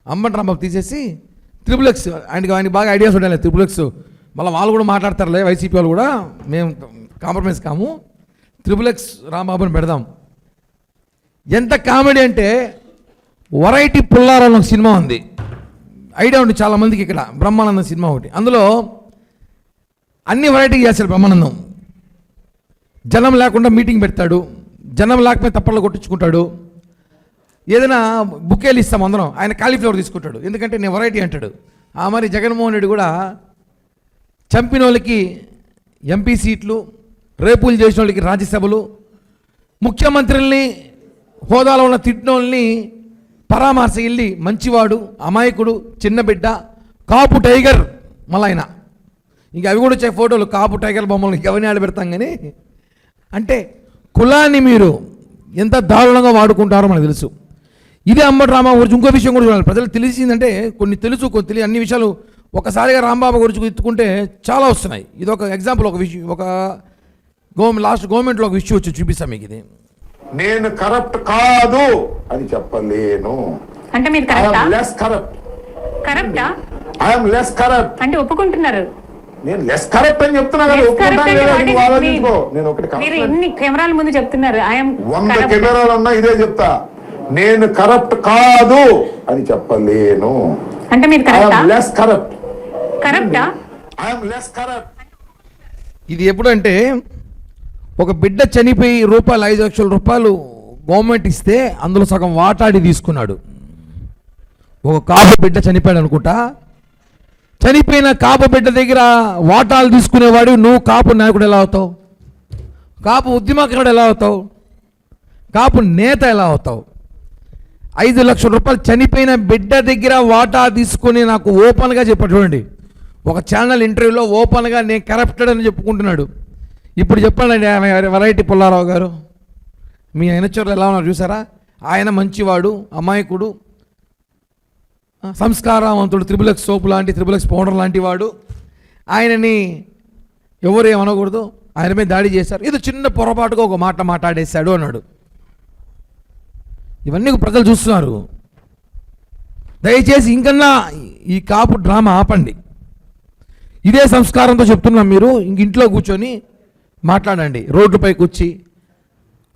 అంబటి రాంబాబు తీసేసి ట్రిపుల్ ఎక్స్, ఆయనకి బాగా ఐడియాస్ ఉండాలి. ట్రిపుల్ ఎక్స్ మళ్ళీ వాళ్ళు కూడా మాట్లాడతారులే, వైసీపీ వాళ్ళు కూడా, మేము కాంప్రమైజ్ కాము. ట్రిపుల్ ఎక్స్ రాంబాబుని పెడదాం. ఎంత కామెడీ అంటే వెరైటీ పుల్లారావు ఒక సినిమా ఉంది, ఐడియా ఉంది చాలామందికి. ఇక్కడ బ్రహ్మానందం సినిమా ఒకటి, అందులో అన్ని వెరైటీ చేస్తాడు బ్రహ్మానందం. జనం లేకుండా మీటింగ్ పెడతాడు, జనం లేకపోతే తప్పట్లు కొట్టించుకుంటాడు. ఏదైనా బుకేలు ఇస్తాం అందరం, ఆయన కాలీఫ్లవర్ తీసుకుంటాడు, ఎందుకంటే నేను వెరైటీ అంటాడు. ఆ మరి జగన్మోహన్ రెడ్డి కూడా చంపిన వాళ్ళకి ఎంపీ సీట్లు, రేపులు చేసిన వాళ్ళకి రాజ్యసభలు, ముఖ్యమంత్రుల్ని హోదాలో ఉన్న తిట్టిన వాళ్ళని పరామర్శ వెళ్ళి మంచివాడు, అమాయకుడు, చిన్న బిడ్డ, కాపు టైగర్. మళ్ళీ ఆయన ఇంకా అవి కూడా వచ్చే ఫోటోలు, కాపు టైగర్ బొమ్మలు ఎవరిని ఆడబెడతాం. కానీ అంటే కులాన్ని మీరు ఎంత దారుణంగా వాడుకుంటారో మనకు తెలుసు. ఇదే అంబటి రాంబాబు గురించి ఇంకో విషయం కూడా చూడాలి. ప్రజలకు తెలిసిందంటే కొన్ని తెలుసు, కొన్ని తెలియదు. అన్ని విషయాలు ఒకసారిగా రాంబాబు గురించి ఎత్తుకుంటే చాలా వస్తున్నాయి. ఇది ఒక ఎగ్జాంపుల్, ఒక విషయం, ఒక లాస్ట్ గవర్నమెంట్లో ఒక విషయం వచ్చి చూపిస్తాం మీకు. ఇది నేను కరప్ట్ కాదు అని చెప్పలేను. అంటే మీరు లెస్ కరప్ట్. కరప్టా ఐఎమ్ లెస్ కరప్ట్ అంటే ఒప్పుకుంటున్నారు. నేను లెస్ కరప్ట్ అని చెప్తున్నా కదా, ఒప్పుకుంటాను లేదా అని నువ్వు ఆలోచించుకో. నేను ఒకటి మీరు ఎన్ని కెమెరాల ముందు చెప్తున్నారు 100 కెమెరాలు ఉన్నా ఇదే చెప్తా, నేను కరప్ట్ కాదు అని చెప్పలేను. అంటే మీరు లెస్ కరప్ట్. కరప్టా? I'm less corrupt. ఇది ఎప్పుడంటే ఒక బిడ్డ చనిపోయి రూపాయలు 5 లక్షల రూపాయలు గవర్నమెంట్ ఇస్తే అందులో సగం వాటాడి తీసుకున్నాడు. ఒక కాపు బిడ్డ చనిపోయాడు అనుకుంటా, చనిపోయిన కాపు బిడ్డ దగ్గర వాటాలు తీసుకునేవాడు నువ్వు కాపు నాయకుడు ఎలా అవుతావు? కాపు ఉద్యమకారుడు ఎలా అవుతావు? కాపు నేత ఎలా అవుతావు? 5 లక్షల రూపాయలు చనిపోయిన బిడ్డ దగ్గర వాటా తీసుకుని నాకు ఓపెన్గా చెప్పాడు. చూడండి, ఒక ఛానల్ ఇంటర్వ్యూలో ఓపెన్గా నేను కరప్టెడ్ అని చెప్పుకుంటున్నాడు. ఇప్పుడు చెప్పండి వెరైటీ పుల్లారావు గారు, మీ ఆయనచోర్లు ఎలా ఉన్నారు చూసారా? ఆయన మంచివాడు, అమాయకుడు, సంస్కారవంతుడు, త్రిబుల్ ఎక్స్ సోపు లాంటి, త్రిబుల్ ఎక్స్ పౌడర్ లాంటి వాడు. ఆయనని ఎవరు ఏమనకూడదు, ఆయన మీద దాడి చేశారు, ఇది చిన్న పొరపాటుగా ఒక మాట మాట్లాడేశాడు అన్నాడు. ఇవన్నీ ప్రజలు చూస్తున్నారు. దయచేసి ఇంకన్నా ఈ కాపు డ్రామా ఆపండి. ఇదే సంస్కారంతో చెప్తున్నాం, మీరు ఇంట్లో కూర్చొని మాట్లాడండి. రోడ్డుపైకి వచ్చి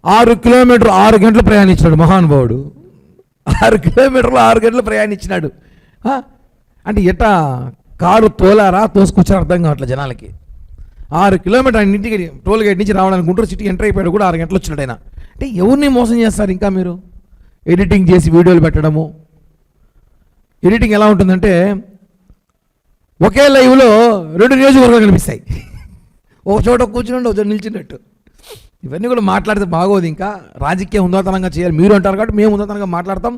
6 కిలోమీటర్లు 6 గంటలు ప్రయాణించినాడు మహానుభావుడు. 6 కిలోమీటర్లు 6 గంటలు ప్రయాణించినాడు. అంటే ఎట్టా కారు తోలారా తోసుకొచ్చారు అర్థం కావట్లేదు జనాలకి. 6 కిలోమీటర్ ఆయన ఇంటికి టోల్ గేట్ నుంచి రావడానికి గుంటూరు సిటీ ఎంటర్ అయిపోయాడు కూడా 6 గంటలు వచ్చినాడు ఆయన. అంటే ఎవరిని మోసం చేస్తారు? ఇంకా మీరు ఎడిటింగ్ చేసి వీడియోలు పెట్టడము. ఎడిటింగ్ ఎలా ఉంటుందంటే ఒకే లైవ్లో 2 నియోజకవర్గాలు కనిపిస్తాయి. ఒక చోట కూర్చుని ఒక చోట నిల్చున్నట్టు. ఇవన్నీ కూడా మాట్లాడితే బాగోదు. ఇంకా రాజకీయం హుందాతనంగా చేయాలి. మీరు అంటారు కాబట్టి మేము హుందాతనంగా మాట్లాడతాం.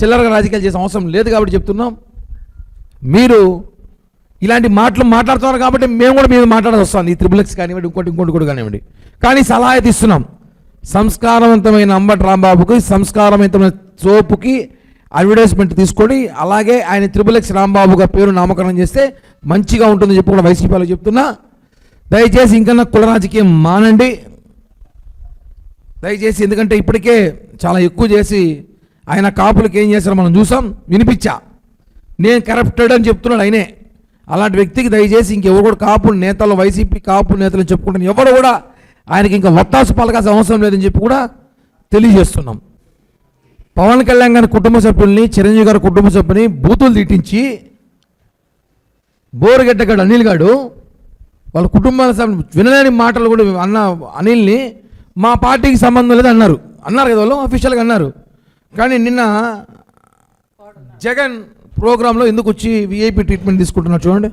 చిల్లరగా రాజకీయాలు చేసే అవసరం లేదు కాబట్టి చెప్తున్నాం. మీరు ఇలాంటి మాటలు మాట్లాడుతున్నారు కాబట్టి మేము కూడా మీద మాట్లాడాల్సి వస్తుంది. ఈ త్రిబుల్ ఎక్స్ కానివ్వండి, ఇంకోటి కూడా కానివ్వండి. కానీ సలహా అయితే ఇస్తున్నాం. సంస్కారవంతమైన అంబటి రాంబాబుకి, సంస్కారవంతమైన సోపుకి అడ్వర్టైజ్మెంట్ తీసుకొని అలాగే ఆయన త్రిబుల్ ఎక్స్ రాంబాబుగా పేరు నామకరణం చేస్తే మంచిగా ఉంటుందని చెప్పి కూడా వైసీపీలో చెప్తున్నా. దయచేసి ఇంకన్నా కుల రాజకీయం మానండి దయచేసి. ఎందుకంటే ఇప్పటికే చాలా ఎక్కువ చేసి ఆయన కాపులకు ఏం చేశారో మనం చూసాం, వినిపించా. నేను కరప్టెడ్ అని చెప్తున్నాడు ఆయనే. అలాంటి వ్యక్తికి దయచేసి ఇంకెవరు కూడా కాపు నేతలు, వైసీపీ కాపు నేతలు చెప్పుకుంటాను ఎవరు కూడా ఆయనకి ఇంకా వత్తాసు పలకాల్సిన అవసరం లేదని చెప్పి కూడా తెలియజేస్తున్నాం. పవన్ కళ్యాణ్ గారి కుటుంబ సభ్యుల్ని, చిరంజీవి గారి కుటుంబ సభ్యుని బూతులు తిట్టించి బోరుగడ్డగాడు అనిల్ గాడు వాళ్ళ కుటుంబాల వినలేని మాటలు కూడా అన్న అనిల్ని మా పార్టీకి సంబంధం లేదు అన్నారు కదా వాళ్ళు అఫీషియల్గా అన్నారు. కానీ నిన్న జగన్ ప్రోగ్రాంలో ఎందుకు వచ్చి విఐపి ట్రీట్మెంట్ తీసుకుంటున్నారు చూడండి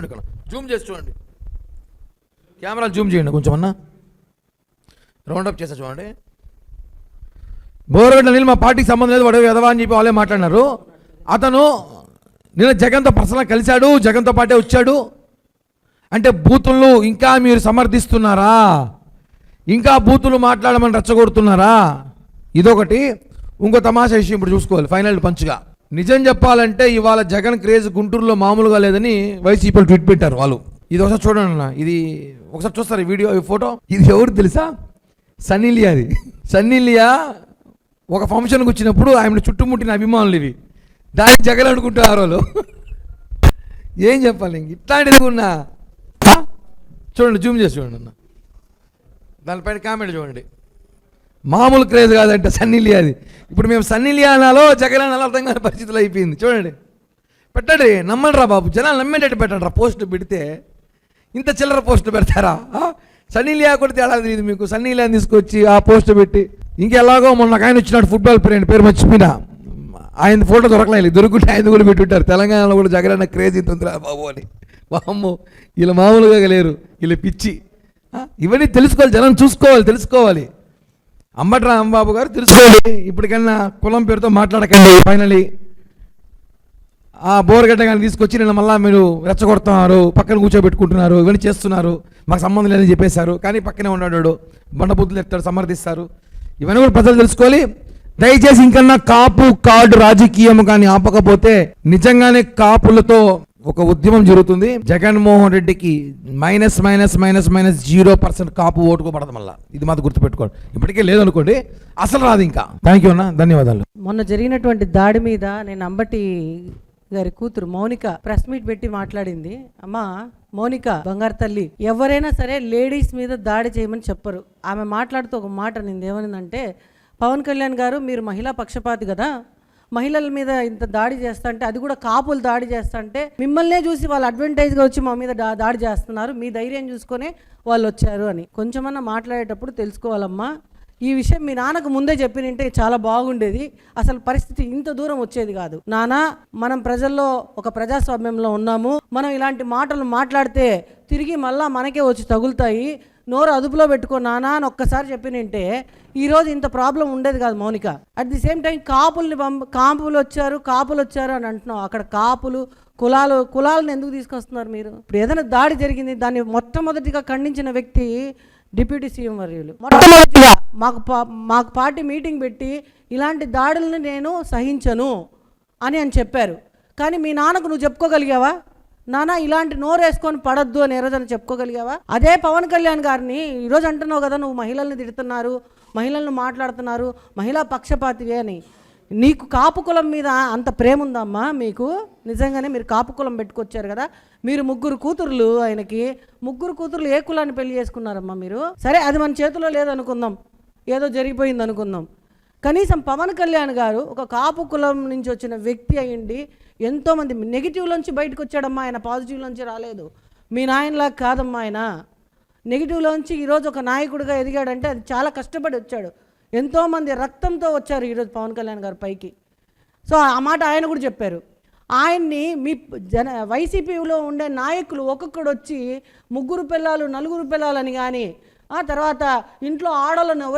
ఇక్కడ జూమ్ చేసి చూడండి, కెమెరా జూమ్ చేయండి కొంచెం అన్న, రౌండప్ చేస్తా చూడండి. బోరగడ్డ అనిల్ మా పార్టీకి సంబంధం లేదు, వాడు ఎదవా అని చెప్పి వాళ్ళే మాట్లాడినారు. అతను నిన్న జగన్తో పర్సనల్గా కలిశాడు, జగన్తో పాటే వచ్చాడు. అంటే బూతులు ఇంకా మీరు సమర్థిస్తున్నారా? ఇంకా బూతులు మాట్లాడమని రెచ్చగొడుతున్నారా? ఇదొకటి. ఇంకో తమాషా విషయం ఇప్పుడు చూసుకోవాలి ఫైనల్ పంచ్గా. నిజం చెప్పాలంటే ఇవాళ జగన్ క్రేజ్ గుంటూరులో మామూలుగా లేదని వైసీపీలు ట్వీట్ పెట్టారు వాళ్ళు. ఇది ఒకసారి చూడండి అన్న, ఇది ఒకసారి చూస్తారు ఈ వీడియో, ఈ ఫోటో. ఇది ఎవరు తెలుసా? సన్నీ లియా. అది సన్నీ లియా ఒక ఫంక్షన్కి వచ్చినప్పుడు ఆయన చుట్టుముట్టిన అభిమానులు ఇవి. దాన్ని జగన్ అనుకుంటున్నారు వాళ్ళు. ఏం చెప్పాలి ఇంక ఇట్లాంటిది ఉన్నా చూడండి, జూమ్ చేసి చూడండి అన్న, దానిపైన కామెంట్ చూడండి. మామూలు క్రేజ్ కాదంటే సన్నీ లియాది. ఇప్పుడు మేము సన్నీ లియా అనాలో జగన్ అనాలో అర్థం కాని పరిస్థితులు అయిపోయింది. చూడండి, పెట్టండి, నమ్మండి రా బాబు, జనాలు నమ్మేటట్టు పెట్టండి రా. పోస్టులు పెడితే ఇంత చిల్లర పోస్టులు పెడతారా? సన్నీ లియా కూడా తేడా తెలియదు మీకు. సన్నీ లియాని తీసుకొచ్చి ఆ పోస్టు పెట్టి ఇంకెలాగో మొన్న ఆయన వచ్చినాడు ఫుట్బాల్ ప్లేయర్, పేరు మర్చిపోయినా, ఆయన ఫోటో దొరకలేదు, దొరుకుంటే ఆయన కూడా పెట్టుంటారు. తెలంగాణలో కూడా జగన్ అన్న క్రేజ్ ఇంత ఉందిరా బాబు అని. వామ్మో వీళ్ళు మామూలుగా లేరు, వీళ్ళు పిచ్చి. ఇవన్నీ తెలుసుకోవాలి, జనం చూసుకోవాలి, తెలుసుకోవాలి. అంబటి రాంబాబు గారు తెలుసుకోవాలి. ఇప్పటికన్నా కులం పేరుతో మాట్లాడకండి. ఫైనలీ ఆ బోరగడ్డ కానీ తీసుకొచ్చి నిన్న మళ్ళీ మీరు రెచ్చగొడుతున్నారు, పక్కన కూర్చోబెట్టుకుంటున్నారు, ఇవన్నీ చేస్తున్నారు, మాకు సంబంధం లేదని చెప్పేశారు. కానీ పక్కనే ఉన్నాడు, బండబుద్ధులు ఎత్తాడు, సమర్థిస్తారు. ఇవన్నీ కూడా ప్రజలు తెలుసుకోవాలి. దయచేసి ఇంకన్నా కాపు కార్డు రాజకీయం కానీ ఆపకపోతే నిజంగానే కాపులతో ఒక ఉద్యమం జరుగుతుంది. జగన్మోహన్ రెడ్డికి -0% కాపు ఓటుకోబడదు మళ్ళా. ఇది మాత్రం గుర్తుపెట్టుకోండి. ఇప్పటికే లేదనుకోండి, అసలు రాదు ఇంకా. థ్యాంక్ యూ అన్న, ధన్యవాదాలు. మొన్న జరిగినటువంటి దాడి మీద నేను అంబటి గారి కూతురు మౌనిక ప్రెస్ మీట్ పెట్టి మాట్లాడింది. అమ్మా మౌనిక బంగారు తల్లి, ఎవరైనా సరే లేడీస్ మీద దాడి చేయమని చెప్పరు. ఆమె మాట్లాడుతూ ఒక మాట నింది, ఏమనిందంటే పవన్ కళ్యాణ్ గారు మీరు మహిళా పక్షపాతి కదా, మహిళల మీద ఇంత దాడి చేస్తా అంటే, అది కూడా కాపులు దాడి చేస్తా అంటే మిమ్మల్నే చూసి వాళ్ళు అడ్వాంటేజ్గా వచ్చి మా మీద దాడి చేస్తున్నారు, మీ ధైర్యం చూసుకొనే వాళ్ళు వచ్చారు అని. కొంచెమన్నా మాట్లాడేటప్పుడు తెలుసుకోవాలమ్మా. ఈ విషయం మీ నాన్నకు ముందే చెప్పినంటే చాలా బాగుండేది, అసలు పరిస్థితి ఇంత దూరం వచ్చేది కాదు. నాన్న, మనం ప్రజల్లో ఒక ప్రజాస్వామ్యంలో ఉన్నాము, మనం ఇలాంటి మాటలు మాట్లాడితే తిరిగి మళ్ళా మనకే వచ్చి తగులుతాయి, నోరు అదుపులో పెట్టుకో నానా అని ఒక్కసారి చెప్పినంటే ఈరోజు ఇంత ప్రాబ్లం ఉండేది కాదు Mounika. At the same time కాపులు వచ్చారు అని అంటున్నావు. అక్కడ కాపులు కులాలను ఎందుకు తీసుకొస్తున్నారు మీరు? ఇప్పుడు ఏదైనా దాడి జరిగింది, దాన్ని మొట్టమొదటిగా ఖండించిన వ్యక్తి డిప్యూటీ సీఎం వర్యులు. మొట్టమొదటిగా మాకు పార్టీ మీటింగ్ పెట్టి ఇలాంటి దాడులను నేను సహించను అని చెప్పారు. కానీ మీ నాన్నకు నువ్వు చెప్పుకోగలిగావా? నాన్న ఇలాంటి నోరేసుకొని పడద్దు అని రోజున చెప్పుకోగలిగావా? అదే పవన్ కళ్యాణ్ గారిని ఈరోజు అంటున్నావు కదా, నువ్వు మహిళల్ని తిడుతున్నారు, మహిళలను మాట్లాడుతున్నారు, మహిళా పక్షపాతివే అని. నీకు కాపు కులం మీద అంత ప్రేమ ఉందమ్మా మీకు? నిజంగానే మీరు కాపు కులం పెట్టుకొచ్చారు కదా, మీరు 3 కూతుర్లు, ఆయనకి 3 కూతుర్లు ఏ కులాన్ని పెళ్లి చేసుకున్నారమ్మా మీరు? సరే అది మన చేతిలో లేదనుకుందాం, ఏదో జరిగిపోయింది అనుకుందాం. కనీసం పవన్ కళ్యాణ్ గారు ఒక కాపు కులం నుంచి వచ్చిన వ్యక్తి అయ్యిండి ఎంతోమంది నెగిటివ్లోంచి బయటకు వచ్చాడమ్మా, ఆయన పాజిటివ్లోంచి రాలేదు. మీ నాయనలా కాదమ్మా, ఆయన నెగిటివ్లోంచి ఈరోజు ఒక నాయకుడిగా ఎదిగాడంటే అది చాలా కష్టపడి వచ్చాడు. ఎంతోమంది రక్తంతో వచ్చారు ఈరోజు పవన్ కళ్యాణ్ గారు పైకి. సో ఆ మాట ఆయన కూడా చెప్పారు. ఆయన్ని మీ వైసీపీలో ఉండే నాయకులు ఒక్కొక్కడు వచ్చి 3 పిల్లలు 4 పిల్లలని కానీ, ఆ తర్వాత ఇంట్లో ఆడవాళ్ళను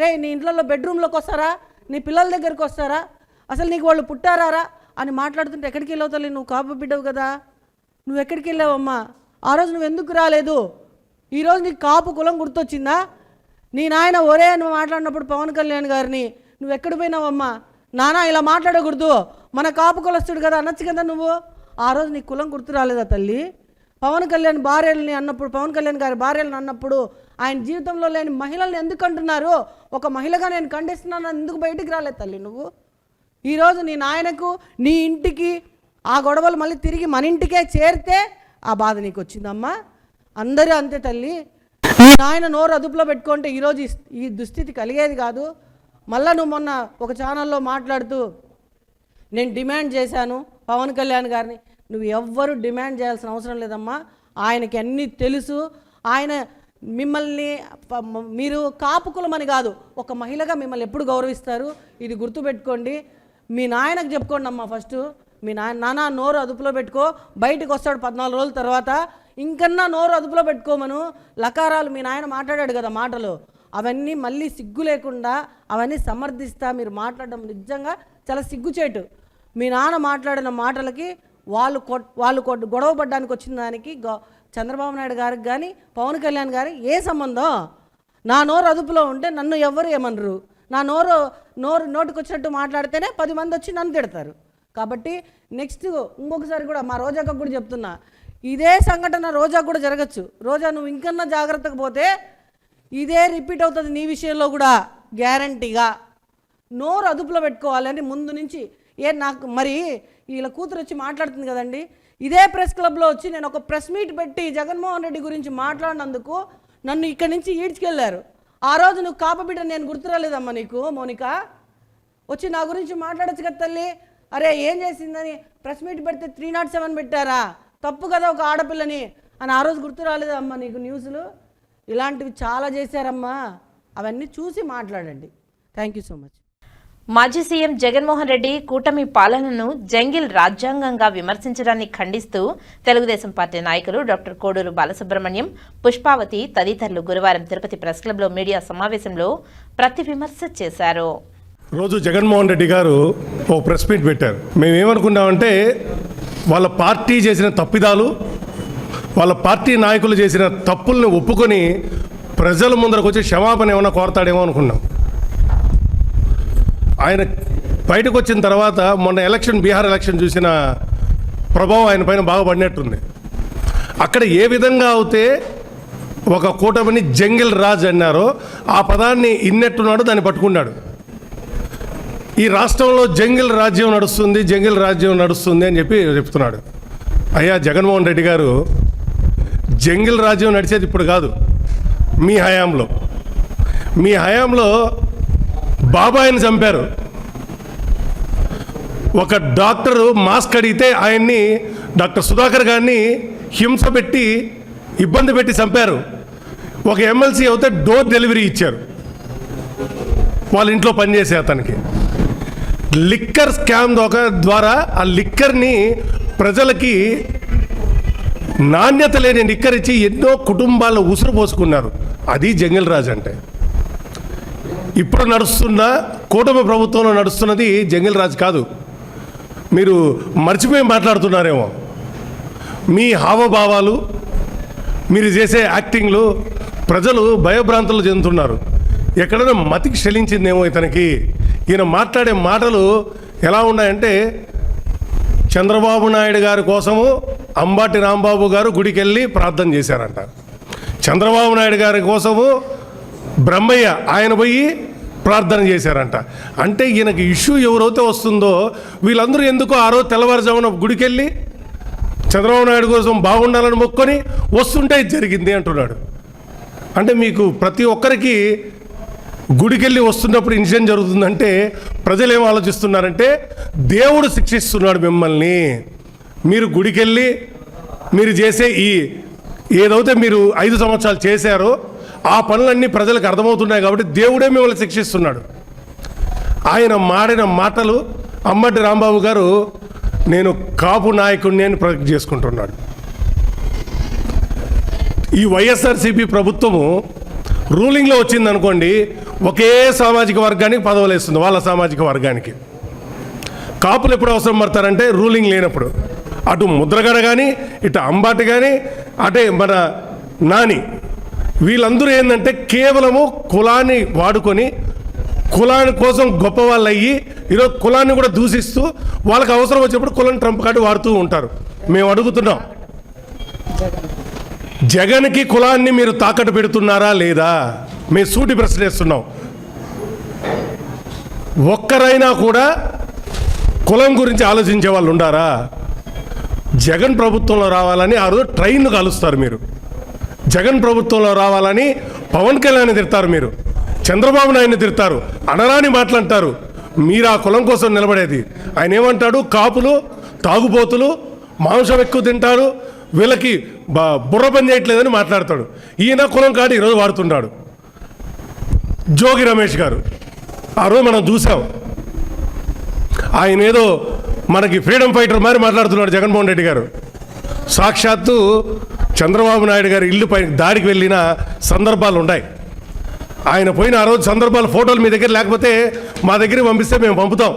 రే నీ ఇంట్లో బెడ్రూమ్లోకి వస్తారా, నీ పిల్లల దగ్గరికి వస్తారా, అసలు నీకు వాళ్ళు పుట్టారా అని మాట్లాడుతుంటే ఎక్కడికి వెళ్ళావు తల్లి? నువ్వు కాపు బిడ్డవు కదా, నువ్వు ఎక్కడికి వెళ్ళావమ్మా? ఆ రోజు నువ్వు ఎందుకు రాలేదు? ఈరోజు నీకు కాపు కులం గుర్తొచ్చిందా? నీ నాయన ఒరే అని మాట్లాడినప్పుడు పవన్ కళ్యాణ్ గారిని నువ్వు ఎక్కడ పోయినావమ్మా? నానా ఇలా మాట్లాడకూడదు, మన కాపు కులస్తుడు కదా అనొచ్చు కదా నువ్వు. ఆ రోజు నీ కులం గుర్తు రాలేదా తల్లి? పవన్ కళ్యాణ్ భార్యలని అన్నప్పుడు, పవన్ కళ్యాణ్ గారి భార్యలను అన్నప్పుడు ఆయన జీవితంలో లేని మహిళల్ని ఎందుకు అంటున్నారు? ఒక మహిళగా నేను ఖండిస్తున్నాను ఎందుకు బయటికి రాలేదు తల్లి నువ్వు? ఈరోజు నీ నాయనకు నీ ఇంటికి ఆ గొడవలు మళ్ళీ తిరిగి మన ఇంటికే చేరితే ఆ బాధ నీకు వచ్చిందమ్మా. అందరూ అంతే తల్లి. నీ నాయన నోరు అదుపులో పెట్టుకుంటే ఈరోజు ఈ దుస్థితి కలిగేది కాదు. మళ్ళీ నువ్వు మొన్న ఒక ఛానల్లో మాట్లాడుతూ నేను డిమాండ్ చేశాను పవన్ కళ్యాణ్ గారిని. నువ్వు ఎవ్వరూ డిమాండ్ చేయాల్సిన అవసరం లేదమ్మా, ఆయనకి అన్నీ తెలుసు. ఆయన మిమ్మల్ని మీరు కాపు కులమని కాదు, ఒక మహిళగా మిమ్మల్ని ఎప్పుడు గౌరవిస్తారు, ఇది గుర్తుపెట్టుకోండి. మీ నాయనకు చెప్పుకోండి అమ్మా ఫస్ట్. మీ నాన్న నోరు అదుపులో పెట్టుకో, బయటకు వస్తాడు 14 రోజుల తర్వాత, ఇంకన్నా నోరు అదుపులో పెట్టుకోమను. లకారాలు మీ నాయన మాట్లాడాడు కదా మాటలు, అవన్నీ మళ్ళీ సిగ్గు లేకుండా అవన్నీ సమర్థిస్తా మీరు మాట్లాడడం నిజంగా చాలా సిగ్గుచేటు. మీ నాన్న మాట్లాడిన మాటలకి వాళ్ళు గొడవ పడ్డానికి వచ్చిన దానికి చంద్రబాబు నాయుడు గారికి కానీ పవన్ కళ్యాణ్ గారికి ఏ సంబంధం? నా నోరు అదుపులో ఉంటే నన్ను ఎవ్వరు ఏమనరు. నా నోటికి వచ్చినట్టు మాట్లాడితేనే 10 మంది వచ్చి నన్ను తిడతారు. కాబట్టి నెక్స్ట్ ఇంకొకసారి కూడా మా రోజాకు కూడా చెప్తున్నా, ఇదే సంఘటన రోజా కూడా జరగచ్చు. రోజా నువ్వు ఇంకన్నా జాగ్రత్తగా పోతే ఇదే రిపీట్ అవుతుంది నీ విషయంలో కూడా గ్యారంటీగా. నోరు అదుపులో పెట్టుకోవాలని ముందు నుంచి నాకు మరి వీళ్ళ కూతురు వచ్చి మాట్లాడుతుంది కదండి, ఇదే ప్రెస్ క్లబ్లో వచ్చి నేను ఒక ప్రెస్ మీట్ పెట్టి జగన్మోహన్ రెడ్డి గురించి మాట్లాడినందుకు నన్ను ఇక్కడి నుంచి ఈడ్చుకెళ్ళారు. ఆ రోజు నువ్వు కాపబిడ్డ నేను గుర్తురాలేదమ్మా నీకు మౌనిక? వచ్చి నా గురించి మాట్లాడచ్చు కదా తల్లి. అరే ఏం చేసిందని ప్రెస్ మీట్ పెడితే 307 పెట్టారా, తప్పు కదా ఒక ఆడపిల్లని అని ఆ రోజు గుర్తు రాలేదమ్మా నీకు న్యూస్లు? ఇలాంటివి చాలా చేశారమ్మా, అవన్నీ చూసి మాట్లాడండి. Thank you so much. మాజీ సీఎం జగన్మోహన్ రెడ్డి కూటమి పాలనను జంగిల్ రాజ్యాంగంగా విమర్శించడాన్ని ఖండిస్తూ తెలుగుదేశం పార్టీ నాయకులు డాక్టర్ కోడూరు బాలసుబ్రహ్మణ్యం, పుష్పావతి తదితరులు గురువారం తిరుపతి ప్రెస్ క్లబ్లో మీడియా సమావేశంలో ప్రతి విమర్శ చేశారు. రోజు జగన్మోహన్ రెడ్డి గారు ఓ ప్రెస్ మీట్ పెట్టారు. మేమేమనుకున్నామంటే వాళ్ళ పార్టీ చేసిన తప్పిదాలు, వాళ్ళ పార్టీ నాయకులు చేసిన తప్పుల్ని ఒప్పుకొని ప్రజల ముందరకు వచ్చి క్షమాపణ ఏమైనా కోరతాడేమో అనుకున్నాం. ఆయన బయటకు వచ్చిన తర్వాత మొన్న బీహార్ ఎలక్షన్ చూసిన ప్రభావం ఆయన పైన బాగా పడినట్టుంది. అక్కడ ఏ విధంగా అయితే ఒక కూటమిని జంగిల్ రాజ్ అన్నారో ఆ పదాన్ని ఇన్నట్టున్నాడు, దాన్ని పట్టుకున్నాడు. ఈ రాష్ట్రంలో జంగిల్ రాజ్యం నడుస్తుంది అని చెప్పి చెప్తున్నాడు. అయ్యా జగన్మోహన్ రెడ్డి గారు, జంగిల్ రాజ్యం నడిచేది ఇప్పుడు కాదు, మీ హయాంలో బాబాయిని చంపారు. ఒక డాక్టరు మాస్క్ అడిగితే ఆయన్ని, డాక్టర్ సుధాకర్ గారిని హింస పెట్టి ఇబ్బంది పెట్టి చంపారు. ఒక ఎమ్మెల్సీ అయితే డోర్ డెలివరీ ఇచ్చారు వాళ్ళ ఇంట్లో పనిచేసే అతనికి. లిక్కర్ స్కామ్ ద్వారా ఆ లిక్కర్ని ప్రజలకి నాణ్యత లేని లిక్కర్ ఇచ్చి ఎన్నో కుటుంబాల్లో ఉసురు పోసుకున్నారు. అది జంగిల్ రాజ్ అంటే. ఇప్పుడు నడుస్తున్న కూటమి ప్రభుత్వంలో నడుస్తున్నది జంగిల్ రాజ్ కాదు. మీరు మర్చిపోయి మాట్లాడుతున్నారేమో. మీ హావభావాలు, మీరు చేసే యాక్టింగ్లు ప్రజలు భయభ్రాంతులు చెందుతున్నారు. ఎక్కడైనా మతికి క్షలించిందేమో ఇతనికి. ఈయన మాట్లాడే మాటలు ఎలా ఉన్నాయంటే, చంద్రబాబు నాయుడు గారి కోసము అంబాటి రాంబాబు గారు గుడికి వెళ్ళి ప్రార్థన చేశారంట. చంద్రబాబు నాయుడు గారి కోసము బ్రహ్మయ్య ఆయన పోయి ప్రార్థన చేశారంట. అంటే ఈయనకి ఇష్యూ ఎవరైతే వస్తుందో వీళ్ళందరూ ఎందుకో ఆ రోజు తెల్లవారుజామున గుడికి వెళ్ళి చంద్రబాబు నాయుడు కోసం బాగుండాలని మొక్కొని వస్తుంటే జరిగింది అంటున్నాడు. అంటే మీకు ప్రతి ఒక్కరికి గుడికెళ్ళి వస్తున్నప్పుడు ఇన్సిడెంట్ జరుగుతుందంటే ప్రజలు ఏం ఆలోచిస్తున్నారంటే దేవుడు శిక్షిస్తున్నాడు మిమ్మల్ని. మీరు గుడికెళ్ళి మీరు చేసే ఏదైతే మీరు 5 సంవత్సరాలు చేశారో ఆ పనులన్నీ ప్రజలకు అర్థమవుతున్నాయి కాబట్టి దేవుడే మిమ్మల్ని శిక్షిస్తున్నాడు. ఆయన మాడిన మాటలు అంబటి రాంబాబు గారు నేను కాపు నాయకుడిని అని ప్రొజెక్ట్ చేసుకుంటున్నాడు. ఈ వైఎస్ఆర్సీపీ ప్రభుత్వము రూలింగ్లో వచ్చిందనుకోండి, ఒకే సామాజిక వర్గానికి పదవులు వేస్తుంది, వాళ్ళ సామాజిక వర్గానికి. కాపులు ఎప్పుడు అవసరం పడతారంటే రూలింగ్ లేనప్పుడు. అటు ముద్రగడ కానీ, ఇటు అంబాటి కానీ, అటే మన నాని, వీళ్ళందరూ ఏంటంటే కేవలము కులాన్ని వాడుకొని కులాని కోసం గొప్ప వాళ్ళు అయ్యి ఈరోజు కులాన్ని కూడా దూషిస్తూ వాళ్ళకి అవసరం వచ్చినప్పుడు కులం ట్రంప్ కార్డు వాడుతూ ఉంటారు. మేము అడుగుతున్నాం, జగన్కి కులాన్ని మీరు తాకట్టు పెడుతున్నారా లేదా? మేము సూటి ప్రశ్న వేస్తున్నాం. ఒక్కరైనా కూడా కులం గురించి ఆలోచించే వాళ్ళు ఉండారా? జగన్ ప్రభుత్వంలో రావాలని ఆ రోజు ట్రైన్ను కలుస్తారు మీరు. జగన్ ప్రభుత్వంలో రావాలని పవన్ కళ్యాణ్ని తిడతారు మీరు, చంద్రబాబు నాయుడిని తిడతారు, అనరాని మాట్లాడతారు. మీరు ఆ కులం కోసం నిలబడేది. ఆయన ఏమంటాడు, కాపులు తాగుబోతులు మాంసం ఎక్కువ తింటారు, వీళ్ళకి బుర్ర పని చేయట్లేదని మాట్లాడతాడు. ఈయన కులం కాదు ఈరోజు వాడుతున్నాడు. జోగి రమేష్ గారు ఆ రోజు మనం చూసాం, ఆయన ఏదో మనకి ఫ్రీడమ్ ఫైటర్ మరి మాట్లాడుతున్నాడు జగన్మోహన్ రెడ్డి గారు. సాక్షాత్తు చంద్రబాబు నాయుడు గారి ఇల్లు పైన దాడికి వెళ్ళిన సందర్భాలు ఉన్నాయి. ఆయన పోయిన ఆ రోజు సందర్భాలు ఫోటోలు మీ దగ్గర లేకపోతే మా దగ్గరికి పంపిస్తే మేము పంపుతాం.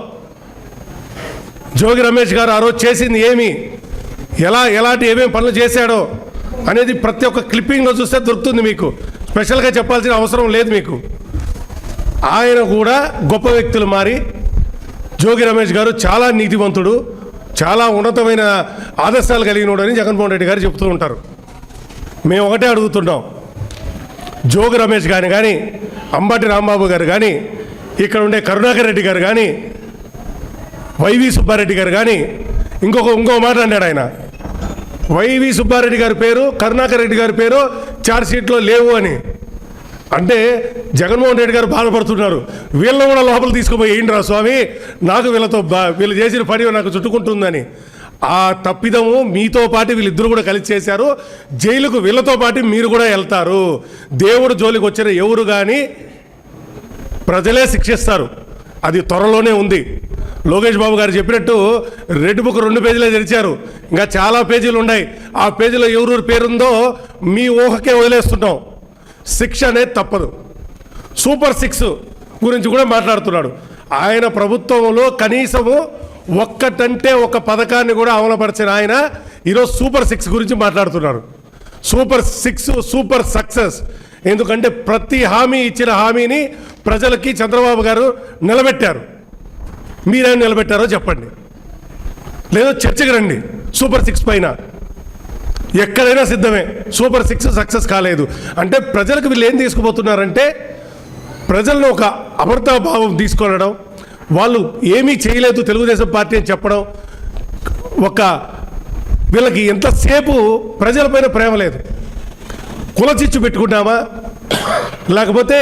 జోగి రమేష్ గారు ఆ రోజు చేసింది ఏమి, ఎలాంటి ఏమేమి పనులు చేశాడో అనేది ప్రతి ఒక్క క్లిప్పింగ్లో చూస్తే దొరుకుతుంది మీకు. స్పెషల్గా చెప్పాల్సిన అవసరం లేదు మీకు. ఆయన కూడా గొప్ప వ్యక్తులు మారి, జోగి రమేష్ గారు చాలా నీతివంతుడు, చాలా ఉన్నతమైన ఆదర్శాలు కలిగినోడు అని జగన్మోహన్ రెడ్డి గారు చెప్తూ ఉంటారు. మేము ఒకటే అడుగుతున్నాం, జోగి రమేష్ గారిని కానీ, అంబటి రాంబాబు గారు కానీ, ఇక్కడ ఉండే కరుణాకర్ రెడ్డి గారు కానీ, వైవి సుబ్బారెడ్డి గారు కానీ, ఇంకో మాట అన్నాడు ఆయన, వైవి సుబ్బారెడ్డి గారి పేరు, కరుణాకర్ రెడ్డి గారి పేరు ఛార్జ్షీట్లో లేవు అని. అంటే జగన్మోహన్ రెడ్డి గారు బాధపడుతున్నారు, వీళ్ళని కూడా లోపల తీసుకుపోయి ఏంట్రా స్వామి, నాకు వీళ్ళు చేసిన పని నాకు చుట్టుకుంటుందని. ఆ తప్పిదము మీతో పాటు వీళ్ళిద్దరూ కూడా కలిసి చేశారు. జైలుకు వీళ్ళతో పాటు మీరు కూడా వెళ్తారు. దేవుడు జోలికి వచ్చిన ఎవరు కానీ ప్రజలే శిక్షిస్తారు. అది త్వరలోనే ఉంది. లోకేష్ బాబు గారు చెప్పినట్టు రెడ్ బుక్ 2 పేజీలే తెరిచారు, ఇంకా చాలా పేజీలు ఉన్నాయి. ఆ పేజీలో ఎవరు పేరుందో మీ ఊహకే వదిలేస్తున్నాం. శిక్ష అనేది తప్పదు. సూపర్ 6 గురించి కూడా మాట్లాడుతున్నాడు. ఆయన ప్రభుత్వంలో కనీసము ఒక్కటంటే ఒక పథకాన్ని కూడా అమలుపరిచిన ఆయన ఈరోజు సూపర్ 6 గురించి మాట్లాడుతున్నారు. Super 6 super success. ఎందుకంటే ప్రతి హామీ ఇచ్చిన హామీని ప్రజలకి చంద్రబాబు గారు నిలబెట్టారు. మీరేం నిలబెట్టారో చెప్పండి, లేదో చర్చకు రండి. సూపర్ 6 పైన ఎక్కడైనా సిద్ధమే. సూపర్ 6 సక్సెస్ కాలేదు అంటే ప్రజలకు వీళ్ళు ఏం తీసుకుపోతున్నారంటే ప్రజలను ఒక అభద్రతాభావం తీసుకొనడం, వాళ్ళు ఏమీ చేయలేదు తెలుగుదేశం పార్టీ అని చెప్పడం, వీళ్ళకి ఎంతసేపు ప్రజలపైన ప్రేమ లేదు. కులచిచ్చు పెట్టుకుంటామా, లేకపోతే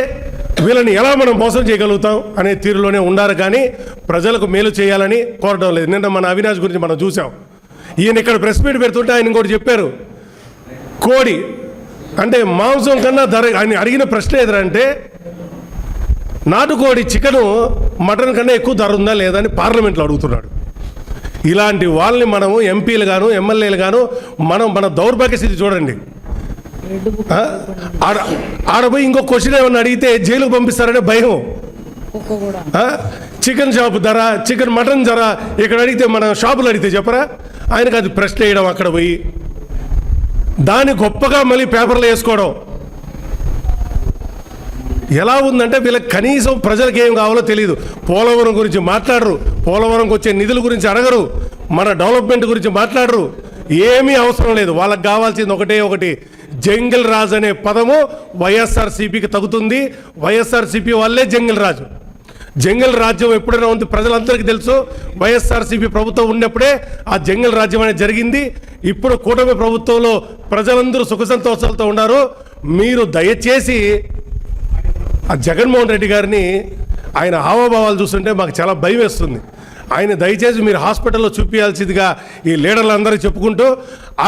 వీళ్ళని ఎలా మనం మోసం చేయగలుగుతాం అనే తీరులోనే ఉండారు, కానీ ప్రజలకు మేలు చేయాలని కోరడం లేదు. నిన్న మన అవినాష్ గురించి మనం చూసాం. ఈయన ఇక్కడ ప్రెస్ మీట్ పెడుతుంటే ఆయన ఇంకోటి చెప్పారు, కోడి అంటే మాంసం కన్నా ధర, ఆయన అడిగిన ప్రశ్న ఎదురంటే నాటుకోడి చికెను మటన్ కన్నా ఎక్కువ ధర ఉందా లేదా అని పార్లమెంట్లో అడుగుతున్నాడు. ఇలాంటి వాళ్ళని మనము ఎంపీలు గాను ఎమ్మెల్యేలు గాను మన దౌర్భాగ్య స్థితి చూడండి. ఆడపోయి ఇంకో క్వశ్చన్ ఏమన్నా అడిగితే జైలుకు పంపిస్తారనే భయం. చికెన్ షాప్ ధర, మటన్ ధర ఇక్కడ అడిగితే మన షాపులు అడిగితే చెప్పరా, ఆయనకు అది ప్రశ్న వేయడం, అక్కడ పోయి దాన్ని గొప్పగా మళ్ళీ పేపర్లో వేసుకోవడం. ఎలా ఉందంటే వీళ్ళకి కనీసం ప్రజలకు ఏం కావాలో తెలియదు. పోలవరం గురించి మాట్లాడరు, పోలవరంకి వచ్చే నిధుల గురించి అడగరు, మన డెవలప్మెంట్ గురించి మాట్లాడరు, ఏమీ అవసరం లేదు. వాళ్ళకి కావాల్సింది ఒకటి, జంగిల్ రాజు అనే పదము వైఎస్ఆర్సీపీకి తగ్గుతుంది. వైఎస్ఆర్సీపీ వాళ్ళే జంగిల్ రాజు. జంగిల్ రాజ్యం ఎప్పుడైనా ఉంది ప్రజలందరికీ తెలుసు. వైఎస్ఆర్సీపీ ప్రభుత్వం ఉన్నప్పుడే ఆ జంగిల్ రాజ్యం అనేది జరిగింది. ఇప్పుడు కూటమి ప్రభుత్వంలో ప్రజలందరూ సుఖ సంతోషాలతో ఉన్నారు. మీరు దయచేసి ఆ జగన్మోహన్ రెడ్డి గారిని ఆయన హావభావాలు చూస్తుంటే మాకు చాలా భయం వేస్తుంది. ఆయన దయచేసి మీరు హాస్పిటల్లో చూపించాల్సిందిగా ఈ లీడర్లందరూ చెప్పుకుంటూ,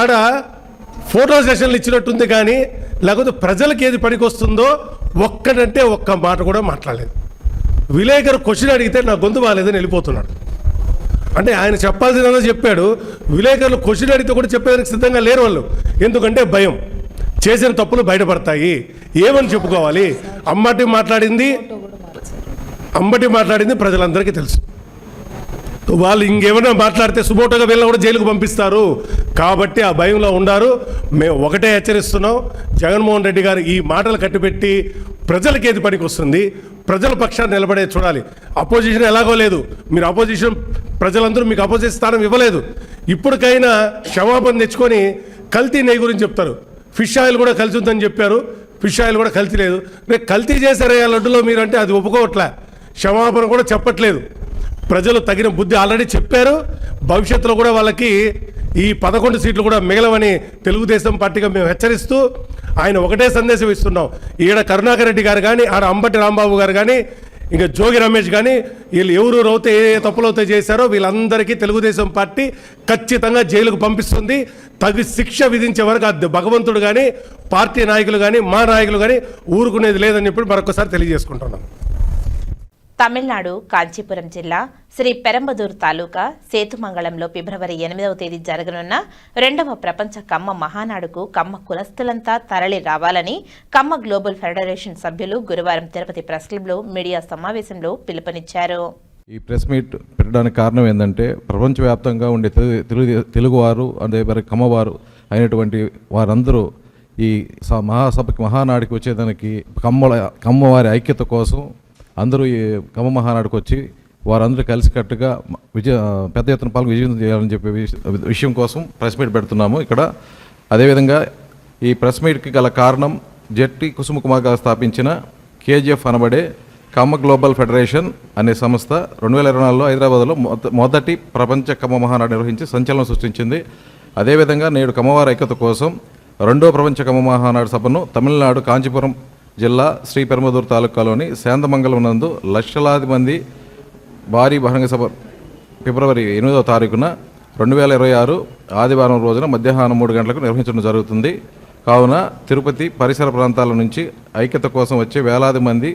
ఆడ ఫోటో సెషన్లు ఇచ్చినట్టుంది, కానీ లేకపోతే ప్రజలకు ఏది పనికొస్తుందో ఒక్కడంటే ఒక్క మాట కూడా మాట్లాడలేదు. విలేకరు క్వశ్చన్ అడిగితే నా గొంతు బాగాలేదని వెళ్ళిపోతున్నాడు. అంటే ఆయన చెప్పాల్సిందన్నా చెప్పాడు, విలేకరులు క్వశ్చన్ అడిగితే కూడా చెప్పేదానికి సిద్ధంగా లేరు వాళ్ళు. ఎందుకంటే భయం, చేసిన తప్పులు బయటపడతాయి, ఏమని చెప్పుకోవాలి. అంబటి మాట్లాడింది ప్రజలందరికీ తెలుసు. వాళ్ళు ఇంకేమైనా మాట్లాడితే సుమోటోగా వీళ్ళని కూడా జైలుకు పంపిస్తారు. కాబట్టి ఆ భయంలో ఉండారు. మేము ఒకటే హెచ్చరిస్తున్నాం, జగన్మోహన్ రెడ్డి గారు ఈ మాటలు కట్టిపెట్టి ప్రజలకి ఏది పనికి వస్తుంది, ప్రజల పక్షాన్ని నిలబడే చూడాలి. అపోజిషన్ ఎలాగో లేదు, మీరు అపోజిషన్ ప్రజలందరూ మీకు అపోజిషన్ స్థానం ఇవ్వలేదు. ఇప్పటికైనా క్షమాపణ తెచ్చుకొని కల్తీ నెయ్యి గురించి చెప్తారు. ఫిష్ ఆయిల్ కూడా కలిసి ఉందని చెప్పారు, ఫిష్ ఆయిల్ కూడా కల్తీ లేదు. రేపు కల్తీ చేశారే ఆ లడ్డులో మీరు అంటే అది ఒప్పుకోవట్లే, క్షమాపణ కూడా చెప్పట్లేదు. ప్రజలు తగిన బుద్ధి ఆల్రెడీ చెప్పారు. భవిష్యత్తులో కూడా వాళ్ళకి ఈ 11 సీట్లు కూడా మిగలవని తెలుగుదేశం పార్టీగా మేము హెచ్చరిస్తూ ఆయన ఒకటే సందేశం ఇస్తున్నాం. ఈడ కరుణాకర్ రెడ్డి గారు కానీ, ఆడ అంబటి రాంబాబు గారు కానీ, ఇంకా జోగి రమేష్ కానీ, వీళ్ళు ఎవరు అయితే ఏ తప్పులైతే చేశారో వీళ్ళందరికీ తెలుగుదేశం పార్టీ ఖచ్చితంగా జైలుకు పంపిస్తుంది. తగు శిక్ష విధించే వరకు అది భగవంతుడు కానీ, పార్టీ నాయకులు కానీ, మా నాయకులు కానీ ఊరుకునేది లేదని చెప్పి మరొకసారి తెలియజేసుకుంటున్నాం. తమిళనాడు కాంచీపురం జిల్లా శ్రీ పెరంబదూర్ తాలూకా సేతుమంగళంలో ఫిబ్రవరి 8వ తేదీ జరగనున్న 2వ ప్రపంచ కమ్మ మహానాడుకు కమ్మ కులస్తులంతా తరలి రావాలని కమ్మ గ్లోబల్ ఫెడరేషన్ సభ్యులు గురువారం తిరుపతి ప్రెస్ క్లబ్లో మీడియా సమావేశంలో పిలుపునిచ్చారు. ఈ ప్రెస్ మీట్ పెట్టడానికి కారణం ఏంటంటే ప్రపంచవ్యాప్తంగా ఉండే తెలుగువారు అదే మరి కమ్మవారు అయినటువంటి వారందరూ ఈ మహాసభకి మహానాడికి వచ్చేదానికి కమ్మవారి ఐక్యత కోసం అందరూ ఈ కమ్మ మహానాడుకు వచ్చి వారందరూ కలిసికట్టుగా పెద్ద ఎత్తున పాల్గొని విజయం చేయాలని చెప్పే విషయం కోసం ప్రెస్ మీట్ పెడుతున్నాము ఇక్కడ. అదేవిధంగా ఈ ప్రెస్ మీట్కి గల కారణం జెట్టి కుసుమకుమార్ గారు స్థాపించిన కేజీఎఫ్ అనబడే కమ్మ గ్లోబల్ ఫెడరేషన్ అనే సంస్థ 2024లో హైదరాబాద్లో మొదటి ప్రపంచ కమ్మ మహానాడు నిర్వహించి సంచలనం సృష్టించింది. అదేవిధంగా నేడు కమ్మవారి ఐక్యత కోసం 2వ ప్రపంచ కమ్మ మహానాడు సభను తమిళనాడు కాంచీపురం జిల్లా శ్రీ పెరంబదూర్ తాలూకాలోని శాంతమంగళం నందు లక్షలాది మంది భారీ బహిరంగ సభ ఫిబ్రవరి 8వ తారీఖున 2026 ఆదివారం రోజున మధ్యాహ్నం 3 గంటలకు నిర్వహించడం జరుగుతుంది. కావున తిరుపతి పరిసర ప్రాంతాల నుంచి ఐక్యత కోసం వచ్చే వేలాది మంది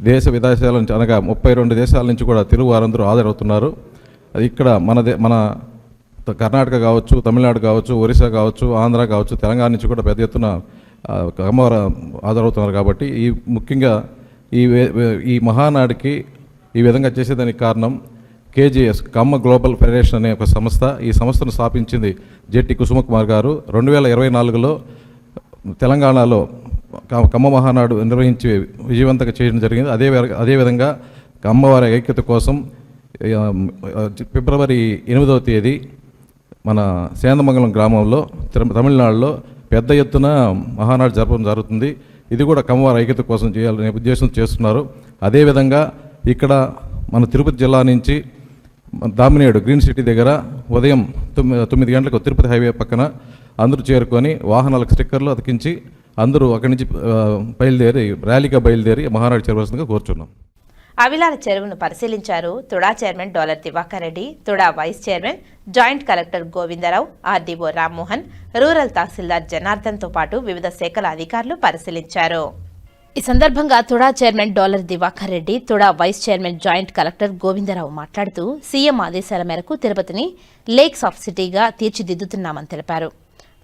దేశ విదేశాల నుంచి అనగా 32 దేశాల నుంచి కూడా తెలుగు వారందరూ హాజరవుతున్నారు. అది ఇక్కడ మన కర్ణాటక కావచ్చు, తమిళనాడు కావచ్చు, ఒరిస్సా కావచ్చు, ఆంధ్ర కావచ్చు, తెలంగాణ నుంచి కూడా పెద్ద ఎత్తున కమ్మవారు హాజరవుతున్నారు. కాబట్టి ముఖ్యంగా ఈ మహానాడికి ఈ విధంగా చేసేదానికి కారణం కేజీఎస్ కమ్మ గ్లోబల్ ఫెడరేషన్ అనే ఒక సంస్థ. ఈ సంస్థను స్థాపించింది జెట్టి కుసుమకుమార్ గారు. 2024లో తెలంగాణలో కమ్మ మహానాడు నిర్వహించి విజయవంతంగా చేయడం జరిగింది. అదేవిధంగా కమ్మవారి ఐక్యత కోసం ఫిబ్రవరి 8వ తేదీ మన సేందమంగళం గ్రామంలో తమిళనాడులో పెద్ద ఎత్తున మహానాడు జరపడం జరుగుతుంది. ఇది కూడా కమ్మవారి ఐక్యత కోసం చేయాలనే ఉద్దేశం చేస్తున్నారు. అదేవిధంగా ఇక్కడ మన తిరుపతి జిల్లా నుంచి దామినేడు గ్రీన్ సిటీ దగ్గర ఉదయం 9 గంటలకు తిరుపతి హైవే పక్కన అందరూ చేరుకొని వాహనాలకు స్టిక్కర్లు అతికించి అందరూ అక్కడి నుంచి ర్యాలీగా బయలుదేరి మహానాడు చేరవలసిందిగా కోరుచున్నాం. అవిలాల చెరువును పరిశీలించారు TUDA chairman Dollar Diwakar Reddy, TUDA vice chairman joint collector Govindarao, RDO Rammohan, rural తహసీల్దార్ జనార్దన్తో పాటు వివిధ శాఖల అధికారులు పరిశీలించారు. ఈ సందర్భంగా TUDA chairman Dollar Diwakar Reddy, TUDA vice chairman joint collector Govindarao మాట్లాడుతూ సీఎం ఆదేశాల మేరకు తిరుపతిని లేక్స్ ఆఫ్ సిటీగా తీర్చిదిద్దుతున్నామని తెలిపారు.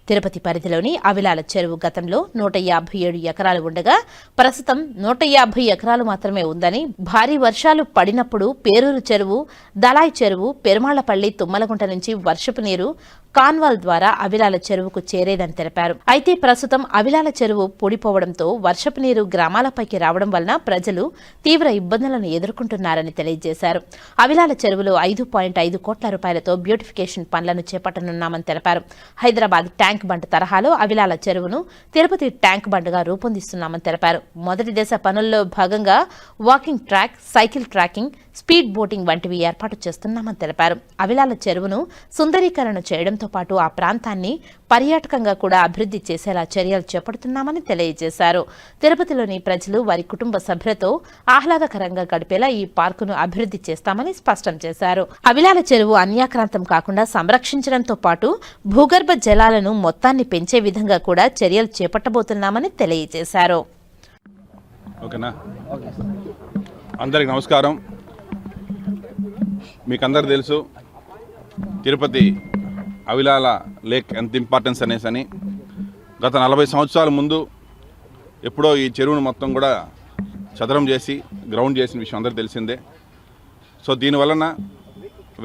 తిరుపతి పరిధిలోని అవిలాల చెరువు గతంలో 157 ఎకరాలు ఉండగా ప్రస్తుతం 150 ఎకరాలు మాత్రమే ఉందని, భారీ వర్షాలు పడినప్పుడు పేరూరు చెరువు, దళాయి చెరువు, పెరుమాళ్లపల్లి, తుమ్మలగుంట నుంచి వర్షపు నీరు కాన్వాల్ ద్వారా అవిలాల చెరువుకు చేరేదని తెలిపారు. అయితే ప్రస్తుతం అవిలాల చెరువు పూడిపోవడంతో వర్షపు నీరు గ్రామాలపైకి రావడం వలన ప్రజలు తీవ్ర ఇబ్బందులను ఎదుర్కొంటున్నారని తెలియజేశారు. అవిలాల చెరువులో 5.5 కోట్ల రూపాయలతో బ్యూటిఫికేషన్ పనులను చేపట్టనున్నామని తెలిపారు. హైదరాబాద్ ట్యాంక్ బండ్ తరహాలో అవిలాల చెరువును తిరుపతి ట్యాంక్ బండ్గా రూపొందిస్తున్నామని తెలిపారు. మొదటి దశ పనుల్లో భాగంగా walking track, cycle tracking, speed boating వంటివి ఏర్పాటు చేస్తున్నామని తెలిపారు. అవిలాల చెరువును సుందరీకరణ చేయడంతో పాటు ఆ ప్రాంతాన్ని పర్యాటకంగా కూడా అభివృద్ధి చేసేలా చర్యలు చేపడుతున్నామని తెలియజేశారు. తిరుపతిలోని ప్రజలు వారి కుటుంబ సభ్యులతో ఆహ్లాదకరంగా గడిపేలా ఈ పార్కును అభివృద్ధి చేస్తామని స్పష్టం చేశారు. అవిలాల చెరువు అన్యాక్రాంతం కాకుండా సంరక్షించడంతో పాటు భూగర్భ జలాలను మొత్తాన్ని పెంచే విధంగా కూడా చర్యలు చేపట్టబోతున్నామని తెలియజేశారు. ఓకేనా, అందరికి నమస్కారం. మీకందరూ తెలుసు తిరుపతి అవిలాల లేక్ ఎంత ఇంపార్టెన్స్ అనేసని. గత 40 సంవత్సరాల ముందు ఎప్పుడో ఈ చెరువును మొత్తం కూడా చదరం చేసి గ్రౌండ్ చేసిన విషయం అందరికీ తెలిసిందే. సో దీనివలన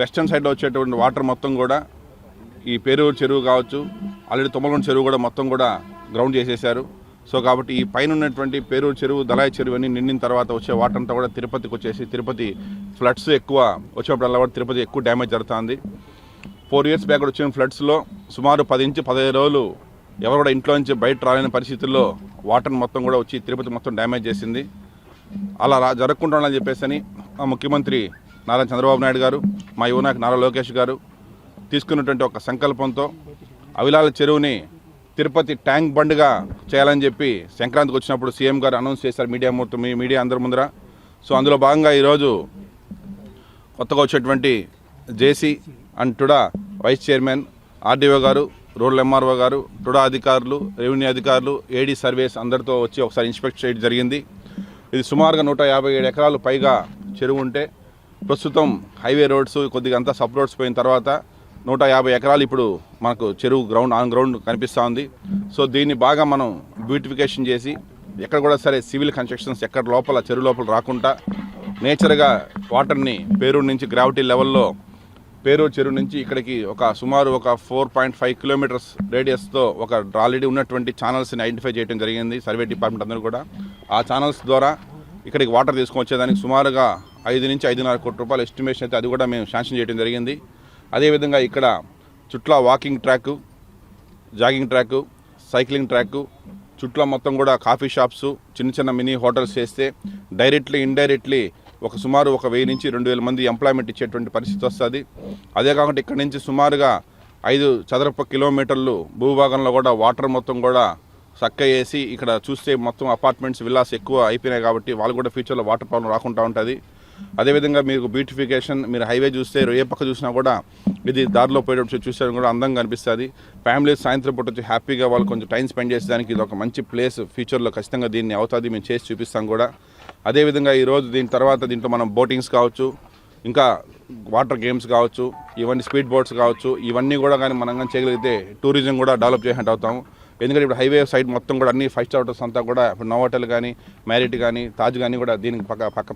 వెస్టర్న్ సైడ్లో వచ్చేటువంటి వాటర్ మొత్తం కూడా ఈ పేరూరు చెరువు కావచ్చు, ఆల్రెడీ తుమ్మలగుంట చెరువు కూడా మొత్తం కూడా గ్రౌండ్ చేసేశారు. సో కాబట్టి ఈ పైన ఉన్నటువంటి పేరూరు చెరువు, దళాయి చెరువు అన్ని నిండిన తర్వాత వచ్చే వాటర్ అంతా కూడా తిరుపతికి వచ్చేసి తిరుపతి ఫ్లడ్స్ ఎక్కువ వచ్చేటప్పుడల్లా కూడా తిరుపతి ఎక్కువ డ్యామేజ్ జరుగుతుంది. 4 years బ్యాక్ వచ్చిన ఫ్లడ్స్లో సుమారు 10 నుంచి 15 రోజులు ఎవరు కూడా ఇంట్లో నుంచి బయట రాలేని పరిస్థితుల్లో వాటర్ మొత్తం కూడా వచ్చి తిరుపతి మొత్తం డ్యామేజ్ చేసింది. అలా జరగకుండా ఉండాలని చెప్పేసి మా ముఖ్యమంత్రి నారా చంద్రబాబు నాయుడు గారు, మా యువనాయకు నారా లోకేష్ గారు తీసుకున్నటువంటి ఒక సంకల్పంతో అవిలాల చెరువుని తిరుపతి ట్యాంక్ బండ్గా చేయాలని చెప్పి సంక్రాంతికి వచ్చినప్పుడు సీఎం గారు అనౌన్స్ చేశారు మీడియా అందరి ముందర. సో అందులో భాగంగా ఈరోజు కొత్తగా వచ్చేటువంటి JC and TUDA vice chairman, RDO గారు, రూరల్ ఎంఆర్ఓ గారు, టుడా అధికారులు, రెవెన్యూ అధికారులు, ఏడీ సర్వేస్ అందరితో వచ్చి ఒకసారి ఇన్స్పెక్ట్ చేయడం జరిగింది. ఇది సుమారుగా 157 ఎకరాలు పైగా చెరువు ఉంటే ప్రస్తుతం హైవే రోడ్స్ కొద్దిగా అంతా సబ్ రోడ్స్ పోయిన తర్వాత 150 ఎకరాలు ఇప్పుడు మనకు చెరువు ఆన్ గ్రౌండ్ కనిపిస్తూ ఉంది. సో దీన్ని బాగా మనం బ్యూటిఫికేషన్ చేసి ఎక్కడ కూడా సరే సివిల్ కన్స్ట్రక్షన్స్ ఎక్కడ లోపల చెరువు లోపల రాకుండా నేచర్గా వాటర్ని పేరూరు నుంచి గ్రావిటీ లెవెల్లో పేరూరు చెరువు నుంచి ఇక్కడికి సుమారు 4.5 కిలోమీటర్స్ రేడియస్తో ఆల్రెడీ ఉన్నటువంటి ఛానల్స్ని ఐడెంటిఫై చేయడం జరిగింది సర్వే డిపార్ట్మెంట్ అందరూ కూడా. ఆ ఛానల్స్ ద్వారా ఇక్కడికి వాటర్ తీసుకొచ్చేదానికి సుమారుగా 5 నుంచి 5.5 కోట్ల రూపాయల ఎస్టిమేషన్ అయితే అది కూడా మేము శాంక్షన్ చేయడం జరిగింది. అదేవిధంగా ఇక్కడ చుట్ల walking track, jogging track, cycling track, చుట్ల మొత్తం కూడా కాఫీ షాప్స్, చిన్న మినీ హోటల్స్ చేస్తే డైరెక్ట్లీ ఇండైరెక్ట్లీ సుమారు 1000 నుంచి 2000 మంది ఎంప్లాయ్మెంట్ ఇచ్చేటువంటి పరిస్థితి వస్తుంది. అదే కాకుండా ఇక్కడ నుంచి సుమారుగా 5 చదరపు కిలోమీటర్లు భూభాగంలో కూడా వాటర్ మొత్తం కూడా సక్క వేసి ఇక్కడ చూస్తే మొత్తం అపార్ట్మెంట్స్, విల్లాస్ ఎక్కువ అయిపోయినాయి కాబట్టి వాళ్ళు కూడా ఫ్యూచర్లో వాటర్ ప్రాబ్లం రాకుండా ఉంటుంది. అదేవిధంగా మీకు బ్యూటిఫికేషన్, మీరు హైవే చూస్తే ఏ పక్క చూసినా కూడా ఇది దారిలో పోయేటప్పుడు చూస్తే కూడా అందంగా అనిపిస్తుంది. ఫ్యామిలీస్ సాయంత్రం పూట వచ్చి హ్యాపీగా వాళ్ళు కొంచెం టైం స్పెండ్ చేసేదానికి ఇది ఒక మంచి ప్లేస్. ఫ్యూచర్లో ఖచ్చితంగా దీన్ని అవుతుంది, మేము చేసి చూపిస్తాం కూడా. అదేవిధంగా ఈరోజు దీని తర్వాత దీంట్లో మనం బోటింగ్స్ కావచ్చు, ఇంకా వాటర్ గేమ్స్ కావచ్చు, ఇవన్నీ స్పీడ్ బోట్స్ కావచ్చు, ఇవన్నీ కూడా కానీ మనం కానీ చేయగలిగితే టూరిజం కూడా డెవలప్ చేసినట్టు అవుతాము. ఎందుకంటే ఇప్పుడు హైవే సైడ్ మొత్తం కూడా అన్ని 5 స్టార్ హోటల్స్ అంతా కూడా ఇప్పుడు నోవాటెల్ కానీ, మ్యారిట్ కానీ, తాజ్ కానీ కూడా దీనికి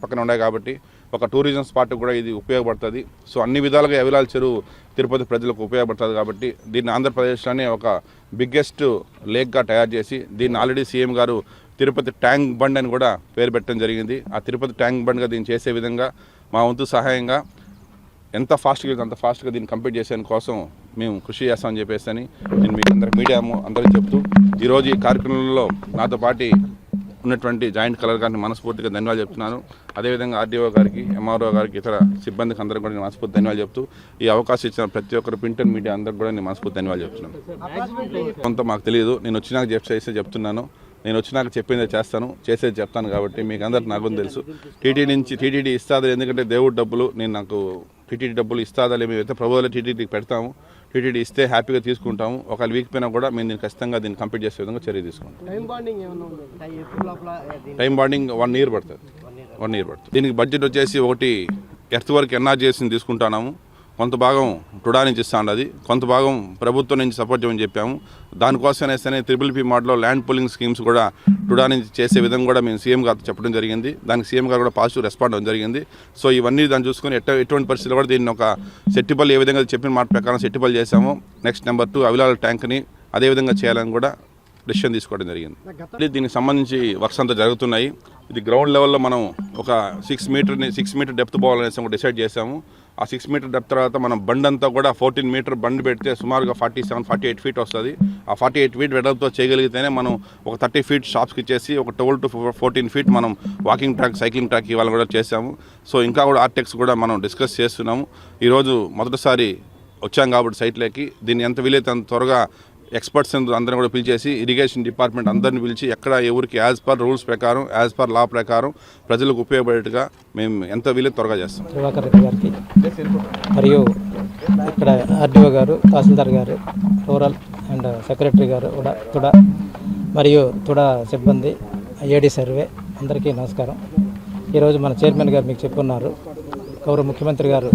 పక్కన ఉన్నాయి కాబట్టి ఒక టూరిజం స్పాట్ కూడా ఇది ఉపయోగపడుతుంది. సో అన్ని విధాలుగా అవిలాల చెరువు తిరుపతి ప్రజలకు ఉపయోగపడుతుంది కాబట్టి దీన్ని ఆంధ్రప్రదేశ్లోనే ఒక బిగ్గెస్ట్ లేక్గా తయారు చేసి దీన్ని ఆల్రెడీ సీఎం గారు తిరుపతి ట్యాంక్ బండ్ అని కూడా పేరు పెట్టడం జరిగింది. ఆ తిరుపతి ట్యాంక్ బండ్గా దీన్ని చేసే విధంగా మా వంతు సహాయంగా ఎంత ఫాస్ట్గా అంత ఫాస్ట్గా దీన్ని కంప్లీట్ చేసే కోసం మేము కృషి చేస్తామని చెప్పేసి నేను మీకు మీడియా అందరికీ చెప్తూ ఈరోజు ఈ కార్యక్రమంలో నాతో పాటు ఉన్నటువంటి జాయింట్ కలెక్టర్ గారిని మనస్ఫూర్తిగా ధన్యవాదాలు చెప్తున్నాను. అదేవిధంగా ఆర్డీఓ గారికి, ఎంఆర్ఓ గారికి, ఇతర సిబ్బందికి అందరికీ కూడా నేను మనస్ఫూర్తి ధన్యవాదాలు చెప్తూ ఈ అవకాశం ఇచ్చిన ప్రతి ఒక్కరు ప్రింట్ అండ్ మీడియా అందరికీ కూడా నేను మనస్ఫూర్తి ధన్యవాదాలు చెప్తున్నాను. కొంత మాకు తెలియదు, నేను వచ్చినాక చెప్తున్నాను. నేను వచ్చినాక చెప్పిందే చేస్తాను, చేసేది చెప్తాను. కాబట్టి మీకు అందరికి నాకు తెలుసు టీటీడీ ఇస్తాదా, ఎందుకంటే దేవుడు డబ్బులు, నాకు టీటీడీ డబ్బులు ఇస్తాదా మేమైతే ప్రభుత్వాలు టీటీడీకి పెడతాము. టీటీడీ ఇస్తే హ్యాపీగా తీసుకుంటాము. ఒకవేళ వీక్ పోయినా కూడా మేము దీన్ని ఖచ్చితంగా కంప్లీట్ చేసే విధంగా చర్య తీసుకుంటాం. టైం బాండింగ్ 1 year పడుతుంది. దీనికి బడ్జెట్ వచ్చేసి ఒకటి ఎర్త్ వర్క్ ఎన్ఆర్జీఎస్ని తీసుకుంటున్నాము. కొంత భాగం టుడా నుంచి ఇస్తాండి, అది కొంత భాగం ప్రభుత్వం నుంచి సపోర్ట్ చేయమని చెప్పాము. దానికోసమే PPP మోడల్లో ల్యాండ్ పూలింగ్ స్కీమ్స్ కూడా టుడా నుంచి చేసే విధంగా కూడా మేము సీఎం గారు చెప్పడం జరిగింది. దానికి సీఎం గారు కూడా పాజిటివ్ రెస్పాండ్ అవ్వడం జరిగింది. సో ఇవన్నీ దాన్ని చూసుకొని ఎటువంటి పరిస్థితుల్లో కూడా దీన్ని ఒక సెట్టిబల్ ఏ విధంగా చెప్పిన మాట ప్రకారం సెట్టిబల్ చేశాము. నెక్స్ట్ నెంబర్ 2 అవిలాల ట్యాంక్ని అదేవిధంగా చేయాలని కూడా డిసిషన్ తీసుకోవడం జరిగింది. దీనికి సంబంధించి వర్క్స్ అంతా జరుగుతున్నాయి. ఇది గ్రౌండ్ లెవెల్లో మనం ఒక 6 మీటర్ డెప్త్ పోవాలనేసి కూడా డిసైడ్ చేశాము. ఆ 6 మీటర్ డెప్త్ తర్వాత మనం బండ్ అంతా కూడా 14 మీటర్ బండ్ పెడితే సుమారుగా 47-48 feet వస్తుంది. ఆ 48 feet వెడల్పుతో చేయగలిగితేనే మనం ఒక 30 feet షాప్స్కి ఇచ్చేసి ఒక 12 to 14 feet మనం వాకింగ్ ట్రాక్, సైక్లింగ్ ట్రాక్ ఇవాళ కూడా చేశాము. సో ఇంకా కూడా ఆర్టెక్స్ కూడా మనం డిస్కస్ చేస్తున్నాము. ఈరోజు మొదటిసారి వచ్చాం కాబట్టి సైట్లోకి దీన్ని ఎంత వీలైతే అంత త్వరగా ఎక్స్పర్ట్స్ అందరిని కూడా పిలిచేసి ఇరిగేషన్ డిపార్ట్మెంట్ అందరిని పిలిచి ఎక్కడ ఎవరికి యాజ్ పర్ రూల్స్ ప్రకారం, యాజ్ పర్ లా ప్రకారం ప్రజలకు ఉపయోగపడేట్టుగా మేము ఎంత వీలైతే త్వరగా చేస్తాం. ప్రభాకర్ రెడ్డి గారికి మరియు ఇక్కడ ఆర్డీఓ గారు, తహసీల్దార్ గారు, రూరల్ అండ్ సెక్రటరీ గారు కూడా తుడా మరియు తుడా సిబ్బంది, ఏడీ సర్వే అందరికీ నమస్కారం. ఈరోజు మన చైర్మన్ గారు మీకు చెప్పున్నారు, గౌరవ ముఖ్యమంత్రి గారు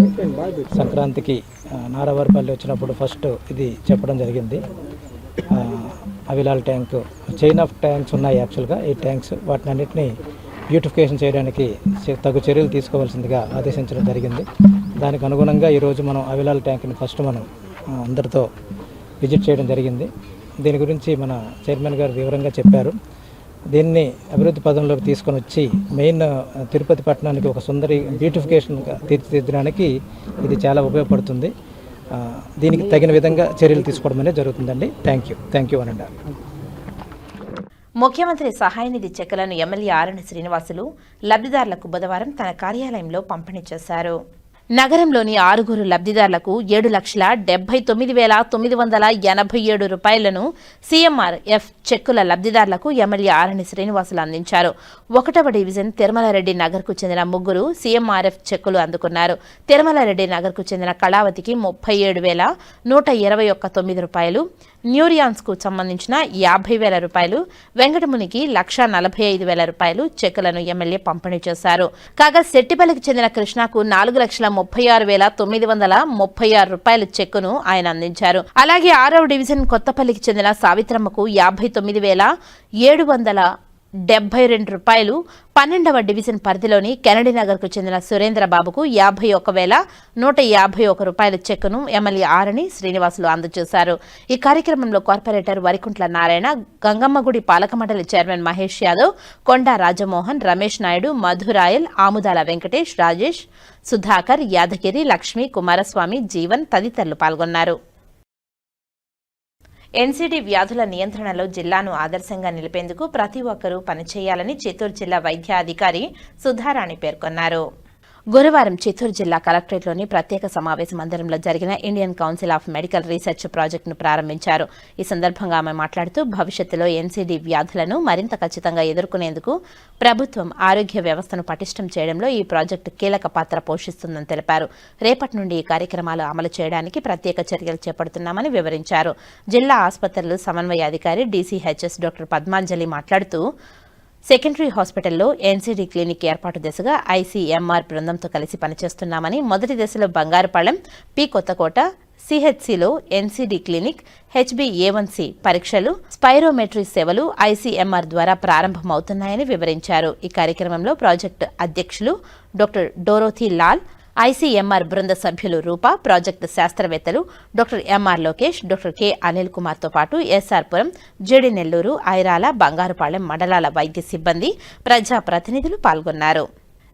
సంక్రాంతికి నారావారిపల్లి వచ్చినప్పుడు ఫస్ట్ ఇది చెప్పడం జరిగింది. అవిలాల్ ట్యాంకు, చైన్ ఆఫ్ ట్యాంక్స్ ఉన్నాయి యాక్చువల్గా 8 ట్యాంక్స్. వాటిని అన్నింటినీ బ్యూటిఫికేషన్ చేయడానికి తగు చర్యలు తీసుకోవాల్సిందిగా ఆదేశించడం జరిగింది. దానికి అనుగుణంగా ఈరోజు మనం అవిలాల్ ట్యాంక్ని ఫస్ట్ మనం అందరితో విజిట్ చేయడం జరిగింది. దీని గురించి మన చైర్మన్ గారు వివరంగా చెప్పారు. దీన్ని అభివృద్ధి పదంలోకి తీసుకొని వచ్చి మెయిన్ తిరుపతి పట్టణానికి ఒక సుందరి బ్యూటిఫికేషన్గా తీర్చిదిద్దడానికి ఇది చాలా ఉపయోగపడుతుంది. దీనికి తగిన విధంగా చర్యలు తీసుకోవడం అనేది జరుగుతుందండి. థ్యాంక్ యూ అనండి. ముఖ్యమంత్రి సహాయ నిధి చెక్కులను ఎమ్మెల్యే ఆరణి శ్రీనివాసులు లబ్ధిదారులకు బుధవారం తన కార్యాలయంలో పంపిణీ చేశారు. నగరంలోని 6 లబ్ధిదారులకు 7,79,987 రూపాయలను CMRF చెక్కుల లబ్ధిదారులకు ఎమ్మెల్యే ఆరణి శ్రీనివాసులు అందించారు. 1వ డివిజన్ తిరుమలారెడ్డి నగర్కు చెందిన 3 CMRF చెక్కులు అందుకున్నారు. తిరుమలారెడ్డి నగర్కు చెందిన కళావతికి 37,121 రూపాయలు, న్యూరియాన్స్కు సంబంధించిన 50,000 రూపాయలు, వెంకటమునికి 1,45,000 రూపాయలు చెక్కులను ఎమ్మెల్యే పంపిణీ చేశారు. కాగా సెట్టిపల్లికి చెందిన కృష్ణకు 4,36,936 రూపాయల చెక్కును ఆయన అందించారు. అలాగే 6వ డివిజన్ కొత్తపల్లికి చెందిన సావిత్రమ్మకు 59,772 రూపాయలు, 12వ డివిజన్ పరిధిలోని కెనడీ నగర్కు చెందిన సురేంద్రబాబుకు 51,151 రూపాయల చెక్కును ఎమ్మెల్యే ఆరణి శ్రీనివాసులు అందజేశారు. ఈ కార్యక్రమంలో కార్పొరేటర్ వరికుంట్ల నారాయణ, గంగమ్మగుడి పాలక మండలి చైర్మన్ మహేష్ యాదవ్, కొండా రాజమోహన్, రమేష్ నాయుడు, మధురాయల్, ఆముదాల వెంకటేష్, రాజేష్, సుధాకర్, యాదగిరి, లక్ష్మి, కుమారస్వామి, జీవన్ తదితరులు పాల్గొన్నారు. ఎన్సీడీ వ్యాధుల నియంత్రణలో జిల్లాను ఆదర్శంగా నిలిపేందుకు ప్రతి ఒక్కరూ పనిచేయాలని చిత్తూరు జిల్లా వైద్యాధికారి సుధారాణి పేర్కొన్నారు. గురువారం చిత్తూరు జిల్లా కలెక్టరేట్లోని ప్రత్యేక సమావేశ మందిరంలో జరిగిన Indian council of medical research ప్రాజెక్టును ప్రారంభించారు. ఈ సందర్భంగా ఆమె మాట్లాడుతూ భవిష్యత్తులో ఎన్సీడీ వ్యాధులను మరింత ఖచ్చితంగా ఎదుర్కొనేందుకు ప్రభుత్వం ఆరోగ్య వ్యవస్థను పటిష్టం చేయడంలో ఈ ప్రాజెక్టు కీలక పాత్ర పోషిస్తుందని తెలిపారు. రేపటి నుండి ఈ కార్యక్రమాలు అమలు చేయడానికి ప్రత్యేక చర్యలు చేపడుతున్నామని వివరించారు. జిల్లా ఆసుపత్రులు సమన్వయాధికారి డీసీహెచ్ఎస్ డాక్టర్ పద్మాంజలి మాట్లాడుతూ సెకండరీ హాస్పిటల్లో ఎన్సీడీ క్లినిక్ ఏర్పాటు దిశగా ఐసీఎంఆర్ బృందంతో కలిసి పనిచేస్తున్నామని, మొదటి దశలో బంగారుపాలెం, పి కొత్తకోట, సిహెచ్సిలో ఎన్సీడీ క్లినిక్, HbA1c పరీక్షలు, స్పైరోమెట్రీ సేవలు ఐసీఎంఆర్ ద్వారా ప్రారంభమవుతున్నాయని వివరించారు. ఈ కార్యక్రమంలో ప్రాజెక్టు అధ్యక్షులు డాక్టర్ డోరోథీ లాల్, ఐసీఎంఆర్ బృంద సభ్యులు రూప, ప్రాజెక్టు శాస్త్రవేత్తలు doctor MR Lokesh, doctor K Anil కుమార్తో పాటు ఎస్ఆర్పురం, జేడి నెల్లూరు, ఐరాల, బంగారుపాలెం మండలాల వైద్య సిబ్బంది, ప్రజాప్రతినిధులు పాల్గొన్నారు.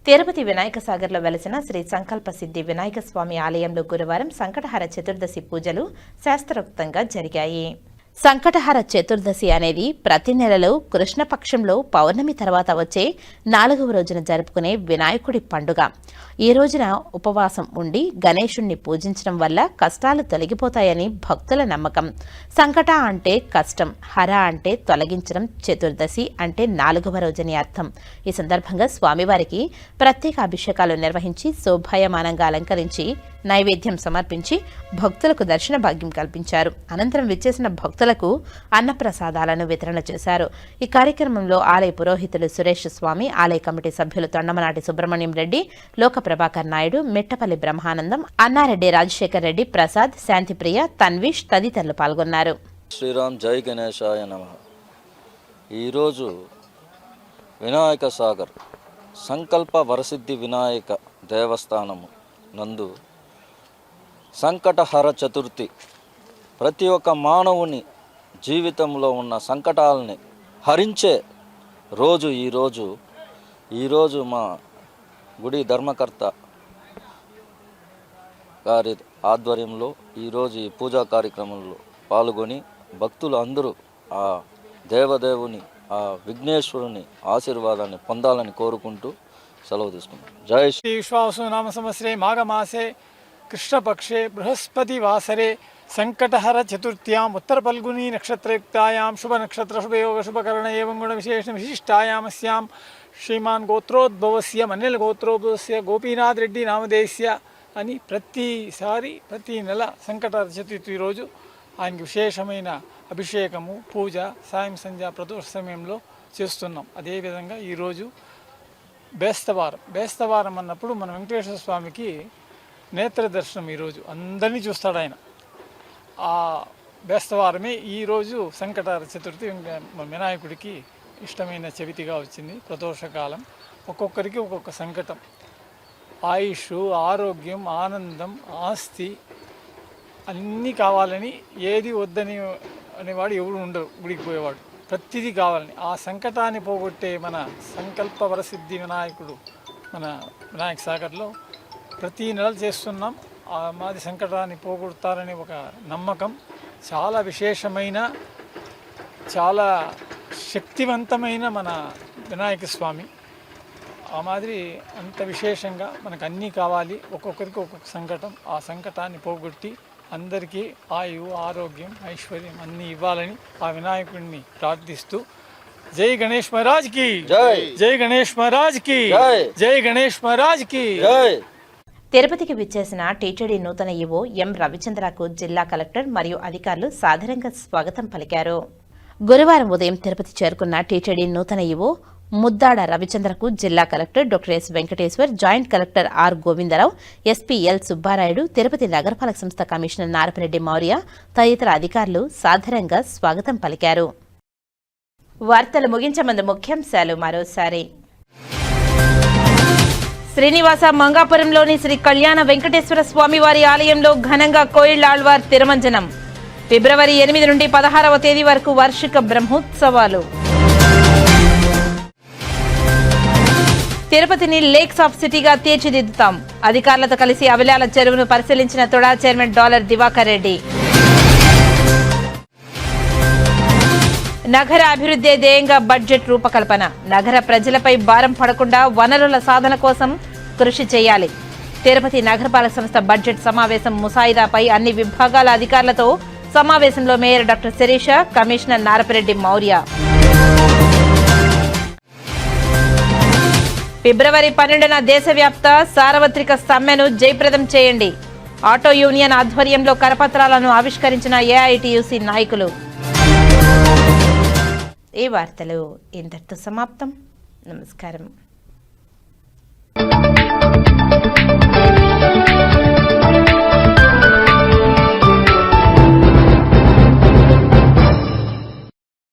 తిరుపతి వినాయక సాగర్లో వెలసిన శ్రీ సంకల్ప సిద్ధి వినాయక స్వామి ఆలయంలో గురువారం సంకటహర చతుర్దశి పూజలు శాస్త్రోక్తంగా జరిగాయి. సంకటహర చతుర్దశి అనేది ప్రతి నెలలో కృష్ణపక్షంలో పౌర్ణమి తర్వాత వచ్చే 4వ రోజున జరుపుకునే వినాయకుడి పండుగ. ఈ రోజున ఉపవాసం ఉండి గణేశుణ్ణి పూజించడం వల్ల కష్టాలు తొలగిపోతాయని భక్తుల నమ్మకం. సంకట అంటే కష్టం, హర అంటే తొలగించడం, చతుర్దశి అంటే 4వ రోజని అర్థం. ఈ సందర్భంగా స్వామివారికి ప్రత్యేక అభిషేకాలు నిర్వహించి శోభాయమానంగా అలంకరించి నైవేద్యం సమర్పించి భక్తులకు దర్శన భాగ్యం కల్పించారు. అనంతరం విచ్చేసిన భక్తులకు అన్నప్రసాదాలను వితరణ చేశారు. ఈ కార్యక్రమంలో ఆలయ పురోహితులు సురేష్ స్వామి, ఆలయ కమిటీ సభ్యులు తొండమనాటి సుబ్రహ్మణ్యం రెడ్డి, లోక ప్రభాకర్ నాయుడు, మిట్టపల్లి బ్రహ్మానందం, అన్నారెడ్డి రాజశేఖర్ రెడ్డి, ప్రసాద్, శాంతిప్రియ, తన్విష్ తదితరులు పాల్గొన్నారు. శ్రీరామ్ జై గణేశాయ నమః. ఈరోజు వినాయక సాగర్ సంకల్ప వరసిద్ధి వినాయక దేవస్థానము నందు సంకటహర చతుర్థి, ప్రతి ఒక్క మానవుని జీవితంలో ఉన్న సంకటాలని హరించే రోజు ఈరోజు మా గుడి ధర్మకర్త గారి ఆధ్వర్యంలో ఈరోజు ఈ పూజా కార్యక్రమంలో పాల్గొని భక్తులు అందరూ ఆ దేవదేవుని, ఆ విఘ్నేశ్వరుని ఆశీర్వాదాన్ని పొందాలని కోరుకుంటూ సెలవు తీసుకున్నాం. జై శ్రీ విశ్వావసు నామ సంవత్సరే మాఘమాసే కృష్ణపక్షే బృహస్పతివాసరే సంకటహర చతుర్థ్యాం ఉత్తర ఫల్గుని నక్షత్రయుక్తాయాం శుభ నక్షత్ర శుభయోగ శుభకరణ ఏవం గుణ విశేష విశిష్టాయామస్యాం శ్రీమాన్ గోత్రోద్భవస్య మన్నెల గోత్రోద్భవస్య గోపీనాథ్ రెడ్డి నామదేశ్య అని ప్రతి నెల సంకటహర చతుర్థి రోజు ఆయనకి విశేషమైన అభిషేకము, పూజ సాయం సంధ్య ప్రదోష సమయంలో చేస్తున్నాం. అదేవిధంగా ఈరోజు బేస్తవారం అన్నప్పుడు మన వెంకటేశ్వర స్వామికి నేత్ర దర్శనం. ఈరోజు అందరినీ చూస్తాడు ఆయన. ఆ బేస్తవారమే ఈరోజు సంకటహర చతుర్థి వినాయకుడికి ఇష్టమైన చవితిగా వచ్చింది. ప్రదోషకాలం ఒక్కొక్కరికి ఒక్కొక్క సంకటం, ఆయుష్, ఆరోగ్యం, ఆనందం, ఆస్తి అన్నీ కావాలని, ఏది వద్దని అనేవాడు ఎవడు ఉండరు. గుడికి పోయేవాడు ప్రతిదీ కావాలని. ఆ సంకటాన్ని పోగొట్టే మన సంకల్ప వరసిద్ధి వినాయకుడు మన వినాయక సాగర్లో ప్రతి నెల చేస్తున్నాం. మాది సంకటాన్ని పోగొడతారని ఒక నమ్మకం. చాలా విశేషమైన, చాలా శక్తివంతమైన మన వినాయక స్వామి. ఆ మాదిరి అంత విశేషంగా మనకు అన్నీ కావాలి, ఒక్కొక్కరికి ఒక్కొక్క సంకటం. ఆ సంకటాన్ని పోగొట్టి అందరికీ ఆయు, ఆరోగ్యం, ఐశ్వర్యం అన్నీ ఇవ్వాలని ఆ వినాయకుడిని ప్రార్థిస్తూ జై గణేష్ మహారాజ్ కి జై, జై గణేష్ మహారాజ్ కి జై, జై గణేష్ మహారాజ్ కి జై. తిరుపతికి విచ్చేసిన టీటీడీ నూతన ఈవో ఎం రవిచంద్రకు జిల్లా కలెక్టర్ మరియు అధికారులు సాదరంగా స్వాగతం పలికారు. గురువారం ఉదయం తిరుపతి చేరుకున్న టీటీడీ నూతన ఈవో ముద్దాడ రవిచంద్రకు జిల్లా collector doctor S Venkateshwar, joint collector R Govindarao, SP L Subbarayudu, Tirupati నగరపాలక సంస్థ కమిషనర్ నారపరెడ్డి మౌర్య తదితర అధికారులు సాదరంగా స్వాగతం పలికారు. వార్తలు ముగించే ముందు ముఖ్యాంశాలు మరోసారి. శ్రీనివాస మంగాపురంలోని శ్రీ కళ్యాణ వెంకటేశ్వర స్వామివారి ఆలయంలో ఘనంగా కోయిళ్లాళ్వార్ తిరుమంజనం. ఫిబ్రవరి 8 నుండి 16వ తేదీ వరకు వార్షిక బ్రహ్మోత్సవాలు. తిరుపతిని లేక్స్ ఆఫ్ సిటీగా తీర్చిదిద్దుతాం. అధికారులతో కలిసి అవిలాల చెరువును పరిశీలించిన తుడా చైర్మన్ డాలర్ దివాకర్ రెడ్డి. నగర అభివృద్ధి ధ్యేయంగా బడ్జెట్ రూపకల్పన. నగర ప్రజలపై భారం పడకుండా వనరుల సాధన కోసం కృషి చేయాలి. తిరుపతి నగరపాలక సంస్థ బడ్జెట్ సమావేశం ముసాయిదాపై అన్ని విభాగాల అధికారులతో సమావేశంలో mayor doctor Sirisha, commissioner Narapareddy Mourya. ఫిబ్రవరి 12న దేశవ్యాప్త సార్వత్రిక సమ్మెను జయప్రదం చేయండి. ఆటో యూనియన్ ఆధ్వర్యంలో కరపత్రాలను ఆవిష్కరించిన ఏఐటీయూసీ నాయకులు. ఈ వార్తలు ఇంతటితో సమాప్తం. నమస్కారం.